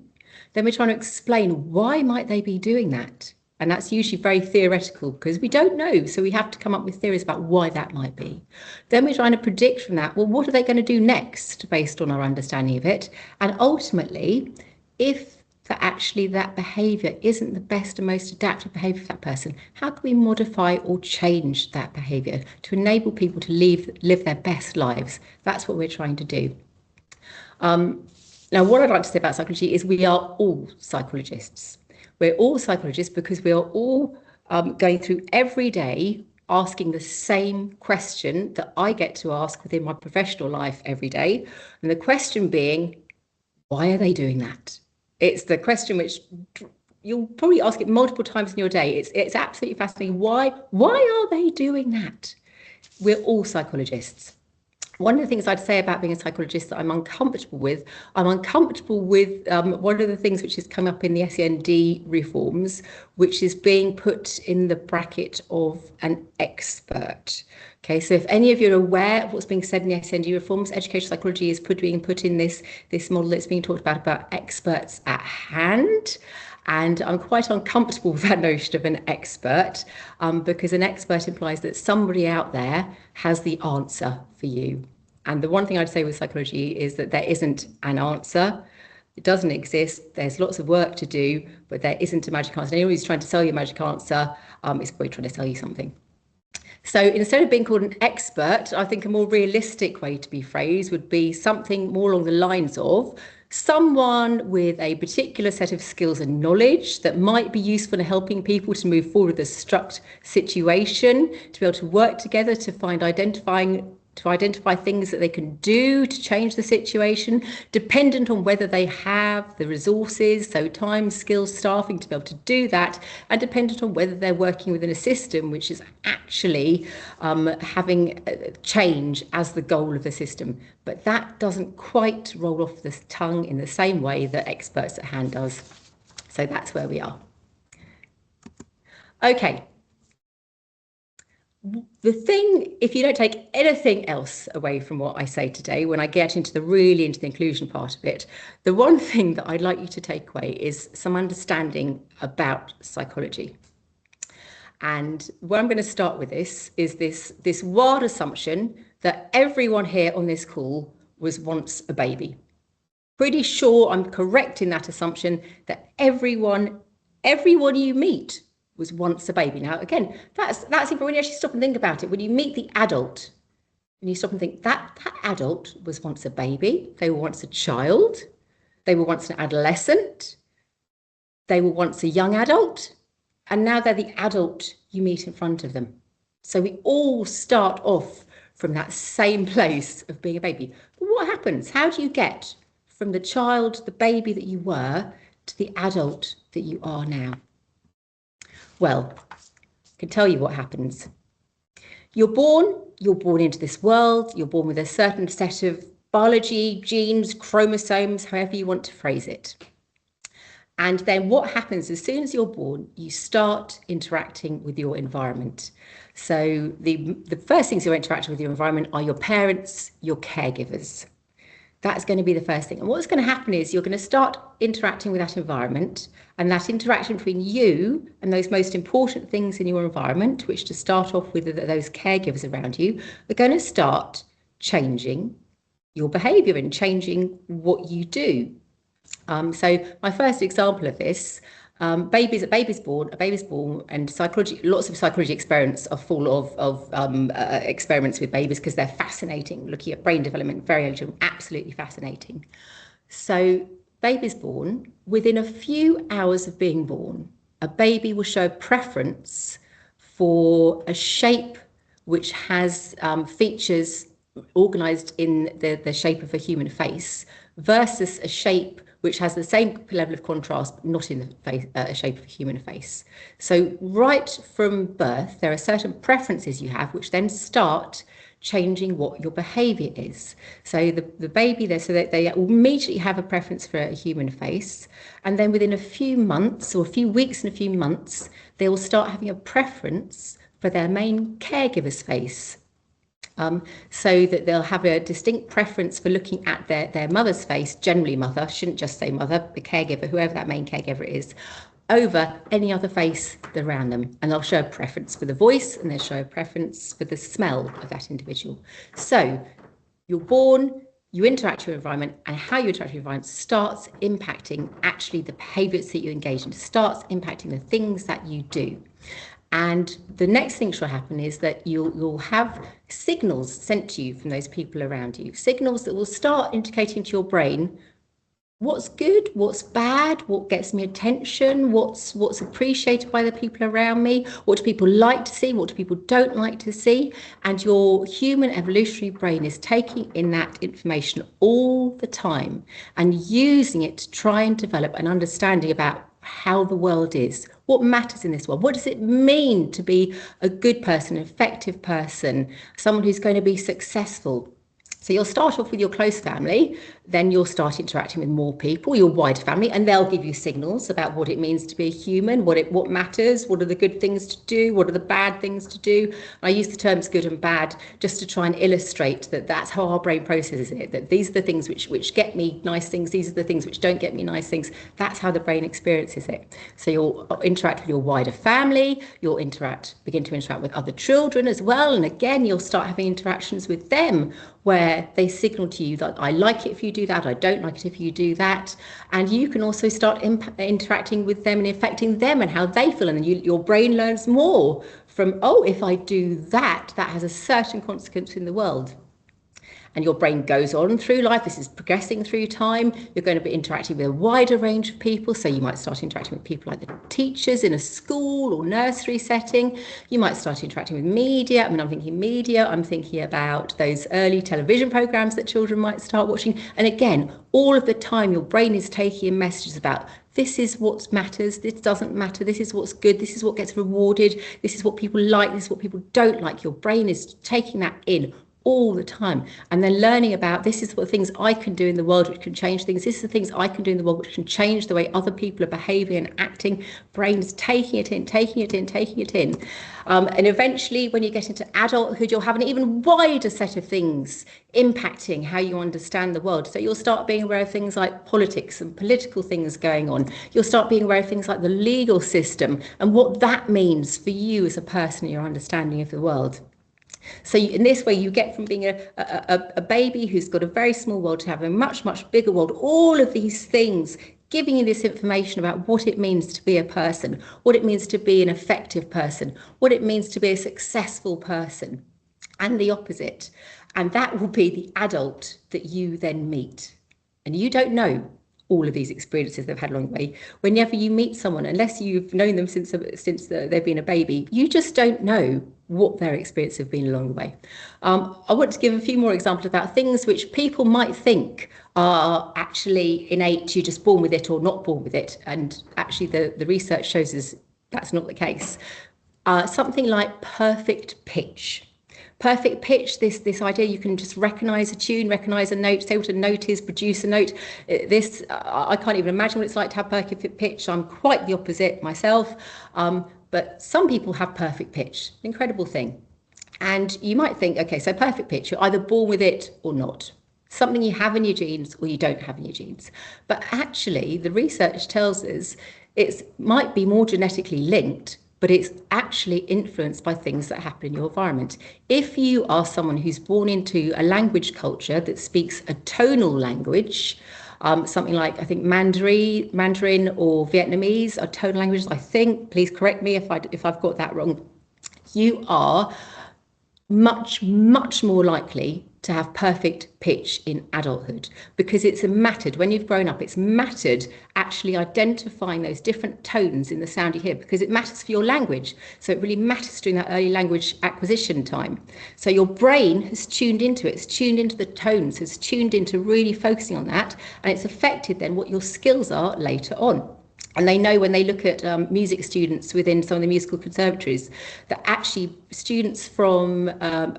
Then we're trying to explain why might they be doing that. And that's usually very theoretical because we don't know. So we have to come up with theories about why that might be. Then we're trying to predict from that, well, what are they going to do next based on our understanding of it? And ultimately, if that behaviour isn't the best and most adaptive behaviour for that person, how can we modify or change that behaviour to enable people to live their best lives? That's what we're trying to do. Now, what I'd like to say about psychology is we are all psychologists. We're all psychologists because we are all going through every day asking the same question that I get to ask within my professional life every day. And the question being, why are they doing that? It's the question which you'll probably ask it multiple times in your day. It's absolutely fascinating. Why are they doing that? We're all psychologists. One of the things I'd say about being a psychologist that I'm uncomfortable with one of the things which has come up in the SEND reforms, which is being put in the bracket of an expert. Okay, so if any of you are aware of what's being said in the SEND reforms, educational psychology is being put in this model that's being talked about experts at hand. And I'm quite uncomfortable with that notion of an expert because an expert implies that somebody out there has the answer for you. And the one thing I'd say with psychology is that there isn't an answer. It doesn't exist. There's lots of work to do, but there isn't a magic answer. Anyone who's trying to sell you a magic answer is probably trying to sell you something. So instead of being called an expert, I think a more realistic way to be phrased would be something more along the lines of someone with a particular set of skills and knowledge that might be useful in helping people to move forward with a struck situation, to be able to work together to identify things that they can do to change the situation, dependent on whether they have the resources, so time, skills, staffing to be able to do that, and dependent on whether they're working within a system which is actually having change as the goal of the system. But that doesn't quite roll off the tongue in the same way that experts at hand does. So that's where we are. Okay. The thing, if you don't take anything else away from what I say today, when I get into the inclusion part of it, the one thing that I'd like you to take away is some understanding about psychology. And where I'm going to start with this is this wild assumption that everyone here on this call was once a baby. Pretty sure I'm correct in that assumption that everyone you meet was once a baby. Now, again, that's important when you actually stop and think about it. When you meet the adult, and you stop and think that adult was once a baby, they were once a child, they were once an adolescent, they were once a young adult, and now they're the adult you meet in front of them. So we all start off from that same place of being a baby. But what happens? How do you get from the child, the baby that you were, to the adult that you are now? Well, I can tell you what happens. You're born into this world, you're born with a certain set of biology, genes, chromosomes, however you want to phrase it. And then what happens as soon as you're born, you start interacting with your environment. So the first things you're interacting with your environment are your parents, your caregivers. That's going to be the first thing. And what's going to happen is you're going to start interacting with that environment, and that interaction between you and those most important things in your environment, which to start off with are those caregivers around you, are going to start changing your behaviour and changing what you do. So my first example of this, a baby's born, and lots of psychology experiments are full of experiments with babies because they're fascinating. Looking at brain development, very early children, absolutely fascinating. So baby's born. Within a few hours of being born, a baby will show preference for a shape which has features organised in the shape of a human face versus a shape which has the same level of contrast, but not in the face, shape of a human face. So right from birth, there are certain preferences you have, which then start changing what your behavior is. So the baby there, so that they immediately have a preference for a human face, and then within a few months or a few weeks and a few months, they will start having a preference for their main caregiver's face. So that they'll have a distinct preference for looking at their mother's face, generally mother, shouldn't just say mother, the caregiver, whoever that main caregiver is, over any other face around them. And they'll show a preference for the voice, and they'll show a preference for the smell of that individual. So you're born, you interact with your environment, and how you interact with your environment starts impacting actually the behaviours that you engage in, starts impacting the things that you do. And the next thing that will happen is that you'll have signals sent to you from those people around you, signals that will start indicating to your brain what's good, what's bad, what gets me attention, what's appreciated by the people around me, what do people like to see, what do people don't like to see. And your human evolutionary brain is taking in that information all the time and using it to try and develop an understanding about how the world is, what matters in this world, what does it mean to be a good person, an effective person, someone who's going to be successful. So you'll start off with your close family, then you'll start interacting with more people, your wider family, and they'll give you signals about what it means to be a human, what matters, what are the good things to do, what are the bad things to do. I use the terms good and bad just to try and illustrate that that's how our brain processes it, that these are the things which get me nice things, these are the things which don't get me nice things. That's how the brain experiences it. So you'll interact with your wider family, you'll begin to interact with other children as well, and again you'll start having interactions with them where they signal to you that I like it if you do that, I don't like it if you do that. And you can also start interacting with them and affecting them and how they feel. And your brain learns more from, oh, if I do that, that has a certain consequence in the world. And your brain goes on through life. This is progressing through time. You're going to be interacting with a wider range of people. So you might start interacting with people like the teachers in a school or nursery setting. You might start interacting with media. I mean, I'm thinking media. I'm thinking about those early television programs that children might start watching. And again, all of the time, your brain is taking in messages about this is what matters, this doesn't matter, this is what's good, this is what gets rewarded, this is what people like, this is what people don't like. Your brain is taking that in all the time, and then learning about this is what things I can do in the world which can change things, this is the things I can do in the world which can change the way other people are behaving and acting. Brain's taking it in, and eventually when you get into adulthood, you'll have an even wider set of things impacting how you understand the world. So you'll start being aware of things like politics and political things going on. You'll start being aware of things like the legal system and what that means for you as a person, your understanding of the world. So in this way, you get from being a baby who's got a very small world to have a much, much bigger world. All of these things giving you this information about what it means to be a person, what it means to be an effective person, what it means to be a successful person, and the opposite. And that will be the adult that you then meet. And you don't know all of these experiences they've had along the way. Whenever you meet someone, unless you've known them since they've been a baby, you just don't know what their experiences have been along the way. I want to give a few more examples about things which people might think are actually innate, you're just born with it or not born with it. And actually the research shows us that's not the case. Something like perfect pitch. Perfect pitch, this idea you can just recognise a tune, recognise a note, say what a note is, produce a note. I can't even imagine what it's like to have perfect pitch. I'm quite the opposite myself. But some people have perfect pitch, an incredible thing. And you might think, okay, so perfect pitch, you're either born with it or not. Something you have in your genes or you don't have in your genes. But actually, the research tells us it might be more genetically linked, but it's actually influenced by things that happen in your environment. If you are someone who's born into a language culture that speaks a tonal language, something like, I think Mandarin or Vietnamese are tonal languages, I think, please correct me if I've got that wrong, you are much, much more likely to have perfect pitch in adulthood, because it's mattered when you've grown up. It's mattered actually identifying those different tones in the sound you hear, because it matters for your language. So it really matters during that early language acquisition time. So your brain has tuned into it, it's tuned into the tones, it's tuned into really focusing on that, and it's affected then what your skills are later on. And they know when they look at music students within some of the musical conservatories that actually students from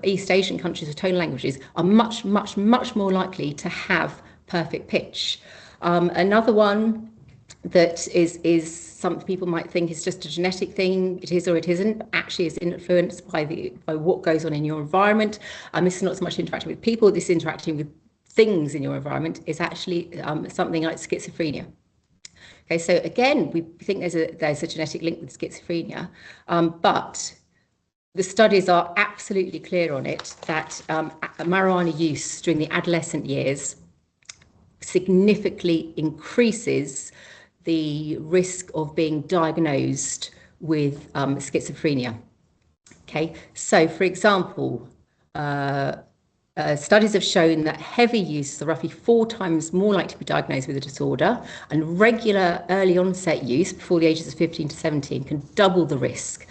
East Asian countries with tonal languages are much, much, much more likely to have perfect pitch. Another one that is something people might think is just a genetic thing. It is or it isn't. Actually, is influenced by what goes on in your environment. This is not so much interacting with people. This is interacting with things in your environment. Is actually something like schizophrenia. Okay, so again, we think there's a genetic link with schizophrenia, but the studies are absolutely clear on it that marijuana use during the adolescent years significantly increases the risk of being diagnosed with schizophrenia. Okay, so for example, studies have shown that heavy use are roughly 4 times more likely to be diagnosed with a disorder, and regular early onset use before the ages of 15 to 17 can double the risk,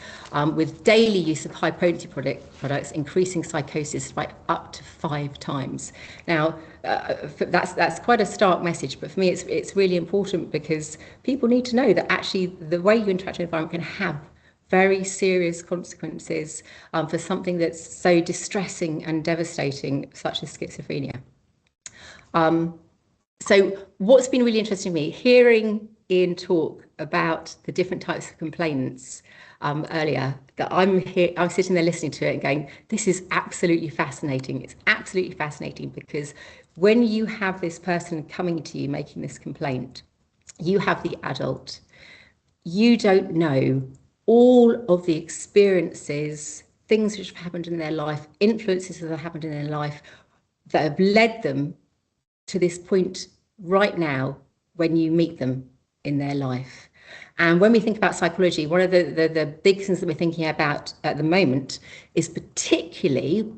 with daily use of high potency products increasing psychosis by up to 5 times. Now, that's quite a stark message, but for me it's really important because people need to know that actually the way you interact with the environment can have very serious consequences for something that's so distressing and devastating, such as schizophrenia. So what's been really interesting to me, hearing Ian talk about the different types of complainants earlier, that I'm sitting there listening to it and going, this is absolutely fascinating. It's absolutely fascinating because when you have this person coming to you making this complaint, you have the adult, you don't know all of the experiences, things which have happened in their life, influences that have happened in their life that have led them to this point right now when you meet them in their life. And when we think about psychology, one of the big things that we're thinking about at the moment is particularly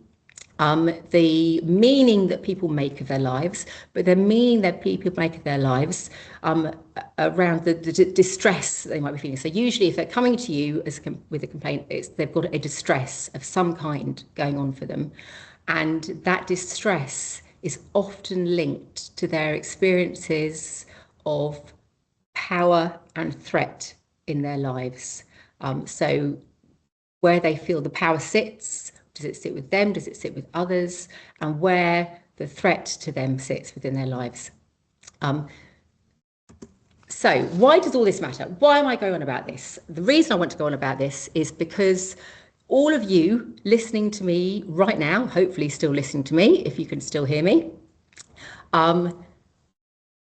the meaning that people make of their lives, but the meaning that people make of their lives around the distress that they might be feeling. So usually if they're coming to you with a complaint, they've got a distress of some kind going on for them. And that distress is often linked to their experiences of power and threat in their lives. So where they feel the power sits, does it sit with them? Does it sit with others? And where the threat to them sits within their lives. So why does all this matter? Why am I going on about this? The reason I want to go on about this is because all of you listening to me right now, hopefully still listening to me, if you can still hear me,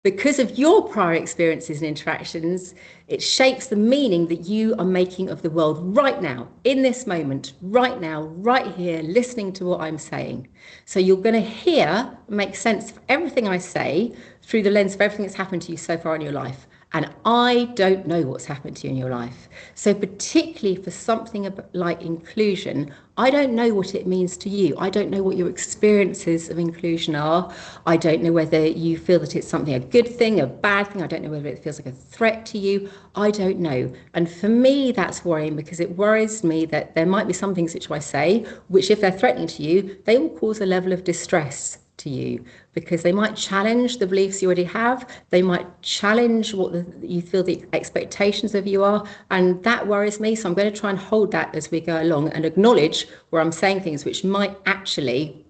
because of your prior experiences and interactions, it shapes the meaning that you are making of the world right now, in this moment, right now, right here, listening to what I'm saying. So you're going to make sense of everything I say through the lens of everything that's happened to you so far in your life. And I don't know what's happened to you in your life. So particularly for something like inclusion, I don't know what it means to you. I don't know what your experiences of inclusion are. I don't know whether you feel that it's something, a good thing, a bad thing. I don't know whether it feels like a threat to you. I don't know. And for me, that's worrying because it worries me that there might be some things which I say, which if they're threatening to you, they will cause a level of distress to you because they might challenge the beliefs you already have. They might challenge what you feel the expectations of you are, and that worries me. So I'm going to try and hold that as we go along and acknowledge where I'm saying things which might actually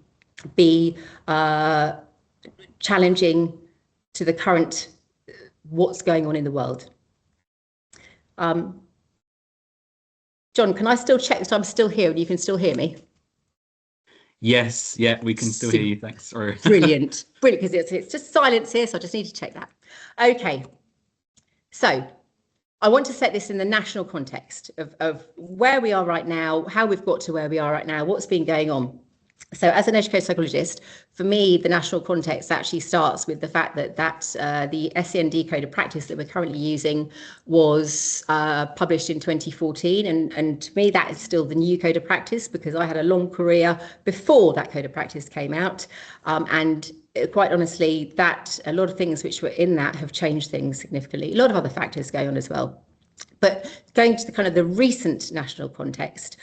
be challenging to the current what's going on in the world. John, can I still check that I'm still here and you can still hear me? Yes, yeah, we can still hear you. Thanks. Sorry. Brilliant, because it's just silence here, so I just need to check that. Okay, so I want to set this in the national context of where we are right now, how we've got to where we are right now, what's been going on. So as an educational psychologist, for me, the national context actually starts with the fact that the SEND code of practice that we're currently using was published in 2014. And to me, that is still the new code of practice because I had a long career before that code of practice came out. And quite honestly, that a lot of things which were in that have changed things significantly. A lot of other factors going on as well. But going to the kind of the recent national context,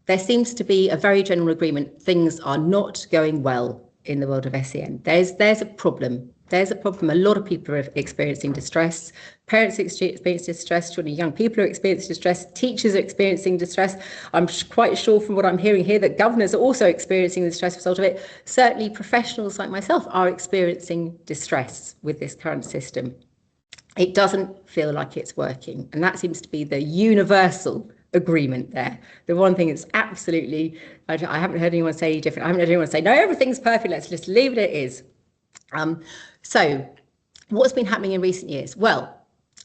there seems to be a very general agreement things are not going well in the world of SEN. There's a problem There's a problem. A lot of people are experiencing distress. Parents experience distress, children, young people are experiencing distress, teachers are experiencing distress. I'm quite sure from what I'm hearing here that governors are also experiencing the stress result of it. Certainly professionals like myself are experiencing distress with this current system. It doesn't feel like it's working. And that seems to be the universal agreement there. The one thing that's absolutely, I haven't heard anyone say different. I haven't heard anyone say, no, everything's perfect. Let's just leave it as it is. So what's been happening in recent years? Well,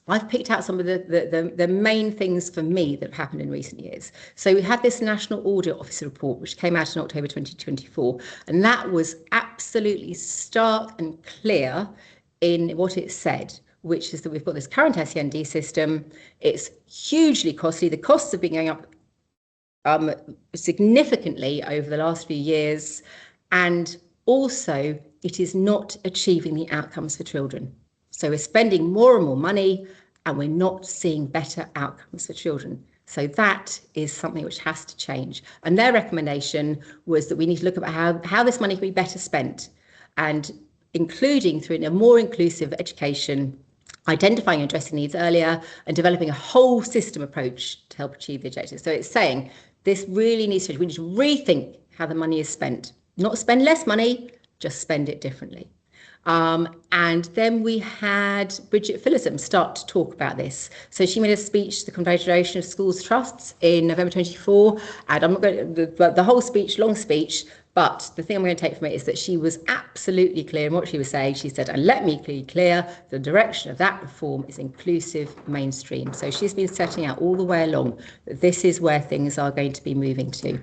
I've picked out some of the main things for me that have happened in recent years. So we had this National Audit Officer report, which came out in October 2024, and that was absolutely stark and clear in what it said, which is that we've got this current SEND system. It's hugely costly. The costs have been going up significantly over the last few years, and also it is not achieving the outcomes for children. So we're spending more and more money and we're not seeing better outcomes for children. So that is something which has to change. And their recommendation was that we need to look at how this money can be better spent, and including through a more inclusive education, identifying and addressing needs earlier, and developing a whole system approach to help achieve the objectives. So it's saying this really needs to, we need to rethink how the money is spent, not spend less money, just spend it differently. And then we had Bridget Phillipson start to talk about this. So she made a speech to the Confederation of Schools Trusts in November 24, and I'm not going to, the whole speech, long speech, but the thing I'm going to take from it is that she was absolutely clear in what she was saying. She said, and let me be clear, the direction of that reform is inclusive mainstream. So she's been setting out all the way along that this is where things are going to be moving to.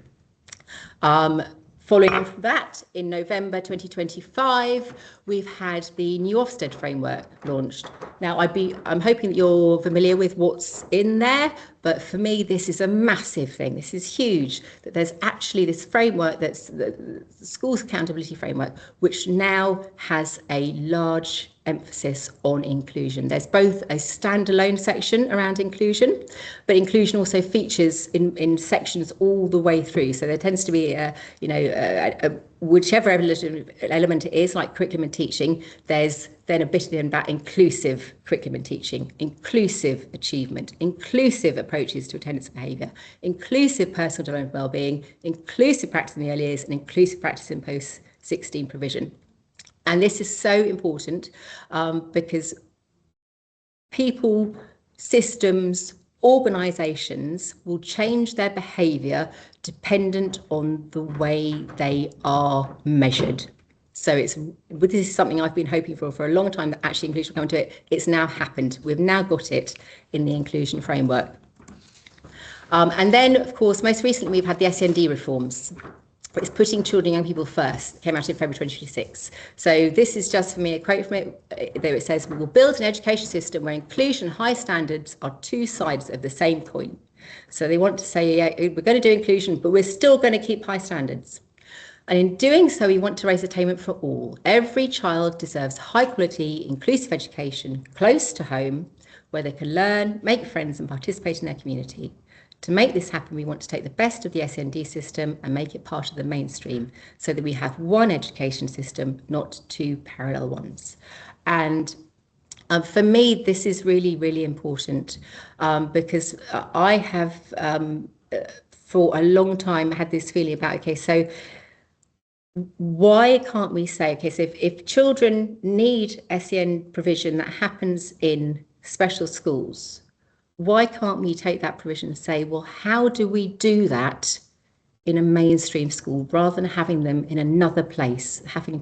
Following on from that, in November 2025, we've had the new Ofsted framework launched. Now, I'm hoping that you're familiar with what's in there, but for me, this is a massive thing. This is huge, that there's actually this framework, that's the schools accountability framework, which now has a large emphasis on inclusion. There's both a standalone section around inclusion, but inclusion also features in sections all the way through. So there tends to be whichever element it is, like curriculum and teaching, there's then a bit about inclusive curriculum and teaching, inclusive achievement, inclusive approaches to attendance and behaviour, inclusive personal development and wellbeing, inclusive practice in the early years, and inclusive practice in post-16 provision. And this is so important because people, systems, organisations will change their behaviour dependent on the way they are measured. So this is something I've been hoping for a long time, that actually inclusion will come to it. It's now happened. We've now got it in the inclusion framework. And then, of course, most recently we've had the SEND reforms. It's putting children and young people first. It came out in February 2026. So this is just for me a quote from it. There it says, we will build an education system where inclusion and high standards are two sides of the same coin. So they want to say, yeah, we're going to do inclusion, but we're still going to keep high standards. And in doing so, we want to raise attainment for all. Every child deserves high quality, inclusive education close to home, where they can learn, make friends and participate in their community. To make this happen, we want to take the best of the SEND system and make it part of the mainstream, so that we have one education system, not two parallel ones. And for me, this is really, really important because I have, for a long time, had this feeling about, okay, so why can't we say, okay, so if children need SEN provision that happens in special schools, why can't we take that provision and say, well, how do we do that in a mainstream school, rather than having them in another place, having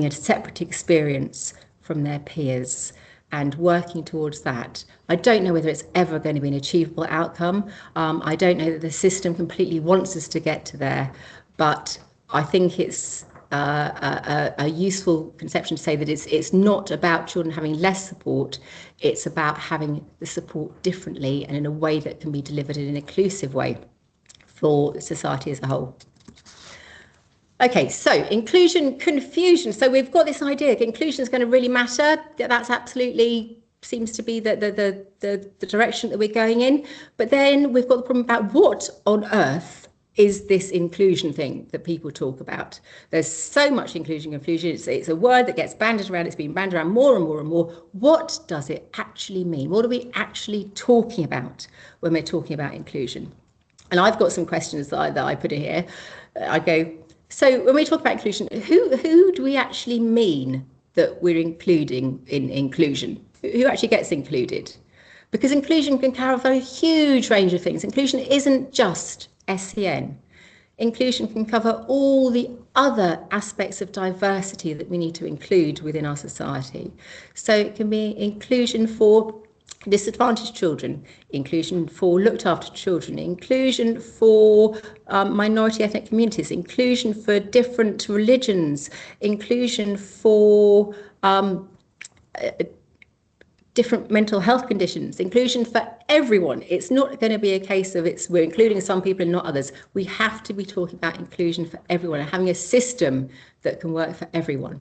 a separate experience from their peers and working towards that? I don't know whether it's ever going to be an achievable outcome. I don't know that the system completely wants us to get to there, but I think it's a useful conception to say that it's not about children having less support, it's about having the support differently and in a way that can be delivered in an inclusive way for society as a whole. Okay, so inclusion, confusion. So we've got this idea that inclusion is going to really matter. That's absolutely seems to be the direction that we're going in. But then we've got the problem about what on earth is this inclusion thing that people talk about. There's so much inclusion. It's a word that gets bandied around. It's been bandied around more and more and more. What does it actually mean? What are we actually talking about when we're talking about inclusion? And I've got some questions that I put in here. I go, so when we talk about inclusion, who do we actually mean that we're including in inclusion? Who actually gets included? Because inclusion can cover a huge range of things. Inclusion isn't just SEN. Inclusion can cover all the other aspects of diversity that we need to include within our society. So it can be inclusion for disadvantaged children, inclusion for looked after children, inclusion for minority ethnic communities, inclusion for different religions, inclusion for different mental health conditions, inclusion for everyone. It's not going to be a case of we're including some people and not others. We have to be talking about inclusion for everyone and having a system that can work for everyone.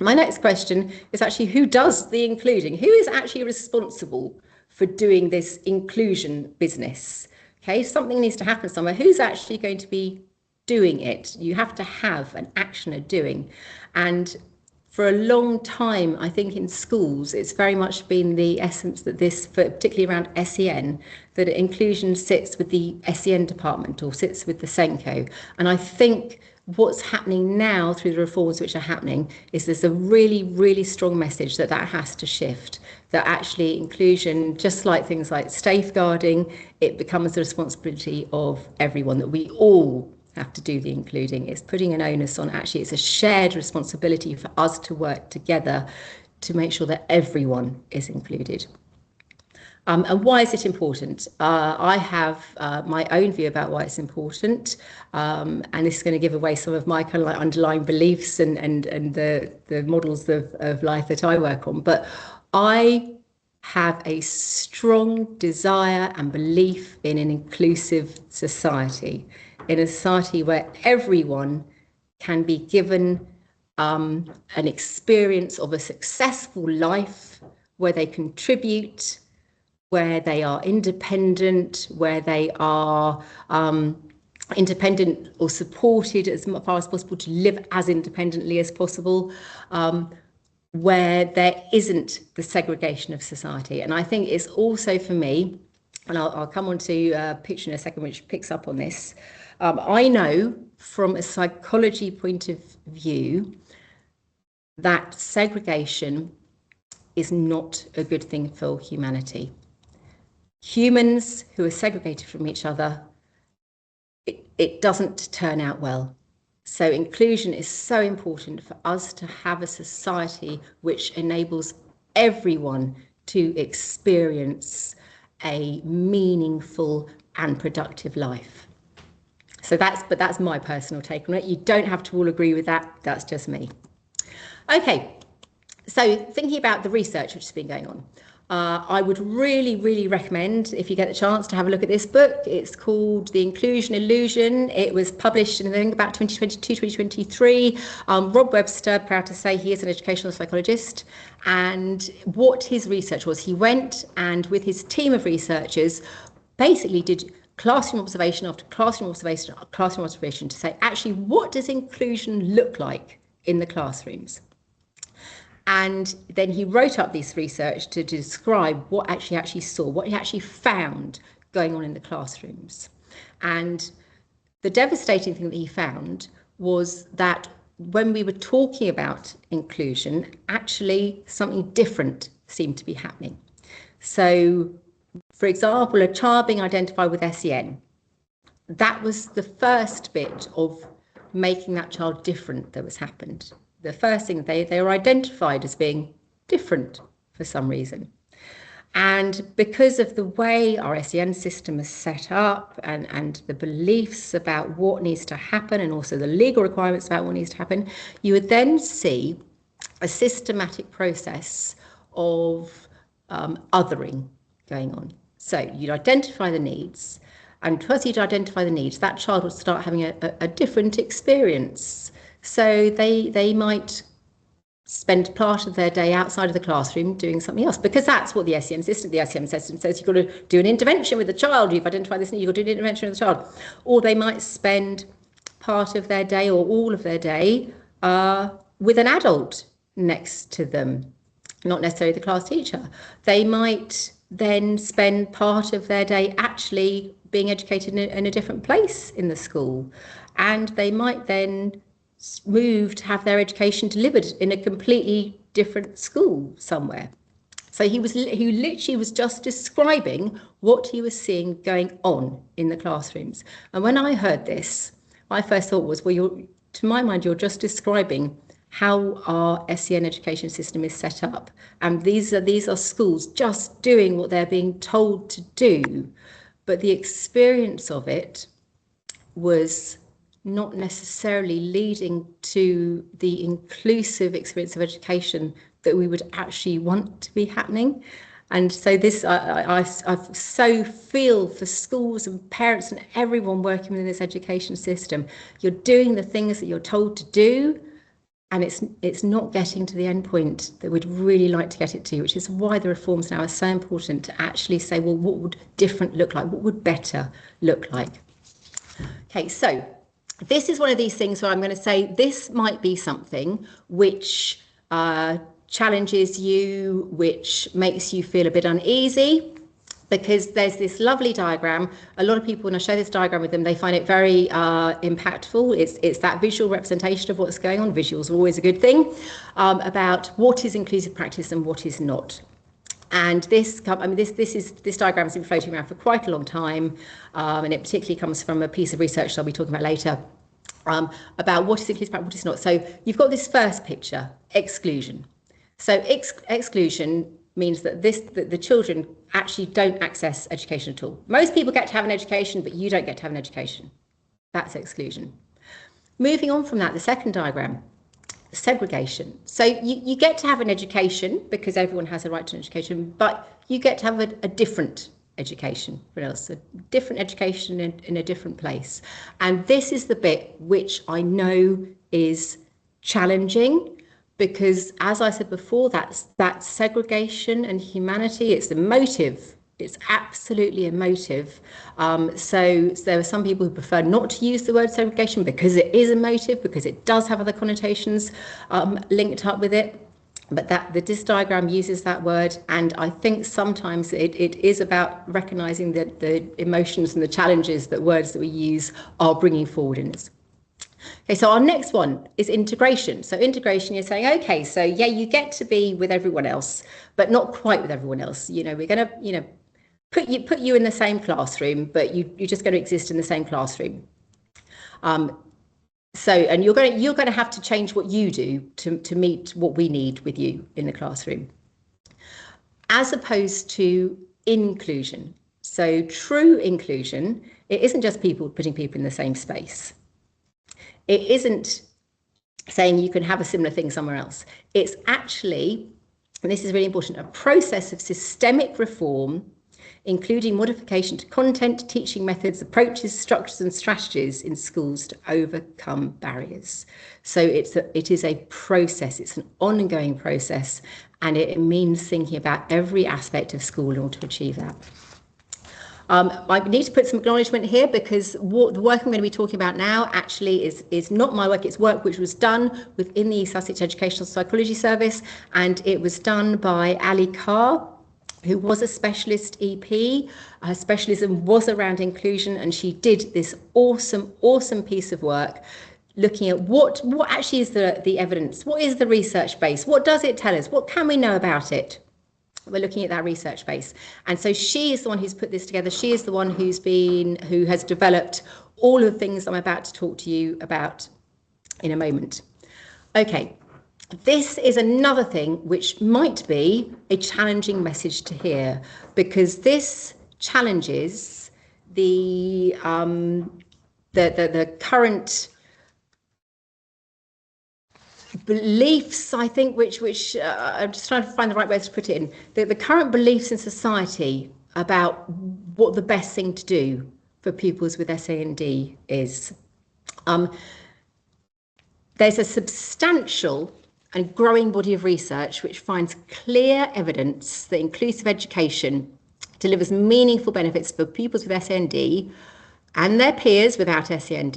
My next question is actually, who does the including? Who is actually responsible for doing this inclusion business? Okay, something needs to happen somewhere. Who's actually going to be doing it? You have to have an actioner doing. And for a long time, I think in schools, it's very much been the essence that this, particularly around SEN, that inclusion sits with the SEN department or sits with the SENCO. And I think what's happening now through the reforms which are happening is there's a really, really strong message that has to shift, that actually inclusion, just like things like safeguarding, it becomes the responsibility of everyone, that we all have to do the including. It's putting an onus on, actually it's a shared responsibility for us to work together to make sure that everyone is included. And why is it important? I have my own view about why it's important, and this is going to give away some of my kind of like underlying beliefs and the models of life that I work on. But I have a strong desire and belief in an inclusive society, in a society where everyone can be given an experience of a successful life, where they contribute, where they are independent, where they are independent or supported as far as possible to live as independently as possible, where there isn't the segregation of society. And I think it's also for me, and I'll come on to a picture in a second which picks up on this, I know from a psychology point of view that segregation is not a good thing for humanity. Humans who are segregated from each other, it doesn't turn out well. So inclusion is so important for us to have a society which enables everyone to experience a meaningful and productive life. So that's my personal take on it. You don't have to all agree with that. That's just me. Okay, so thinking about the research which has been going on, I would really, really recommend, if you get the chance, to have a look at this book. It's called The Inclusion Illusion. It was published in, I think, about 2022, 2023. Rob Webster, proud to say he is an educational psychologist. And what his research was, he went and with his team of researchers basically did classroom observation after classroom observation after classroom observation to say, actually, what does inclusion look like in the classrooms? And then he wrote up this research to describe what actually saw, what he actually found going on in the classrooms. And the devastating thing that he found was that when we were talking about inclusion, actually something different seemed to be happening. So, for example, a child being identified with SEN, that was the first bit of making that child different that was happened. The first thing, they were identified as being different for some reason. And because of the way our SEN system is set up and the beliefs about what needs to happen and also the legal requirements about what needs to happen, you would then see a systematic process of othering going on. So you'd identify the needs, and because you'd identify the needs, that child would start having a different experience. So they might spend part of their day outside of the classroom doing something else, because that's what the SEN system says. You've got to do an intervention with the child. You've identified this need, you've got to do an intervention with the child. Or they might spend part of their day or all of their day with an adult next to them, not necessarily the class teacher. They might then spend part of their day actually being educated in a different place in the school. And they might then move to have their education delivered in a completely different school somewhere. So he literally was just describing what he was seeing going on in the classrooms. And when I heard this, my first thought was, well, to my mind, you're just describing how our SEN education system is set up. And these are schools just doing what they're being told to do. But the experience of it was not necessarily leading to the inclusive experience of education that we would actually want to be happening. And so this, I so feel for schools and parents and everyone working within this education system. You're doing the things that you're told to do, and it's not getting to the end point that we'd really like to get it to, which is why the reforms now are so important, to actually say, well, what would different look like? What would better look like? Okay, so this is one of these things where I'm going to say this might be something which challenges you, which makes you feel a bit uneasy, because there's this lovely diagram. A lot of people, when I show this diagram with them, they find it very impactful. It's that visual representation of what's going on. Visuals are always a good thing, about what is inclusive practice and what is not. And this diagram has been floating around for quite a long time, and it particularly comes from a piece of research that I'll be talking about later, about what is inclusive practice, what is not. So you've got this first picture, exclusion. So exclusion means that the children actually don't access education at all. Most people get to have an education, but you don't get to have an education. That's exclusion. Moving on from that, the second diagram, segregation. So you get to have an education because everyone has a right to an education, but you get to have a different education, a different education in a different place. And this is the bit which I know is challenging, because as I said before, that segregation and humanity, it's emotive. It's absolutely emotive. So there are some people who prefer not to use the word segregation because it is emotive, because it does have other connotations linked up with it. But this diagram uses that word, and I think sometimes it is about recognising the emotions and the challenges that words that we use are bringing forward in us. Okay, so our next one is integration. So integration, you're saying, okay, so yeah, you get to be with everyone else, but not quite with everyone else. We're going to, put you in the same classroom, but you're just going to exist in the same classroom. And you're going to have to change what you do to meet what we need with you in the classroom, as opposed to inclusion. So true inclusion, it isn't just putting people in the same space. It isn't saying you can have a similar thing somewhere else. It's actually, and this is really important, a process of systemic reform, including modification to content, teaching methods, approaches, structures and strategies in schools to overcome barriers. So it is a process, it's an ongoing process, and it means thinking about every aspect of school in order to achieve that. I need to put some acknowledgement here, because the work I'm going to be talking about now actually is not my work. It's work which was done within the Sussex Educational Psychology Service, and it was done by Ali Carr, who was a specialist EP. Her specialism was around inclusion, and she did this awesome piece of work looking at what actually is the evidence, what is the research base, what does it tell us, what can we know about it. We're looking at that research base. And so she is the one who's put this together. She is the one who has developed all of the things I'm about to talk to you about in a moment. Okay, this is another thing which might be a challenging message to hear, because this challenges the current beliefs, I think, which I'm just trying to find the right way to put it in, the current beliefs in society about what the best thing to do for pupils with SEND is. There's a substantial and growing body of research which finds clear evidence that inclusive education delivers meaningful benefits for pupils with SEND and their peers without SEND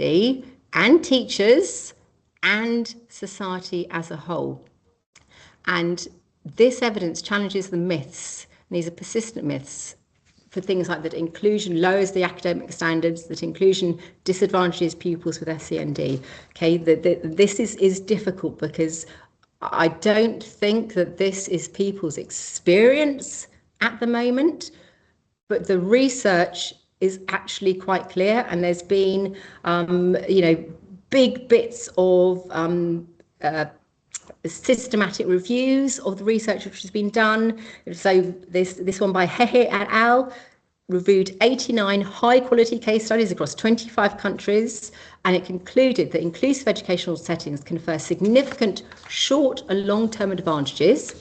and teachers and society as a whole. And this evidence challenges the myths, and these are persistent myths, for things like that inclusion lowers the academic standards, that inclusion disadvantages pupils with SEND. Okay, this is difficult because I don't think that this is people's experience at the moment, but the research is actually quite clear, and there's been, big bits of systematic reviews of the research which has been done. So this one by Hehe et al. Reviewed 89 high quality case studies across 25 countries, and it concluded that inclusive educational settings confer significant short and long-term advantages,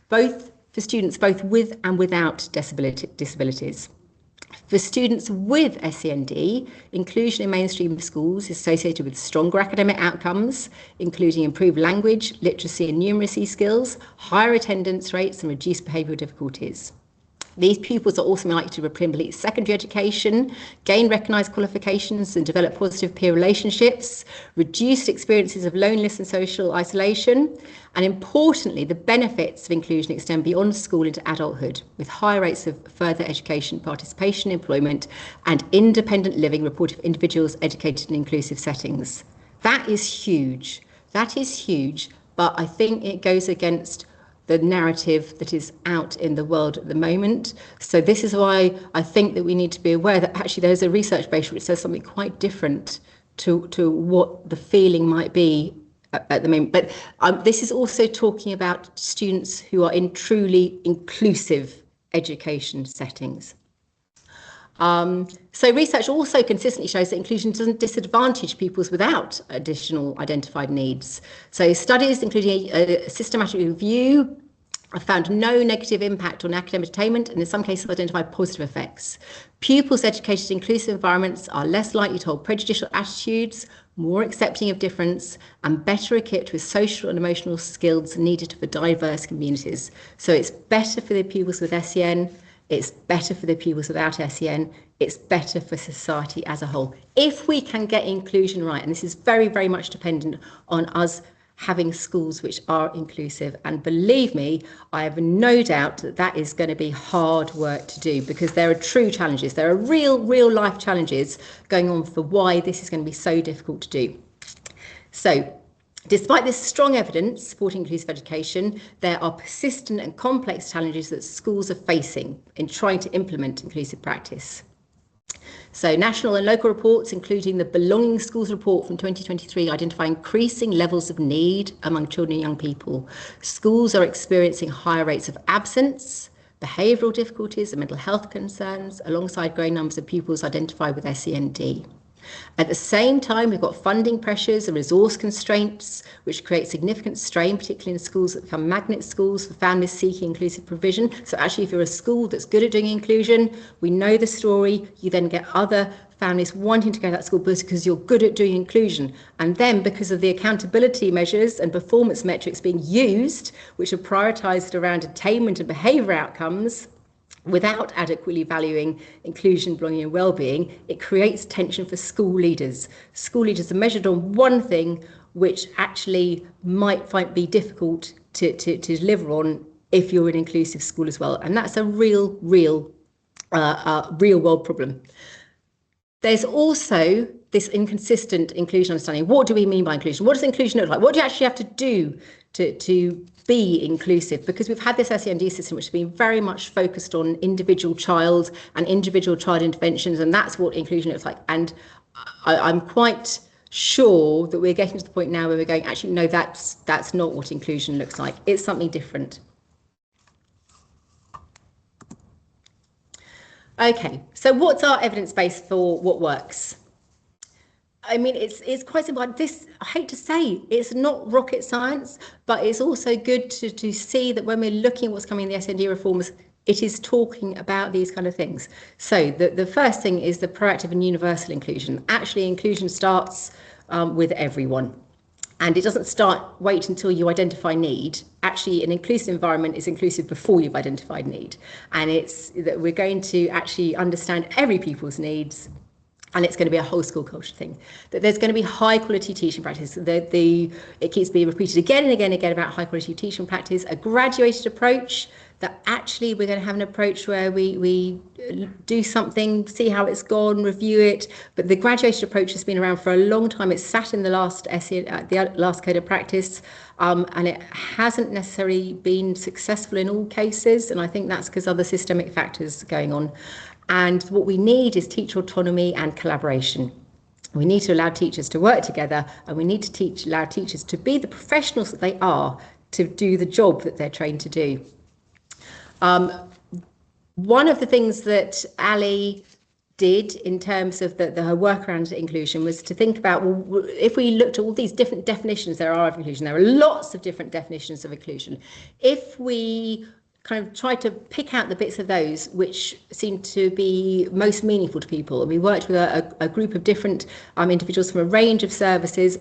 both for students both with and without disabilities. For students with SEND, inclusion in mainstream schools is associated with stronger academic outcomes, including improved language, literacy and numeracy skills, higher attendance rates and reduced behavioural difficulties. These pupils are also likely to complete secondary education, gain recognised qualifications and develop positive peer relationships, reduced experiences of loneliness and social isolation, and importantly, the benefits of inclusion extend beyond school into adulthood, with high rates of further education, participation, employment, and independent living reported for individuals educated in inclusive settings. That is huge. That is huge, but I think it goes against the narrative that is out in the world at the moment. So this is why I think that we need to be aware that actually there's a research base which says something quite different to what the feeling might be at the moment. But this is also talking about students who are in truly inclusive education settings. So research also consistently shows that inclusion doesn't disadvantage pupils without additional identified needs. So studies, including a systematic review, have found no negative impact on academic attainment and in some cases identified positive effects. Pupils educated in inclusive environments are less likely to hold prejudicial attitudes, more accepting of difference, and better equipped with social and emotional skills needed for diverse communities. So it's better for the pupils with SEN, it's better for the pupils without SEN, it's better for society as a whole. If we can get inclusion right, and this is very, very much dependent on us having schools which are inclusive, and believe me, I have no doubt that that is going to be hard work to do, because there are true challenges. There are real life challenges going on for why this is going to be so difficult to do. So despite this strong evidence supporting inclusive education, there are persistent and complex challenges that schools are facing in trying to implement inclusive practice. So national and local reports, including the Belonging Schools report from 2023, identify increasing levels of need among children and young people. Schools are experiencing higher rates of absence, behavioural difficulties and mental health concerns, alongside growing numbers of pupils identified with SEND. At the same time, we've got funding pressures and resource constraints, which create significant strain, particularly in schools that become magnet schools for families seeking inclusive provision. So actually, if you're a school that's good at doing inclusion, we know the story, you then get other families wanting to go to that school because you're good at doing inclusion. And then because of the accountability measures and performance metrics being used, which are prioritised around attainment and behaviour outcomes, without adequately valuing inclusion, belonging and well-being, it creates tension for school leaders. School leaders are measured on one thing which actually might be difficult to deliver on if you're an inclusive school as well. And that's a real world problem. There's also this inconsistent inclusion understanding. What do we mean by inclusion? What does inclusion look like? What do you actually have to do to be inclusive? Because we've had this SEND system which has been very much focused on individual child and individual child interventions, and that's what inclusion looks like. And I'm quite sure that we're getting to the point now where we're going, actually, no, that's not what inclusion looks like. It's something different. Okay, so what's our evidence base for what works? I mean, it's quite simple. This, I hate to say, it's not rocket science, but it's also good to see that when we're looking at what's coming in the SEND reforms, it is talking about these kind of things. So the first thing is the proactive and universal inclusion. Actually, inclusion starts with everyone. And it doesn't wait until you identify need. Actually, an inclusive environment is inclusive before you've identified need. And it's that we're going to actually understand every pupil's needs, and it's going to be a whole school culture thing. That there's going to be high quality teaching practice. It keeps being repeated again and again and again about high quality teaching practice, a graduated approach, that actually we're going to have an approach where we do something, see how it's gone, review it. But the graduated approach has been around for a long time. It's sat in the last the last code of practice, and it hasn't necessarily been successful in all cases. And I think that's because other systemic factors going on. And what we need is teacher autonomy and collaboration. We need to allow teachers to work together, and we need to allow teachers to be the professionals that they are, to do the job that they're trained to do. One of the things that Ali did in terms of her work around inclusion was to think about, well, if we looked at all these different definitions there are of inclusion, there are lots of different definitions of inclusion. If we kind of tried to pick out the bits of those which seemed to be most meaningful to people, and we worked with a group of different individuals from a range of services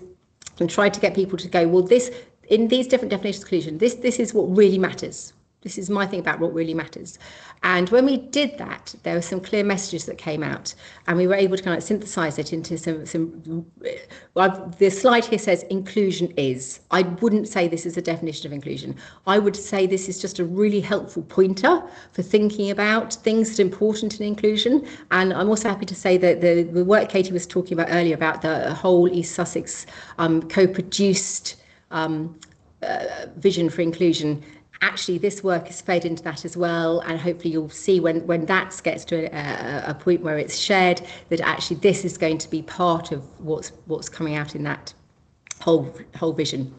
and tried to get people to go, well, this, in these different definitions of inclusion, this is what really matters. This is my thing about what really matters. And when we did that, there were some clear messages that came out, and we were able to kind of synthesize it into some well, the slide here says inclusion is. I wouldn't say this is a definition of inclusion. I would say this is just a really helpful pointer for thinking about things that are important in inclusion. And I'm also happy to say that the work Katie was talking about earlier about the whole East Sussex co-produced vision for inclusion, actually this work is fed into that as well, and hopefully you'll see when that gets to a point where it's shared, that actually this is going to be part of what's coming out in that whole vision.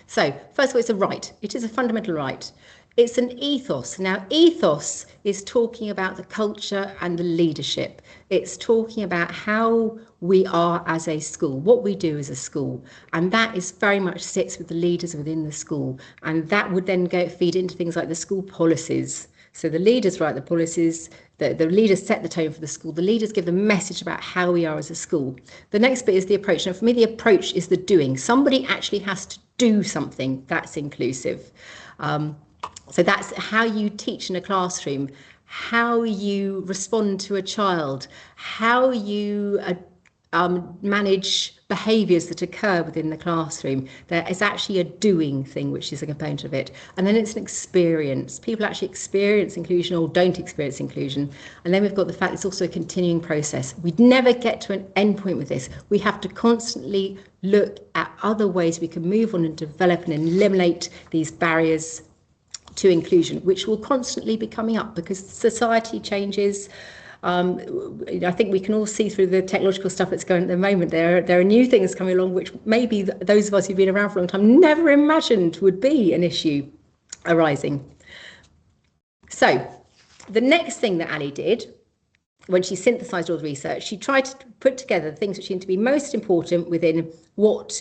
So first of all, it's a right. It is a fundamental right. It's an ethos. Now, ethos is talking about the culture and the leadership. It's talking about how we are as a school, what we do as a school. And that is very much sits with the leaders within the school. And that would then feed into things like the school policies. So the leaders write the policies, the leaders set the tone for the school, the leaders give the message about how we are as a school. The next bit is the approach. Now, for me, the approach is the doing. Somebody actually has to do something that's inclusive. So that's how you teach in a classroom, how you respond to a child, how you manage behaviours that occur within the classroom. There is actually a doing thing, which is a component of it. And then it's an experience. People actually experience inclusion or don't experience inclusion. And then we've got the fact it's also a continuing process. We'd never get to an end point with this. We have to constantly look at other ways we can move on and develop and eliminate these barriers to inclusion, which will constantly be coming up because society changes. I think we can all see through the technological stuff that's going on at the moment. There are new things coming along which maybe those of us who've been around for a long time never imagined would be an issue arising. So the next thing that Ali did, when she synthesised all the research, she tried to put together the things which seem to be most important within what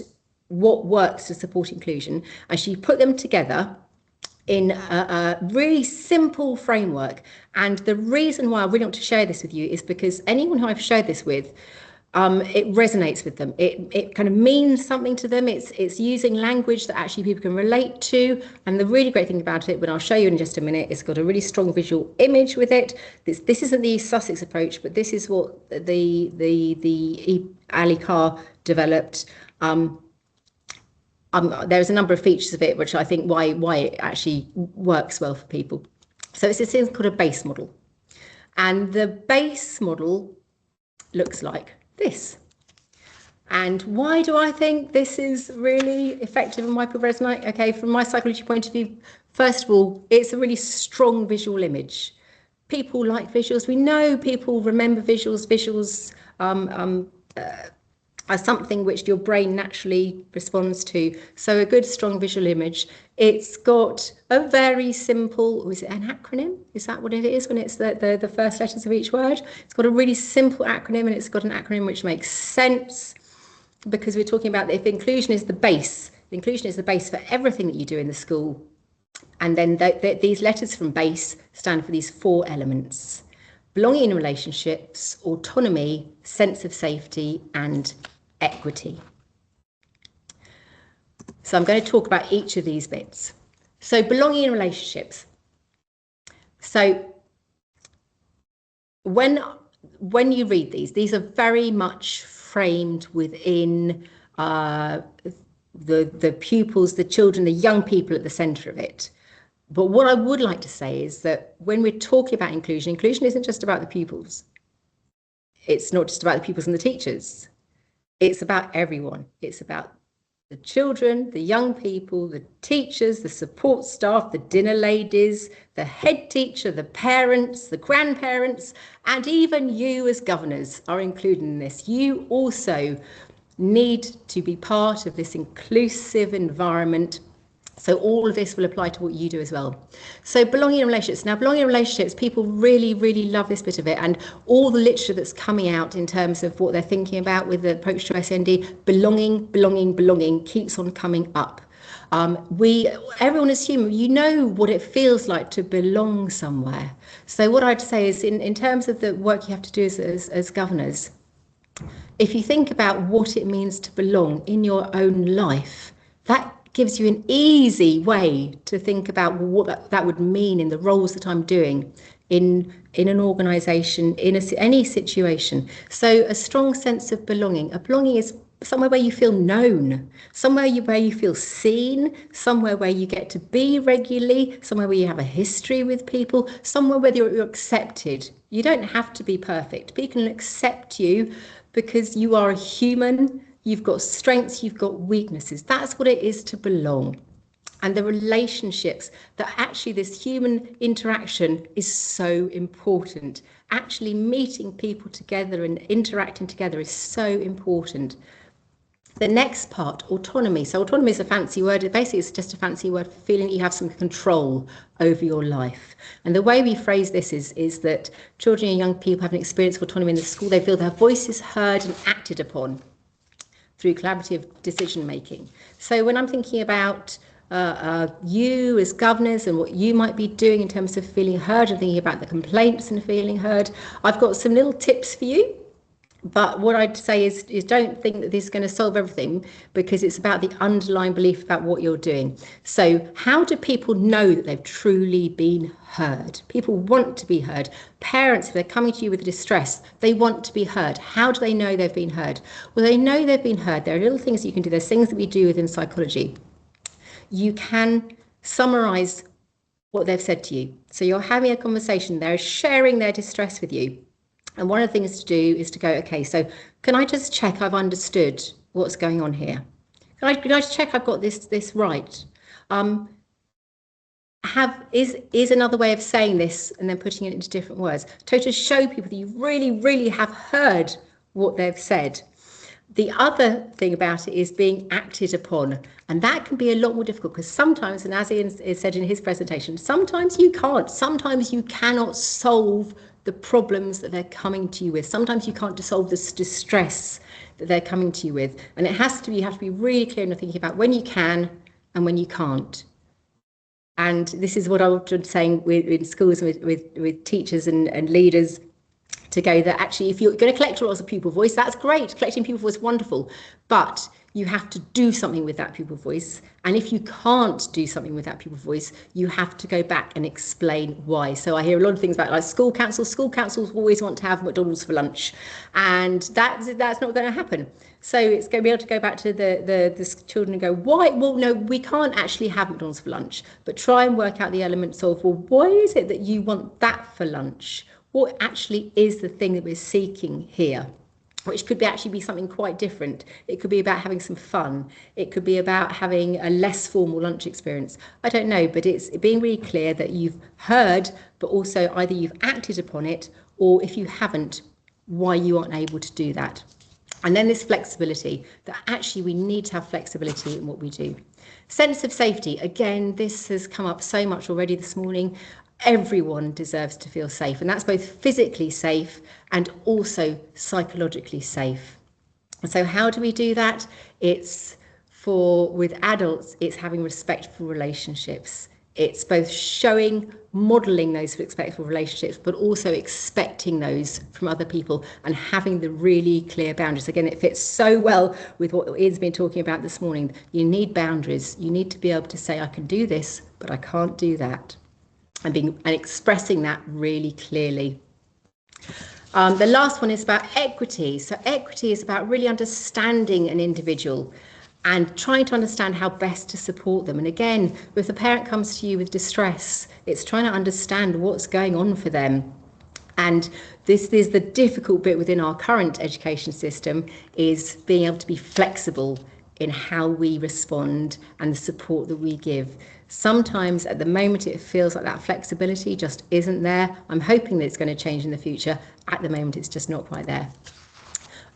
works to support inclusion, and she put them together in a really simple framework. And the reason why I really want to share this with you is because anyone who I've shared this with, it resonates with them. It kind of means something to them. It's using language that actually people can relate to. And the really great thing about it, when I'll show you in just a minute, it's got a really strong visual image with it. This isn't the East Sussex approach, but this is what the Ali Carr developed. There's a number of features of it which I think why it actually works well for people. So it's this thing called a base model. And the base model looks like this. And why do I think this is really effective and why people resonate? Okay, from my psychology point of view, first of all, it's a really strong visual image. People like visuals. We know people remember visuals. Visuals are something which your brain naturally responds to. So a good, strong visual image. It's got a very simple, is it an acronym? Is that what it is when it's the first letters of each word? It's got a really simple acronym, and it's got an acronym which makes sense, because we're talking about if inclusion is the base, inclusion is the base for everything that you do in the school. And then these letters from base stand for these 4 elements: belonging in relationships, autonomy, sense of safety, and equity. So I'm going to talk about each of these bits. So belonging in relationships. So when you read these are very much framed within the pupils, the children, the young people at the centre of it. But what I would like to say is that when we're talking about inclusion, inclusion isn't just about the pupils. It's not just about the pupils and the teachers. It's about everyone. It's about the children, the young people, the teachers, the support staff, the dinner ladies, the head teacher, the parents, the grandparents, and even you as governors are included in this. You also need to be part of this inclusive environment. So all of this will apply to what you do as well. So belonging in relationships. Now, belonging in relationships, people really, really love this bit of it, and all the literature that's coming out in terms of what they're thinking about with the approach to SEND, belonging keeps on coming up. Everyone is human. You know what it feels like to belong somewhere. So what I'd say is in terms of the work you have to do as governors, if you think about what it means to belong in your own life, that gives you an easy way to think about what that would mean in the roles that I'm doing in an organisation, in any situation. So a strong sense of belonging. A belonging is somewhere where you feel known, somewhere where you feel seen, somewhere where you get to be regularly, somewhere where you have a history with people, somewhere where you're accepted. You don't have to be perfect. People can accept you because you are a human. You've got strengths, you've got weaknesses. That's what it is to belong. And the relationships, that actually this human interaction is so important. Actually meeting people together and interacting together is so important. The next part, autonomy. So autonomy is a fancy word. Basically, it's just a fancy word for feeling that you have some control over your life. And the way we phrase this is that children and young people have an experience of autonomy in the school. They feel their voice is heard and acted upon through collaborative decision making. So when I'm thinking about you as governors and what you might be doing in terms of feeling heard and thinking about the complaints and feeling heard, I've got some little tips for you. But what I'd say is don't think that this is going to solve everything, because it's about the underlying belief about what you're doing. So how do people know that they've truly been heard? People want to be heard. Parents, if they're coming to you with distress, they want to be heard. How do they know they've been heard? Well, they know they've been heard. There are little things you can do. There's things that we do within psychology. You can summarise what they've said to you. So you're having a conversation. They're sharing their distress with you. And one of the things to do is to go, okay, so can I just check I've understood what's going on here? Can I just check I've got this right? Is another way of saying this and then putting it into different words to show people that you really, really have heard what they've said. The other thing about it is being acted upon, and that can be a lot more difficult because sometimes, and as Ian said in his presentation, sometimes you can't, sometimes you cannot solve the problems that they're coming to you with. Sometimes you can't solve this distress that they're coming to you with, and you have to be really clear in thinking about when you can and when you can't. And this is what I was saying in schools with teachers and leaders, to go that actually if you're going to collect lots of pupil voice, that's great, collecting pupil voice, wonderful, but you have to do something with that pupil voice. And if you can't do something with that pupil voice, you have to go back and explain why. So I hear a lot of things about like school councils always want to have McDonald's for lunch, and that's not going to happen. So it's going to be able to go back to the children and go, why? Well, no, we can't actually have McDonald's for lunch, but try and work out the elements of, well, why is it that you want that for lunch? What actually is the thing that we're seeking here? Which could actually be something quite different. It could be about having some fun. It could be about having a less formal lunch experience. I don't know, but it's being really clear that you've heard, but also either you've acted upon it, or if you haven't, why you aren't able to do that. And then this flexibility, that actually we need to have flexibility in what we do. Sense of safety, again, this has come up so much already this morning. Everyone deserves to feel safe, and that's both physically safe and also psychologically safe. So how do we do that? With adults, it's having respectful relationships. It's both modeling those respectful relationships, but also expecting those from other people and having the really clear boundaries. Again, it fits so well with what Ian's been talking about this morning. You need boundaries. You need to be able to say, I can do this, but I can't do that. And expressing that really clearly. The last one is about equity. So equity is about really understanding an individual and trying to understand how best to support them. And again, if a parent comes to you with distress, it's trying to understand what's going on for them. And this is the difficult bit within our current education system, is being able to be flexible in how we respond and the support that we give. Sometimes at the moment it feels like that flexibility just isn't there. I'm hoping that it's going to change in the future. At the moment it's just not quite there.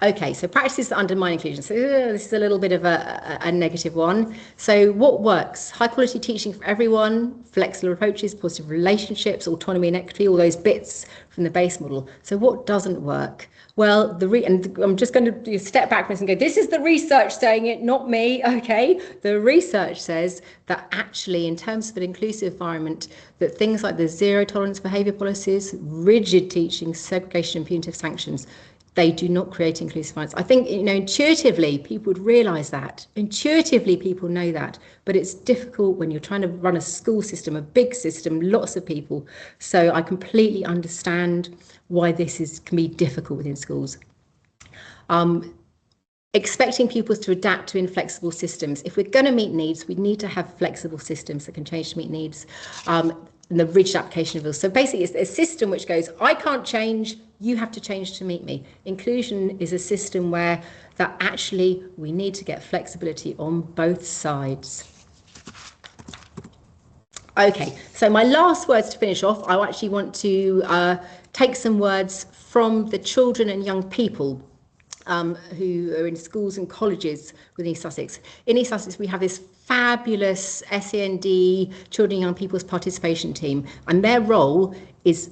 Okay, so practices that undermine inclusion. So this is a little bit of a negative one. So what works? High quality teaching for everyone, flexible approaches, positive relationships, autonomy and equity, all those bits from the base model. So what doesn't work? Well, and I'm just going to step back and go, this is the research saying it, not me, okay? The research says that actually in terms of an inclusive environment, that things like the zero tolerance behaviour policies, rigid teaching, segregation and punitive sanctions, they do not create inclusive environments. I think, intuitively people would realise that. Intuitively people know that, but it's difficult when you're trying to run a school system, a big system, lots of people. So I completely understand why this can be difficult within schools. Expecting pupils to adapt to inflexible systems. If we're going to meet needs, we need to have flexible systems that can change to meet needs. And the rigid application of rules. So basically it's a system which goes, I can't change, you have to change to meet me. Inclusion is a system where that actually we need to get flexibility on both sides. Okay, so my last words to finish off, I actually want to take some words from the children and young people who are in schools and colleges within East Sussex. In East Sussex, we have this fabulous SEND children and young people's participation team, and their role is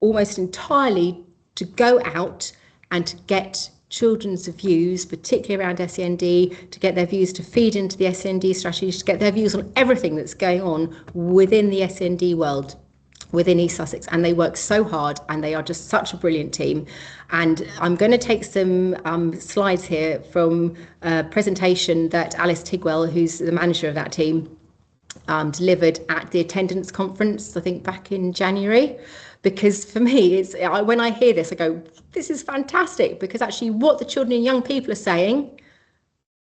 almost entirely to go out and to get children's views, particularly around SEND, to get their views to feed into the SEND strategies, to get their views on everything that's going on within the SEND world within East Sussex, and they work so hard and they are just such a brilliant team. And I'm going to take some slides here from a presentation that Alice Tigwell, who's the manager of that team, delivered at the attendance conference, I think back in January. Because for me, when I hear this, I go, this is fantastic, because actually what the children and young people are saying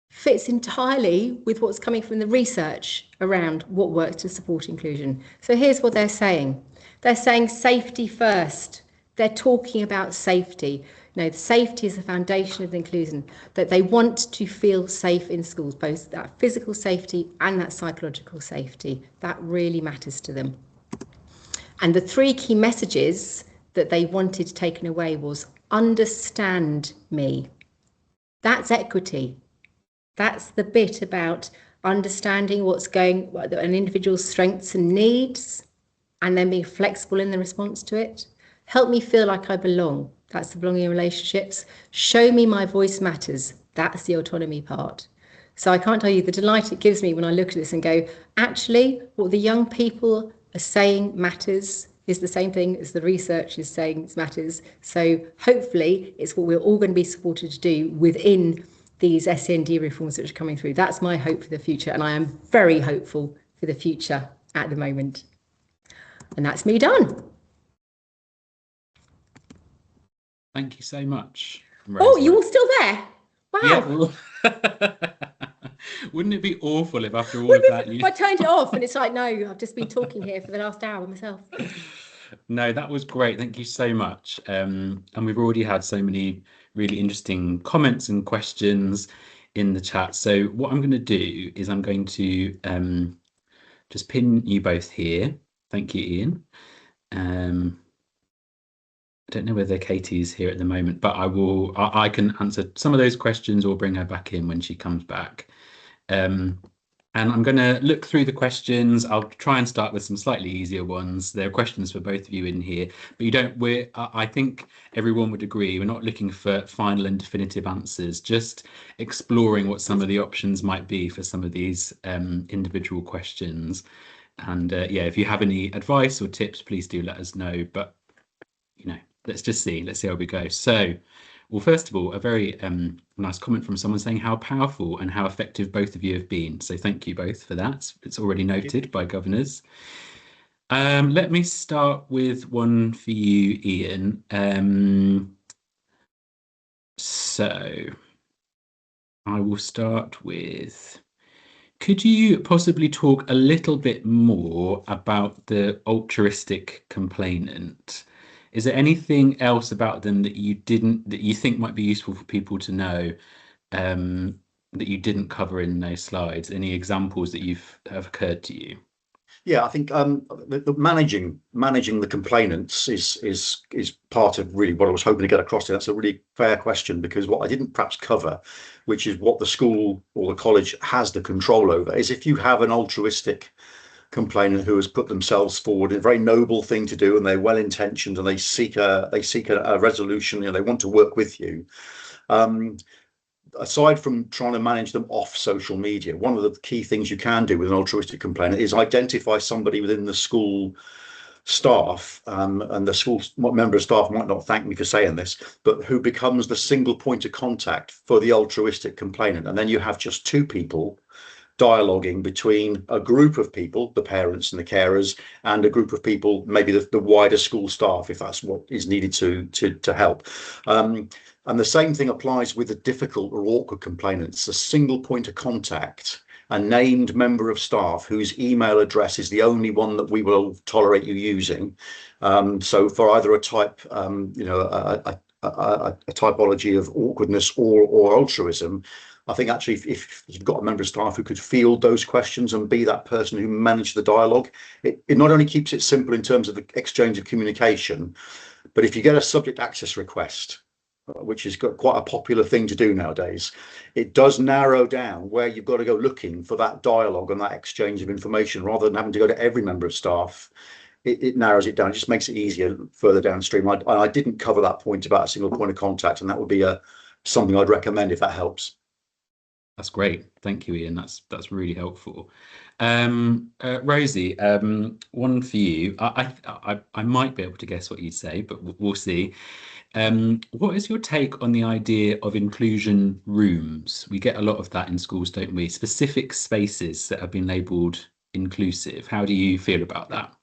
fits entirely with what's coming from the research around what works to support inclusion. So here's what they're saying. They're saying safety first. They're talking about safety. Safety is the foundation of inclusion, that they want to feel safe in schools, both that physical safety and that psychological safety. That really matters to them. And the three key messages that they wanted taken away was understand me. That's equity. That's the bit about understanding an individual's strengths and needs, and then being flexible in the response to it. Help me feel like I belong. That's the belonging in relationships. Show me my voice matters. That's the autonomy part. So I can't tell you the delight it gives me when I look at this and go, actually, what the young people are saying matters is the same thing as the research is saying matters. So hopefully it's what we're all going to be supported to do within these SEND reforms that are coming through. That's my hope for the future, and I am very hopeful for the future at the moment. And that's me done. Thank you so much. Oh, you're all still there? Wow. Yeah, well, wouldn't it be awful if after all of that if I turned it off and it's like, no, I've just been talking here for the last hour myself. No, that was great. Thank you so much. And we've already had so many really interesting comments and questions in the chat. So what I'm going to do is I'm going to just pin you both here. Thank you, Ian. I don't know whether Katie is here at the moment, but I can answer some of those questions or bring her back in when she comes back. And I'm going to look through the questions. I'll try and start with some slightly easier ones. There are questions for both of you in here, but I think everyone would agree, we're not looking for final and definitive answers, just exploring what some of the options might be for some of these individual questions. And yeah, if you have any advice or tips, please do let us know. But let's see how we go. So, well, first of all, a very nice comment from someone saying how powerful and how effective both of you have been. So thank you both for that. It's already noted by governors. Let me start with one for you, Ian. So I will start with, could you possibly talk a little bit more about the altruistic complainant? Is there anything else about them that you think might be useful for people to know, that you didn't cover in those slides? Any examples that have occurred to you? Yeah, I think the managing the complainants is part of really what I was hoping to get across here. That's a really fair question, because what I didn't perhaps cover, which is what the school or the college has the control over, is if you have an altruistic complainant who has put themselves forward, a very noble thing to do, and they're well intentioned and they seek a resolution, they want to work with you. Aside from trying to manage them off social media, one of the key things you can do with an altruistic complainant is identify somebody within the school staff, and the school member of staff might not thank me for saying this, but who becomes the single point of contact for the altruistic complainant. And then you have just two people dialoguing between a group of people, the parents and the carers, and a group of people, maybe the wider school staff, if that's what is needed to help. And the same thing applies with the difficult or awkward complainants. A single point of contact, a named member of staff whose email address is the only one that we will tolerate you using. So for either a type, a typology of awkwardness or altruism, I think actually if you've got a member of staff who could field those questions and be that person who managed the dialogue, it not only keeps it simple in terms of the exchange of communication, but if you get a subject access request, which is quite a popular thing to do nowadays, it does narrow down where you've got to go looking for that dialogue and that exchange of information, rather than having to go to every member of staff. It narrows it down, it just makes it easier further downstream. I didn't cover that point about a single point of contact, and that would be something I'd recommend if that helps. That's great. Thank you, Ian. That's really helpful. Rosie, one for you. I might be able to guess what you'd say, but we'll see. What is your take on the idea of inclusion rooms? We get a lot of that in schools, don't we? Specific spaces that have been labelled inclusive. How do you feel about that?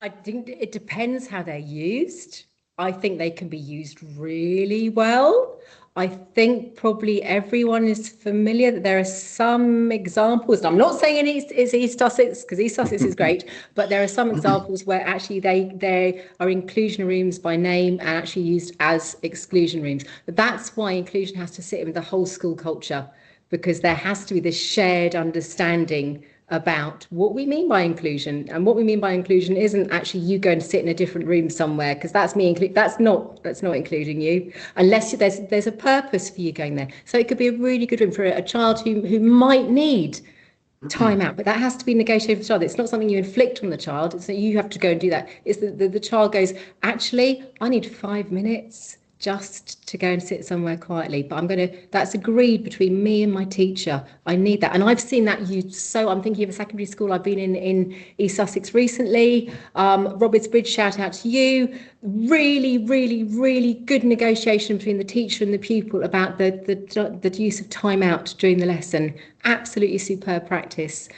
I think it depends how they're used. I think they can be used really well. I think probably everyone is familiar that there are some examples. I'm not saying it's East Sussex, because East Sussex is great, but there are some examples where actually they are inclusion rooms by name and actually used as exclusion rooms. But that's why inclusion has to sit in the whole school culture, because there has to be this shared understanding about what we mean by inclusion. And what we mean by inclusion isn't actually you going to sit in a different room somewhere, because that's not including you, unless there's a purpose for you going there. So it could be a really good room for a child who might need time out, but that has to be negotiated with the child. It's not something you inflict on the child. It's that you have to go and do that. It's the child goes, actually, I need 5 minutes just to go and sit somewhere quietly, but that's agreed between me and my teacher. I need that. And I've seen that used. So I'm thinking of a secondary school I've been in East Sussex recently. Roberts Bridge, shout out to you. Really, really, really good negotiation between the teacher and the pupil about the use of time out during the lesson. Absolutely superb practice.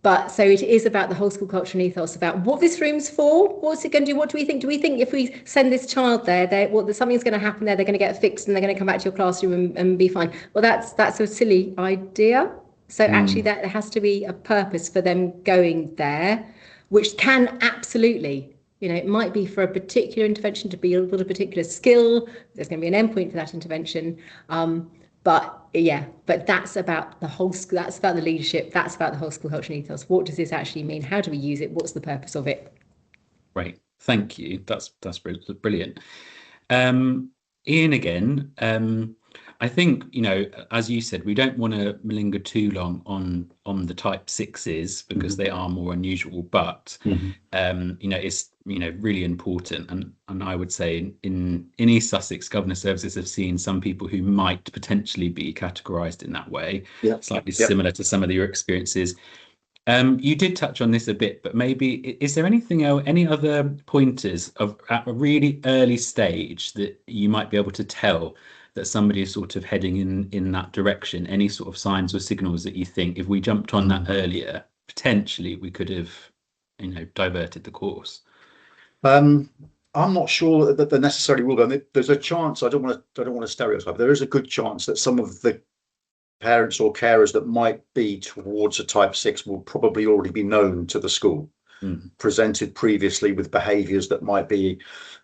But so it is about the whole school culture and ethos, about what this room's for, what's it going to do, what do we think? Do we think if we send this child there, something's going to happen there, they're going to get fixed and they're going to come back to your classroom and be fine? Well, that's a silly idea. So actually that there has to be a purpose for them going there, which can absolutely, it might be for a particular intervention to build a particular skill. There's going to be an endpoint for that intervention. But that's about the whole school, that's about the leadership, that's about the whole school culture and ethos. What does this actually mean? How do we use it? What's the purpose of it? Great, thank you. That's brilliant. Ian again. I think, as you said, we don't want to linger too long on the type 6s because they are more unusual, but it's really important, and I would say in East Sussex, Governor Services have seen some people who might potentially be categorised in that way, slightly similar to some of your experiences. You did touch on this a bit, but maybe is there anything else, any other pointers of at a really early stage that you might be able to tell that somebody is sort of heading in that direction? Any sort of signs or signals that you think if we jumped on that earlier, potentially we could have, diverted the course? I'm not sure that there necessarily will be. There's a chance. I don't want to stereotype. There is a good chance that some of the parents or carers that might be towards a type 6 will probably already be known to the school, presented previously with behaviours that might be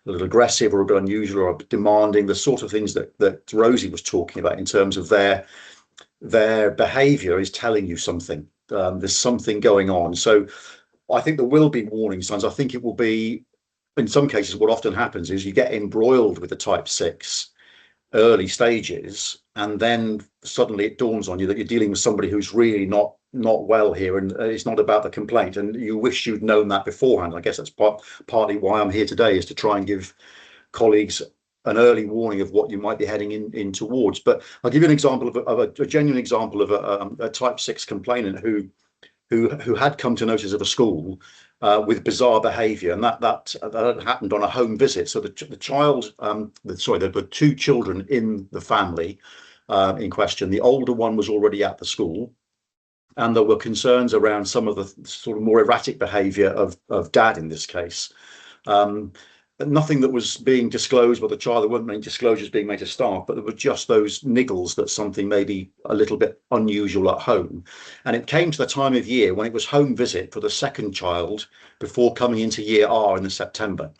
a little aggressive or a bit unusual or demanding, the sort of things that Rosie was talking about in terms of their behaviour is telling you something. There's something going on. So I think there will be warning signs. I think it will be, in some cases, what often happens is you get embroiled with the type 6 early stages, and then suddenly it dawns on you that you're dealing with somebody who's really not well here, and it's not about the complaint, and you wish you'd known that beforehand. I guess that's partly why I'm here today, is to try and give colleagues an early warning of what you might be heading in towards. But I'll give you an example of a genuine example of a type 6 complainant who had come to notice of a school with bizarre behaviour, and that happened on a home visit. So there were two children in the family in question. The older one was already at the school, and there were concerns around some of the sort of more erratic behaviour of dad in this case. Nothing that was being disclosed by the child. There weren't many disclosures being made to staff, but there were just those niggles that something may be a little bit unusual at home. And it came to the time of year when it was home visit for the second child before coming into year R in the September.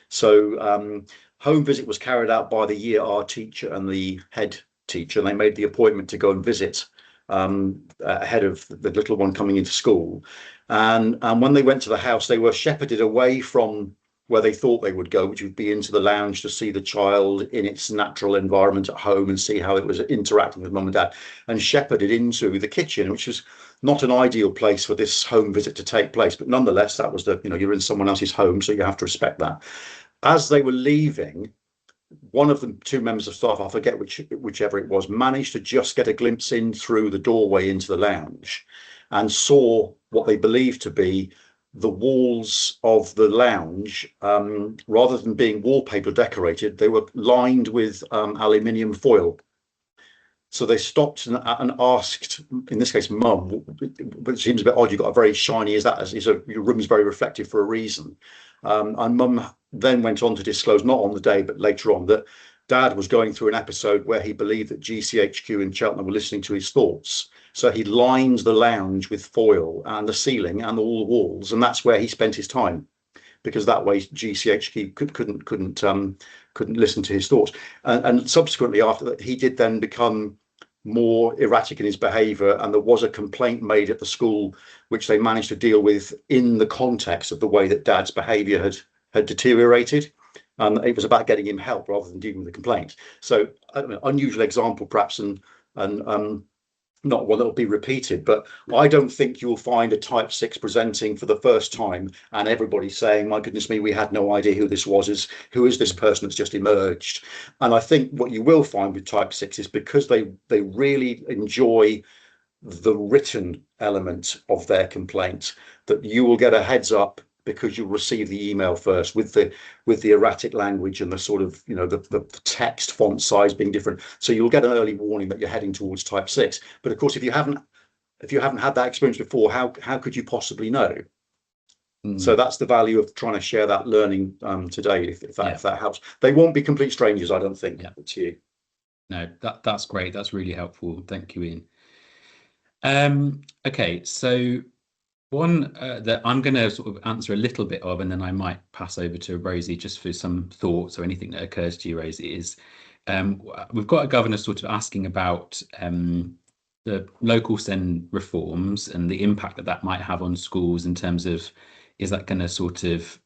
So home visit was carried out by the year R teacher and the head teacher, and they made the appointment to go and visit ahead of the little one coming into school. And when they went to the house, they were shepherded away from where they thought they would go, which would be into the lounge to see the child in its natural environment at home and see how it was interacting with mum and dad, and shepherded into the kitchen, which was not an ideal place for this home visit to take place. But nonetheless, that was you're in someone else's home, so you have to respect that. As they were leaving, one of the two members of staff, I forget whichever it was, managed to just get a glimpse in through the doorway into the lounge and saw what they believed to be the walls of the lounge, rather than being wallpaper decorated, they were lined with aluminium foil. So they stopped and asked, in this case, mum, but it seems a bit odd, you've got a very shiny, your room's very reflective for a reason. And mum then went on to disclose, not on the day, but later on, that dad was going through an episode where he believed that GCHQ in Cheltenham were listening to his thoughts. So he lined the lounge with foil and the ceiling and all the walls, and that's where he spent his time, because that way GCHQ couldn't listen to his thoughts. And subsequently after that, he did then become more erratic in his behaviour, and there was a complaint made at the school, which they managed to deal with in the context of the way that dad's behaviour had deteriorated. It was about getting him help rather than dealing with the complaint. So unusual example, perhaps, and not one that will be repeated, but I don't think you'll find a type 6 presenting for the first time and everybody saying, my goodness me, we had no idea who this was, who is this person that's just emerged. And I think what you will find with type 6 is because they really enjoy the written element of their complaint, that you will get a heads up because you'll receive the email first with the erratic language and the sort of the text font size being different. So you'll get an early warning that you're heading towards type 6. But of course, if you haven't had that experience before, how could you possibly know? So that's the value of trying to share that learning today, if that helps. They won't be complete strangers, I don't think, to you. No, that's great. That's really helpful. Thank you, Ian. Okay, so one that I'm going to sort of answer a little bit of, and then I might pass over to Rosie just for some thoughts or anything that occurs to you, Rosie, is we've got a governor sort of asking about the local SEND reforms and the impact that might have on schools in terms of, is that going to sort of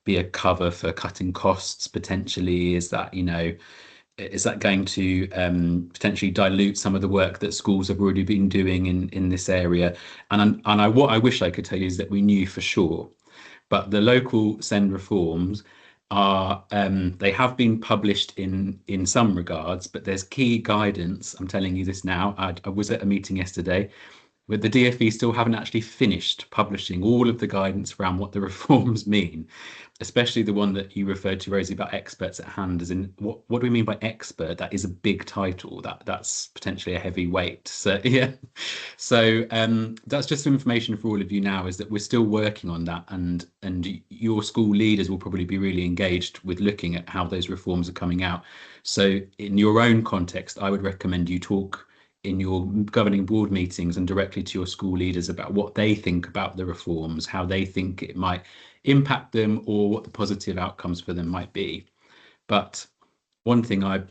be a cover for cutting costs potentially? Is that, is that going to potentially dilute some of the work that schools have already been doing in this area? And what I wish I could tell you is that we knew for sure, but the local SEND reforms are they have been published in some regards, but there's key guidance. I'm telling you this now. I was at a meeting yesterday where the DfE still haven't actually finished publishing all of the guidance around what the reforms mean, especially the one that you referred to, Rosie, about experts at hand. As in, what do we mean by expert? That is a big title. That's potentially a heavy weight. So yeah, so that's just some information for all of you now, is that we're still working on that, and your school leaders will probably be really engaged with looking at how those reforms are coming out. So in your own context, I would recommend you talk in your governing board meetings and directly to your school leaders about what they think about the reforms, how they think it might impact them, or what the positive outcomes for them might be. But one thing I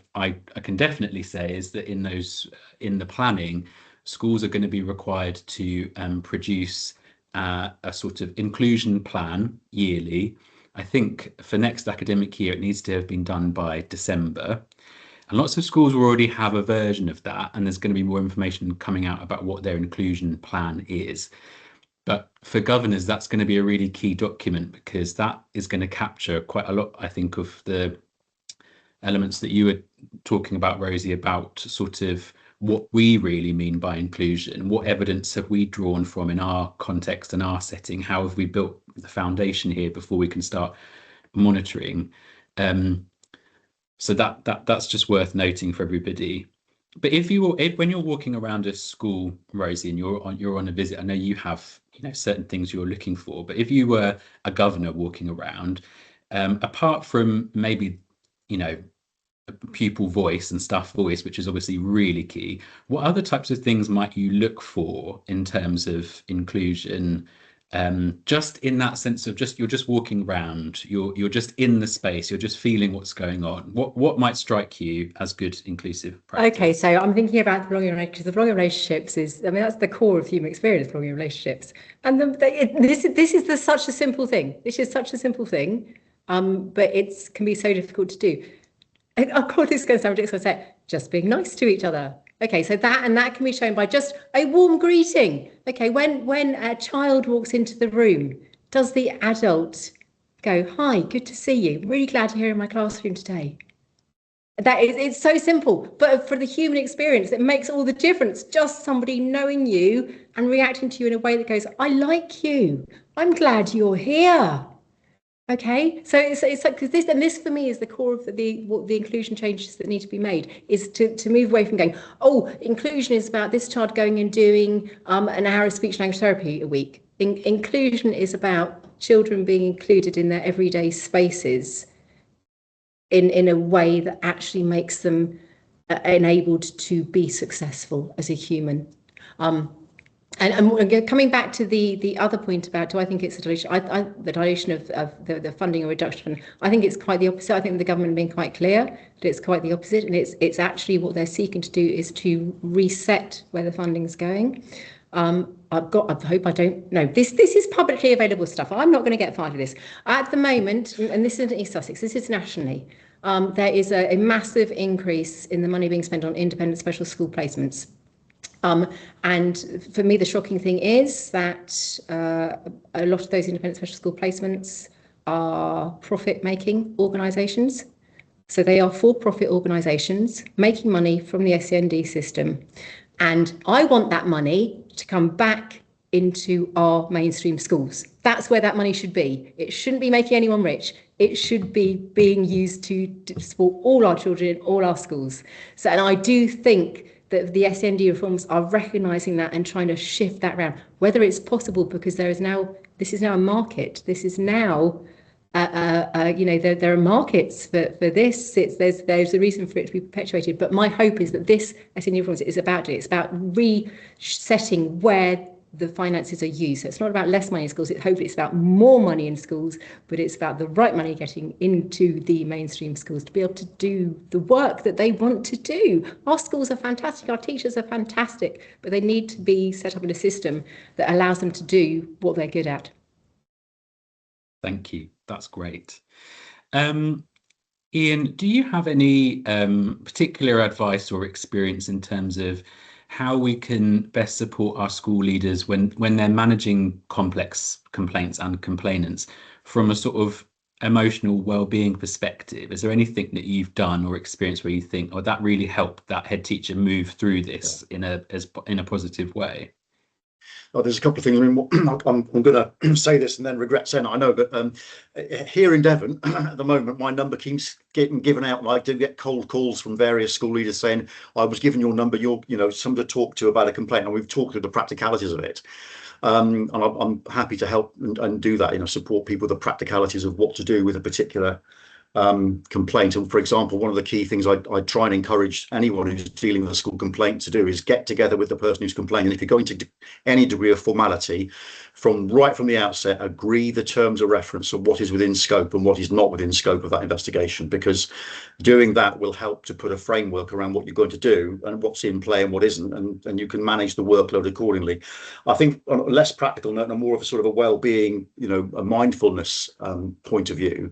can definitely say is that in the planning, schools are going to be required to produce a sort of inclusion plan yearly. I think for next academic year, it needs to have been done by December. And lots of schools will already have a version of that, and there's going to be more information coming out about what their inclusion plan is. But for governors, that's going to be a really key document, because that is going to capture quite a lot, I think, of the elements that you were talking about, Rosie, about sort of what we really mean by inclusion. What evidence have we drawn from in our context and our setting? How have we built the foundation here before we can start monitoring? So that's just worth noting for everybody. But when you're walking around a school, Rosie, and you're on a visit, I know you have certain things you're looking for. But if you were a governor walking around, apart from maybe pupil voice and staff voice, which is obviously really key, what other types of things might you look for in terms of inclusion? Just in that sense of you're just walking around, you're just in the space, you're just feeling what's going on. What might strike you as good inclusive practice? Okay, so I'm thinking about the belonging relationships. The belonging relationships is, I mean, that's the core of human experience, belonging relationships. And this is such a simple thing. This is such a simple thing, but it can be so difficult to do. Of course, this is going to sound ridiculous. I say just being nice to each other. Okay, so that can be shown by just a warm greeting. Okay, when a child walks into the room, does the adult go, "Hi, good to see you. Really glad you're here in my classroom today"? It's so simple, but for the human experience, it makes all the difference. Just somebody knowing you and reacting to you in a way that goes, "I like you. I'm glad you're here." Okay, so it's like, because this for me is the core of the inclusion changes that need to be made, is to move away from going, oh, inclusion is about this child going and doing an hour of speech language therapy a week. Inclusion is about children being included in their everyday spaces in a way that actually makes them enabled to be successful as a human. And coming back to the other point about, do I think it's a dilution? The dilution of the funding or reduction, I think it's quite the opposite. I think the government being quite clear that it's quite the opposite, and it's actually what they're seeking to do is to reset where the funding is going. I hope I don't know. This is publicly available stuff. I'm not going to get fired for this. At the moment, and this isn't East Sussex, this is nationally, there is a massive increase in the money being spent on independent special school placements. And for me, the shocking thing is that a lot of those independent special school placements are profit-making organisations. So they are for-profit organisations making money from the SEND system. And I want that money to come back into our mainstream schools. That's where that money should be. It shouldn't be making anyone rich. It should be being used to support all our children in all our schools. So, and I do think that the SEND reforms are recognising that and trying to shift that around. Whether it's possible, because this is now a market. This is now, there are markets for this. There's a reason for it to be perpetuated. But my hope is that this SEND reforms is about it. It's about resetting where the finances are used. So it's not about less money in schools. Hopefully it's about more money in schools, but it's about the right money getting into the mainstream schools to be able to do the work that they want to do. Our schools are fantastic. Our teachers are fantastic, but they need to be set up in a system that allows them to do what they're good at. Thank you. That's great. Ian, do you have any particular advice or experience in terms of how we can best support our school leaders when they're managing complex complaints and complainants from a sort of emotional well-being perspective? Is there anything that you've done or experienced where you think, oh, that really helped that head teacher move through this in a positive way? there's a couple of things. I mean, I'm going to say this and then regret saying it, I know, but here in Devon at the moment, my number keeps getting given out. And I do get cold calls from various school leaders saying, I was given your number, you're, somebody to talk to about a complaint. And we've talked through the practicalities of it. And I'm happy to help and do that, support people with the practicalities of what to do with a particular complaint. And for example, one of the key things I try and encourage anyone who's dealing with a school complaint to do is get together with the person who's complaining. If you're going to any degree of formality, right from the outset, agree the terms of reference of what is within scope and what is not within scope of that investigation, because doing that will help to put a framework around what you're going to do and what's in play and what isn't, and you can manage the workload accordingly. I think on a less practical note and more of a sort of a well-being, a mindfulness point of view,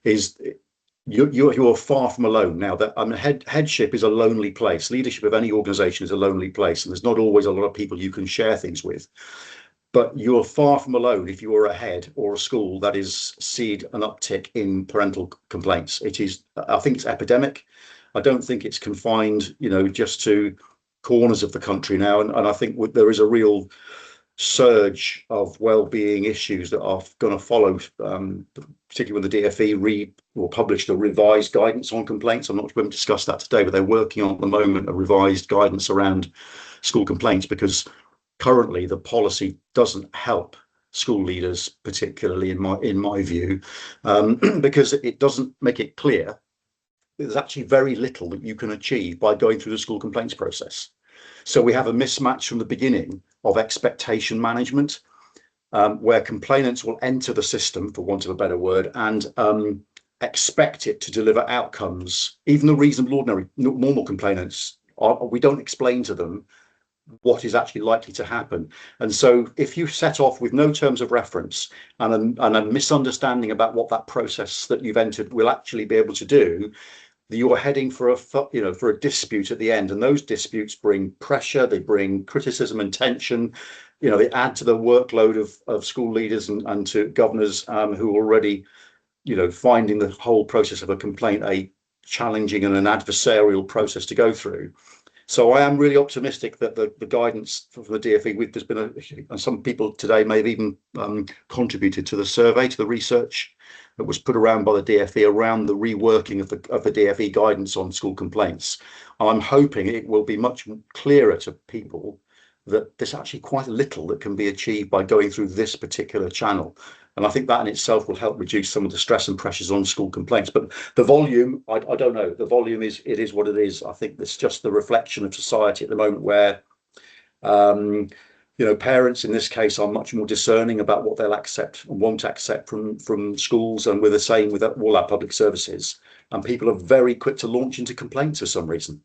is you're far from alone now. That headship is a lonely place. Leadership of any organization is a lonely place, and there's not always a lot of people you can share things with, but you're far from alone if you are a head or a school that is seeing an uptick in parental complaints. I think it's epidemic. I don't think it's confined just to corners of the country now, and I think there is a real surge of well-being issues that are going to follow, particularly when the DfE published a revised guidance on complaints. I'm not going to discuss that today, but they're working on at the moment a revised guidance around school complaints, because currently the policy doesn't help school leaders, particularly in my view, because it doesn't make it clear there's actually very little that you can achieve by going through the school complaints process. So we have a mismatch from the beginning of expectation management, where complainants will enter the system, for want of a better word, and expect it to deliver outcomes. Even the reasonable, ordinary, normal complainants, we don't explain to them what is actually likely to happen. And so if you set off with no terms of reference and a misunderstanding about what that process that you've entered will actually be able to do, you're heading for a dispute at the end, and those disputes bring pressure, they bring criticism and tension, they add to the workload of school leaders and to governors who are already finding the whole process of a complaint a challenging and an adversarial process to go through. So I am really optimistic that the guidance from the DfE, there's been and some people today may have even contributed to the survey, to the research that was put around by the DfE around the reworking of the DfE guidance on school complaints. I'm hoping it will be much clearer to people that there's actually quite little that can be achieved by going through this particular channel. And I think that in itself will help reduce some of the stress and pressures on school complaints. But the volume, I don't know. The volume is what it is. I think it's just the reflection of society at the moment where, parents in this case are much more discerning about what they'll accept and won't accept from schools, and we're the same with all our public services. And people are very quick to launch into complaints for some reason.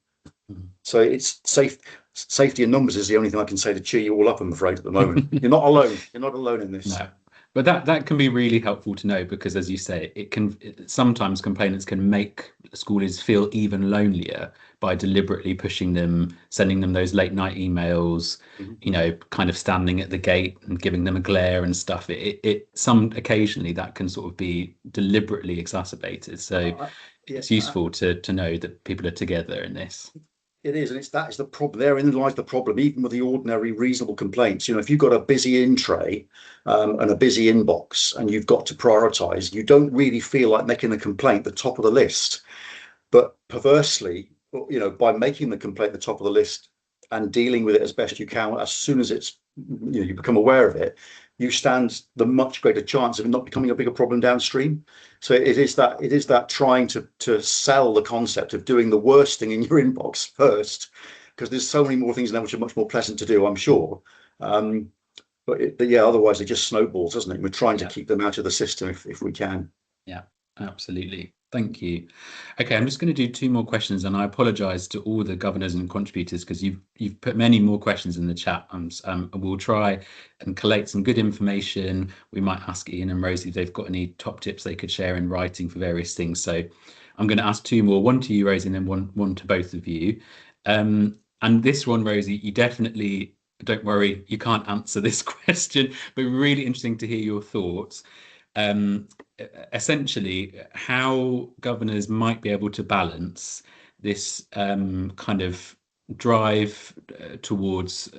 So it's safety in numbers is the only thing I can say to cheer you all up, I'm afraid, at the moment. You're not alone. You're not alone in this. No. But that can be really helpful to know, because as you say, sometimes complainants can make schoolers feel even lonelier by deliberately pushing them, sending them those late night emails, kind of standing at the gate and giving them a glare and stuff. Occasionally that can sort of be deliberately exacerbated. So it's useful to know that people are together in this. It is, and that is the problem. Therein lies the problem, even with the ordinary reasonable complaints. If you've got a busy in tray and a busy inbox and you've got to prioritise, you don't really feel like making the complaint the top of the list. But perversely, by making the complaint the top of the list and dealing with it as best you can, as soon as it's you become aware of it, you stand the much greater chance of it not becoming a bigger problem downstream. So it is that trying to sell the concept of doing the worst thing in your inbox first, because there's so many more things now which are much more pleasant to do, I'm sure. But otherwise it just snowballs, doesn't it? We're trying to keep them out of the system if we can. Yeah, absolutely. Thank you. Okay, I'm just going to do 2 more questions, and I apologise to all the governors and contributors because you've put many more questions in the chat. We'll try and collate some good information. We might ask Ian and Rosie if they've got any top tips they could share in writing for various things. So I'm going to ask 2 more, one to you, Rosie, and then one to both of you. And this one, Rosie, you definitely, don't worry, you can't answer this question, but really interesting to hear your thoughts. Essentially, how governors might be able to balance this kind of drive towards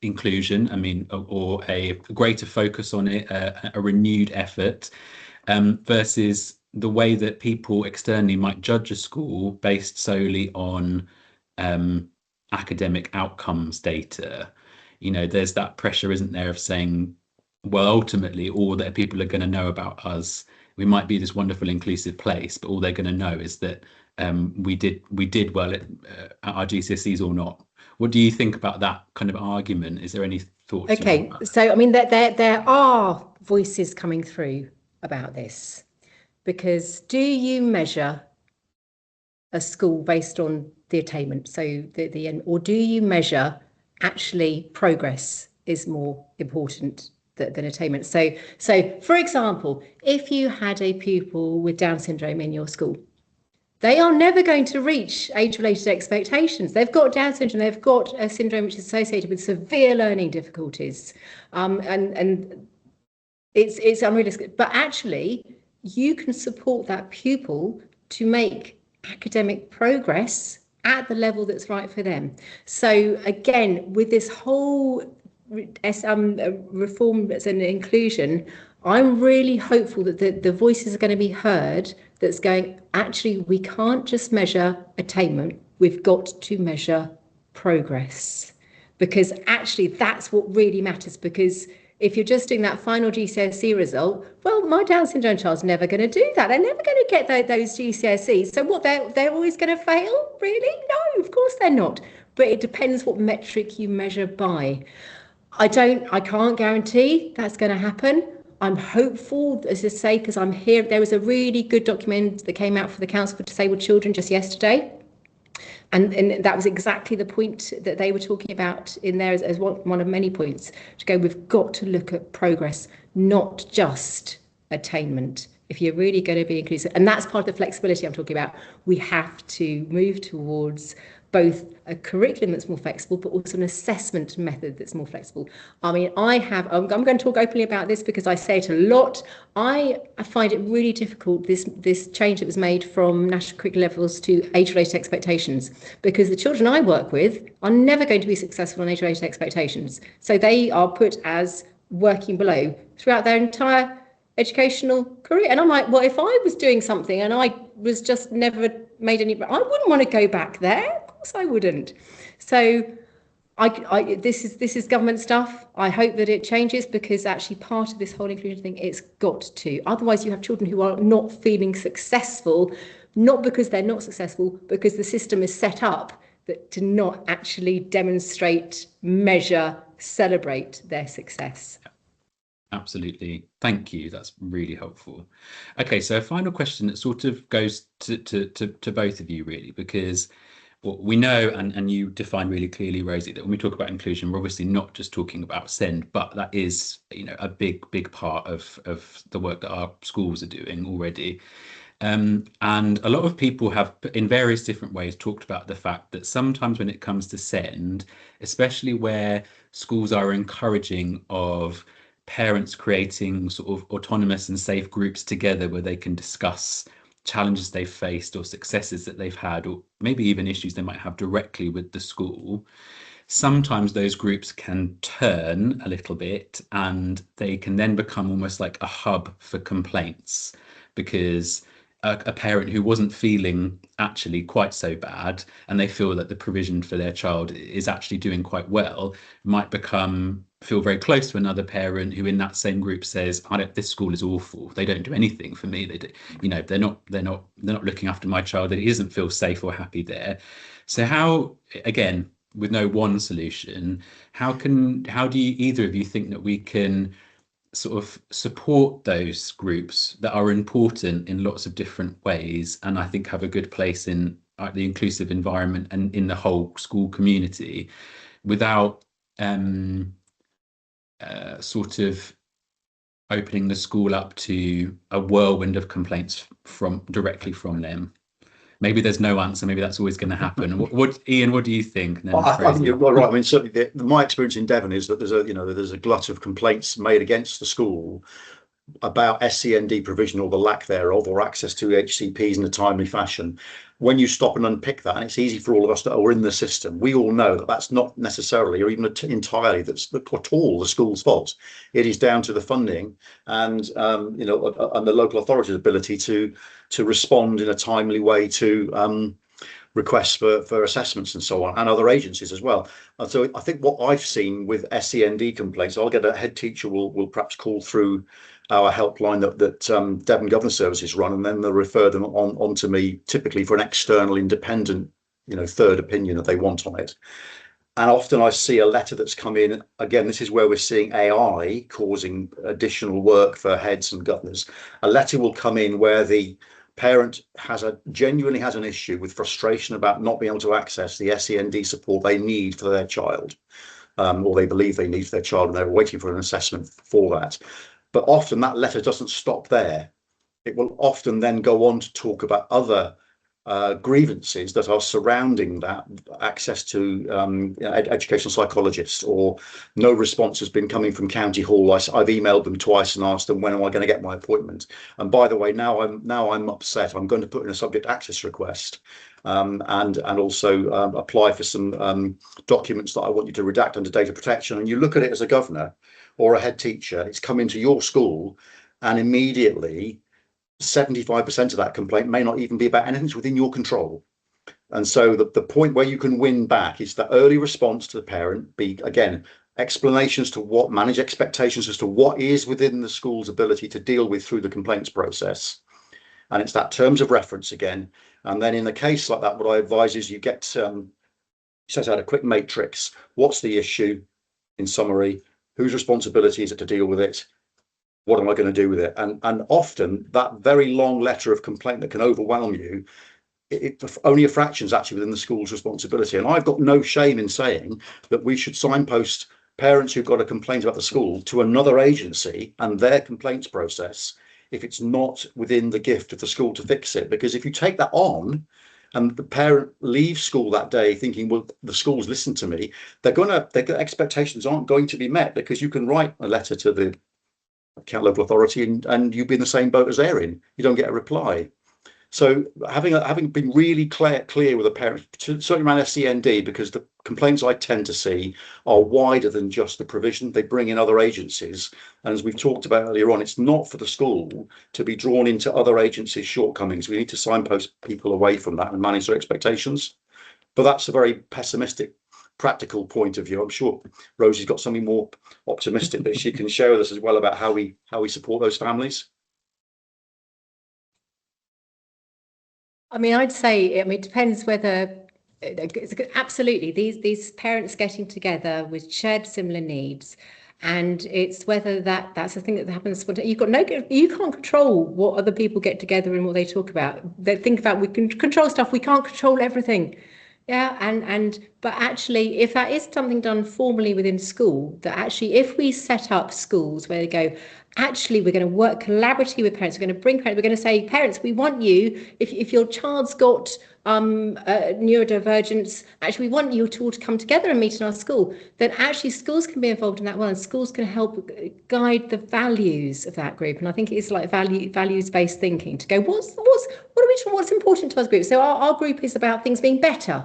inclusion, I mean, or a greater focus on it, a renewed effort, versus the way that people externally might judge a school based solely on academic outcomes data. You know, there's that pressure, isn't there, of saying, well, ultimately, all that people are going to know about us, we might be this wonderful inclusive place, but all they're going to know is that we did well at our GCSEs or not. What do you think about that kind of argument? Is there any thoughts? Okay, so I mean, there are voices coming through about this, because do you measure a school based on the attainment, so the end, or do you measure actually progress is more important than attainment? So for example, if you had a pupil with Down syndrome in your school, they are never going to reach age-related expectations. They've got Down syndrome, they've got a syndrome which is associated with severe learning difficulties, and it's unrealistic. But actually, you can support that pupil to make academic progress at the level that's right for them. So again, with this whole reform and inclusion, I'm really hopeful that the voices are going to be heard that's going, actually, we can't just measure attainment, we've got to measure progress. Because actually, that's what really matters. Because if you're just doing that final GCSE result, well, my Down syndrome child's never going to do that. They're never going to get those GCSEs. So what, they're always going to fail? Really? No, of course they're not. But it depends what metric you measure by. I can't guarantee that's going to happen. I'm hopeful, as I say, because I'm here. There was a really good document that came out for the Council for Disabled Children just yesterday. And that was exactly the point that they were talking about in there as one of many points, to go, we've got to look at progress, not just attainment, if you're really going to be inclusive. And that's part of the flexibility I'm talking about. We have to move towards both a curriculum that's more flexible, but also an assessment method that's more flexible. I mean, I'm going to talk openly about this because I say it a lot. I find it really difficult, this change that was made from national curriculum levels to age-related expectations, because the children I work with are never going to be successful on age-related expectations. So they are put as working below throughout their entire educational career. And I'm like, well, if I was doing something and I was just never made any, I wouldn't want to go back there. Of course I wouldn't. So this is government stuff. I hope that it changes, because actually part of this whole inclusion thing, it's got to. Otherwise you have children who are not feeling successful, not because they're not successful, because the system is set up that to not actually demonstrate, measure, celebrate their success. Absolutely. Thank you. That's really helpful. Okay, so a final question that sort of goes to both of you, really, because we know, and you define really clearly, Rosie, that when we talk about inclusion, we're obviously not just talking about SEND, but that is, you know, a big part of the work that our schools are doing already. And a lot of people have, in various different ways, talked about the fact that sometimes when it comes to SEND, especially where schools are encouraging of parents creating sort of autonomous and safe groups together where they can discuss challenges they've faced or successes that they've had, or maybe even issues they might have directly with the school, sometimes those groups can turn a little bit and they can then become almost like a hub for complaints, because a parent who wasn't feeling actually quite so bad, and they feel that the provision for their child is actually doing quite well, might feel very close to another parent who in that same group says, this school is awful, they don't do anything for me, they're not looking after my child, that he doesn't feel safe or happy there. So how, again, with no one solution, how do you, either of you, think that we can sort of support those groups that are important in lots of different ways, and I think have a good place in the inclusive environment and in the whole school community, without sort of opening the school up to a whirlwind of complaints directly from them? Maybe there's no answer. Maybe that's always going to happen. Ian, what do you think? I think you're right. I mean, certainly my experience in Devon is that there's a glut of complaints made against the school about SEND provision or the lack thereof, or access to HCPs in a timely fashion. when you stop and unpick that, and it's easy for all of us that are in the system, we all know that that's not necessarily, or even entirely, that's at all the school's fault. It is down to the funding and you know, and the local authority's ability to respond in a timely way to requests for assessments and so on, and other agencies as well. And so I think what I've seen with SEND complaints, I'll get a head teacher will perhaps call through our helpline that Devon Governance Services run, and then they'll refer them on to me, typically for an external independent, you know, third opinion that they want on it. And often I see a letter that's come in. Again, this is where we're seeing AI causing additional work for heads and governors. A letter will come in where the parent genuinely has an issue with frustration about not being able to access the SEND support they need for their child, or they believe they need for their child, and they're waiting for an assessment for that. But often that letter doesn't stop there. It will often then go on to talk about other grievances that are surrounding that, access to educational psychologists, or no response has been coming from County Hall. I've emailed them twice and asked them, when am I going to get my appointment? And by the way, now I'm upset. I'm going to put in a subject access request, and also apply for some documents that I want you to redact under data protection. And you look at it as a governor or a head teacher, it's come into your school, and immediately 75% of that complaint may not even be about anything that's within your control. And so the point where you can win back is the early response to the parent, be again explanations to what, manage expectations as to what is within the school's ability to deal with through the complaints process. And it's that terms of reference again. And then in a case like that, what I advise is you get set out a quick matrix. What's the issue in summary? Whose responsibility is it to deal with it? What am I going to do with it? And often that very long letter of complaint that can overwhelm you, only a fraction is actually within the school's responsibility. And I've got no shame in saying that we should signpost parents who've got a complaint about the school to another agency and their complaints process if it's not within the gift of the school to fix it. Because if you take that on and the parent leaves school that day thinking, well, the school's listened to me, their expectations aren't going to be met, because you can write a letter to the local authority and you'd be in the same boat as they're in. You don't get a reply. So having been really clear with the parents, certainly around SEND, because the complaints I tend to see are wider than just the provision. They bring in other agencies. And as we've talked about earlier on, it's not for the school to be drawn into other agencies' shortcomings. We need to signpost people away from that and manage their expectations. But that's a very pessimistic, practical point of view. I'm sure Rosie's got something more optimistic that she can share with us as well about how we support those families. I mean, I'd say, it depends whether, absolutely, these parents getting together with shared similar needs, and it's whether that's the thing that happens. You can't control what other people get together and what they talk about. They think about, we can control stuff, we can't control everything. Yeah, but actually, if that is something done formally within school, that actually, if we set up schools where they go, actually, we're going to work collaboratively with parents, we're going to bring parents, we're going to say, parents, we want you, if your child's got neurodivergence, actually, we want you to all to come together and meet in our school, then actually schools can be involved in that well, and schools can help guide the values of that group. And I think it's like values-based thinking, to go, what's important to our group? So our group is about things being better.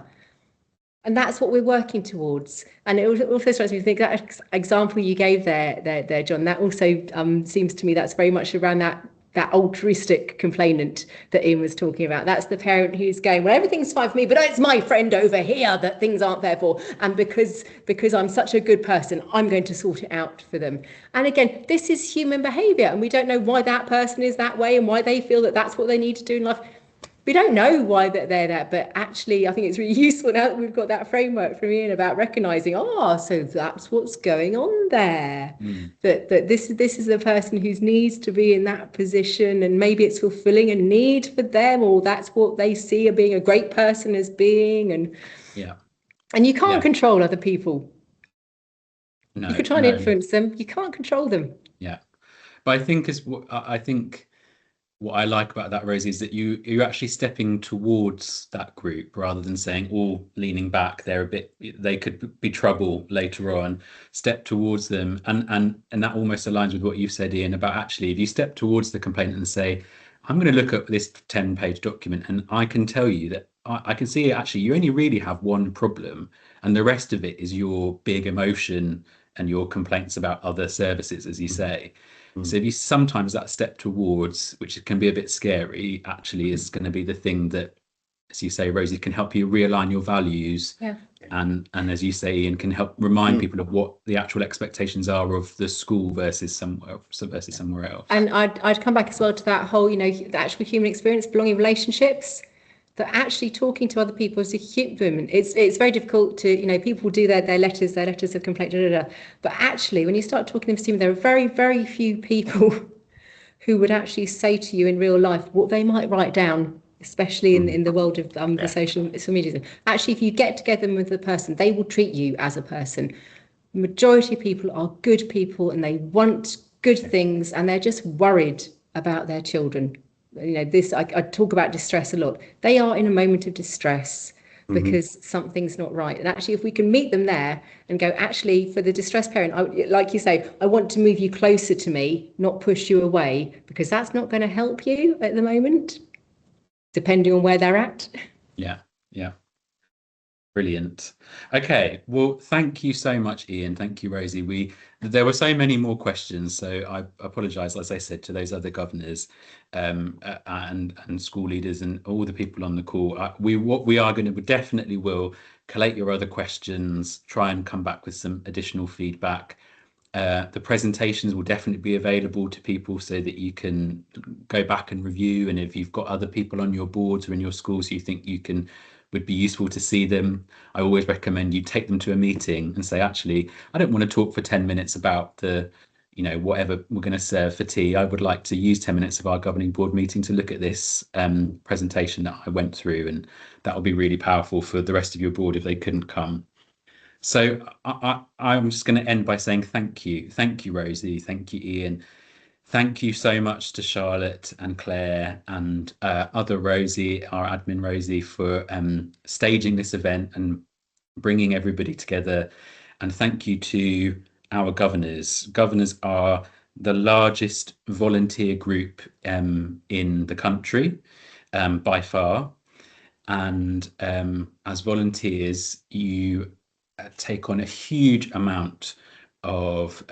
And that's what we're working towards. And it also strikes me to think that example you gave there, John, that also seems to me that's very much around that altruistic complainant that Ian was talking about. That's the parent who's going, well, everything's fine for me, but it's my friend over here that things aren't there for. And because I'm such a good person, I'm going to sort it out for them. And again, this is human behaviour, and we don't know why that person is that way and why they feel that that's what they need to do in life. We don't know why they're that, but actually, I think it's really useful now that we've got that framework from Ian about recognising, so that's what's going on there. That this is a person who needs to be in that position, and maybe it's fulfilling a need for them, or that's what they see of being a great person as being. And you can't control other people. No, you can try and influence them. You can't control them. Yeah, but I think what I like about that, Rosie, is that you're actually stepping towards that group rather than saying, leaning back. They could be trouble later on. Step towards them, and that almost aligns with what you've said, Ian, about actually, if you step towards the complainant and say, I'm going to look at this 10-page document, and I can tell you that I can see actually you only really have one problem, and the rest of it is your big emotion and your complaints about other services, as you say. So if you sometimes that step towards, which can be a bit scary, actually is going to be the thing that, as you say, Rosie, can help you realign your values. Yeah. And as you say, Ian, can help remind people of what the actual expectations are of the school versus somewhere else. And I'd come back as well to that whole, the actual human experience, belonging relationships, that actually talking to other people as a human, it's very difficult to, people do their letters of complaint, but actually when you start talking to them, there are very, very few people who would actually say to you in real life what they might write down, especially in the world of the social media. Actually, if you get together with a person, they will treat you as a person. The majority of people are good people and they want good things, and they're just worried about their children. I talk about distress a lot. They are in a moment of distress because something's not right. And actually, if we can meet them there and go, actually, for the distressed parent, like you say, I want to move you closer to me, not push you away, because that's not going to help you at the moment, depending on where they're at. Yeah. Brilliant. Okay, well, thank you so much, Ian. Thank you, Rosie. There were so many more questions, so I apologise, as I said, to those other governors and school leaders and all the people on the call. We definitely will collate your other questions, try and come back with some additional feedback. The presentations will definitely be available to people so that you can go back and review, and if you've got other people on your boards or in your schools you think would be useful to see them, I always recommend you take them to a meeting and say, actually, I don't want to talk for 10 minutes about the whatever we're going to serve for tea. I would like to use 10 minutes of our governing board meeting to look at this presentation that I went through, and that will be really powerful for the rest of your board if they couldn't come. So I'm just going to end by saying thank you, Rosie, thank you, Ian, thank you so much to Charlotte and Claire and other Rosie, our admin Rosie, for staging this event and bringing everybody together, and thank you to our governors. Governors are the largest volunteer group in the country by far, and as volunteers you take on a huge amount of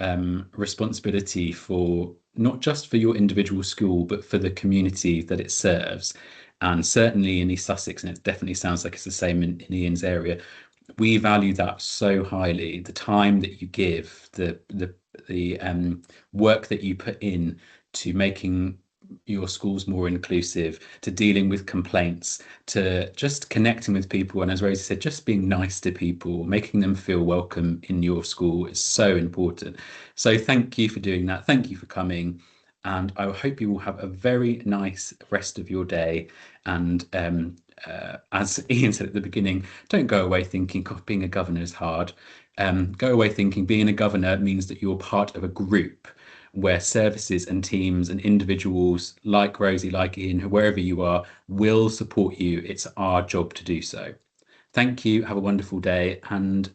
responsibility for not just for your individual school but for the community that it serves. And certainly in East Sussex, and it definitely sounds like it's the same in Ian's area, we value that so highly. The time that you give, the work that you put in to making your schools more inclusive, to dealing with complaints, to just connecting with people, and as Rosie said, just being nice to people, making them feel welcome in your school is so important. So thank you for doing that. Thank you for coming, and I hope you will have a very nice rest of your day. And as Ian said at the beginning, don't go away thinking, God, being a governor is hard. Go away thinking being a governor means that you're part of a group where services and teams and individuals like Rosie, like Ian, wherever you are, will support you. It's our job to do so. Thank you. Have a wonderful day, and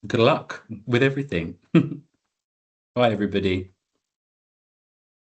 good luck with everything. Bye, everybody.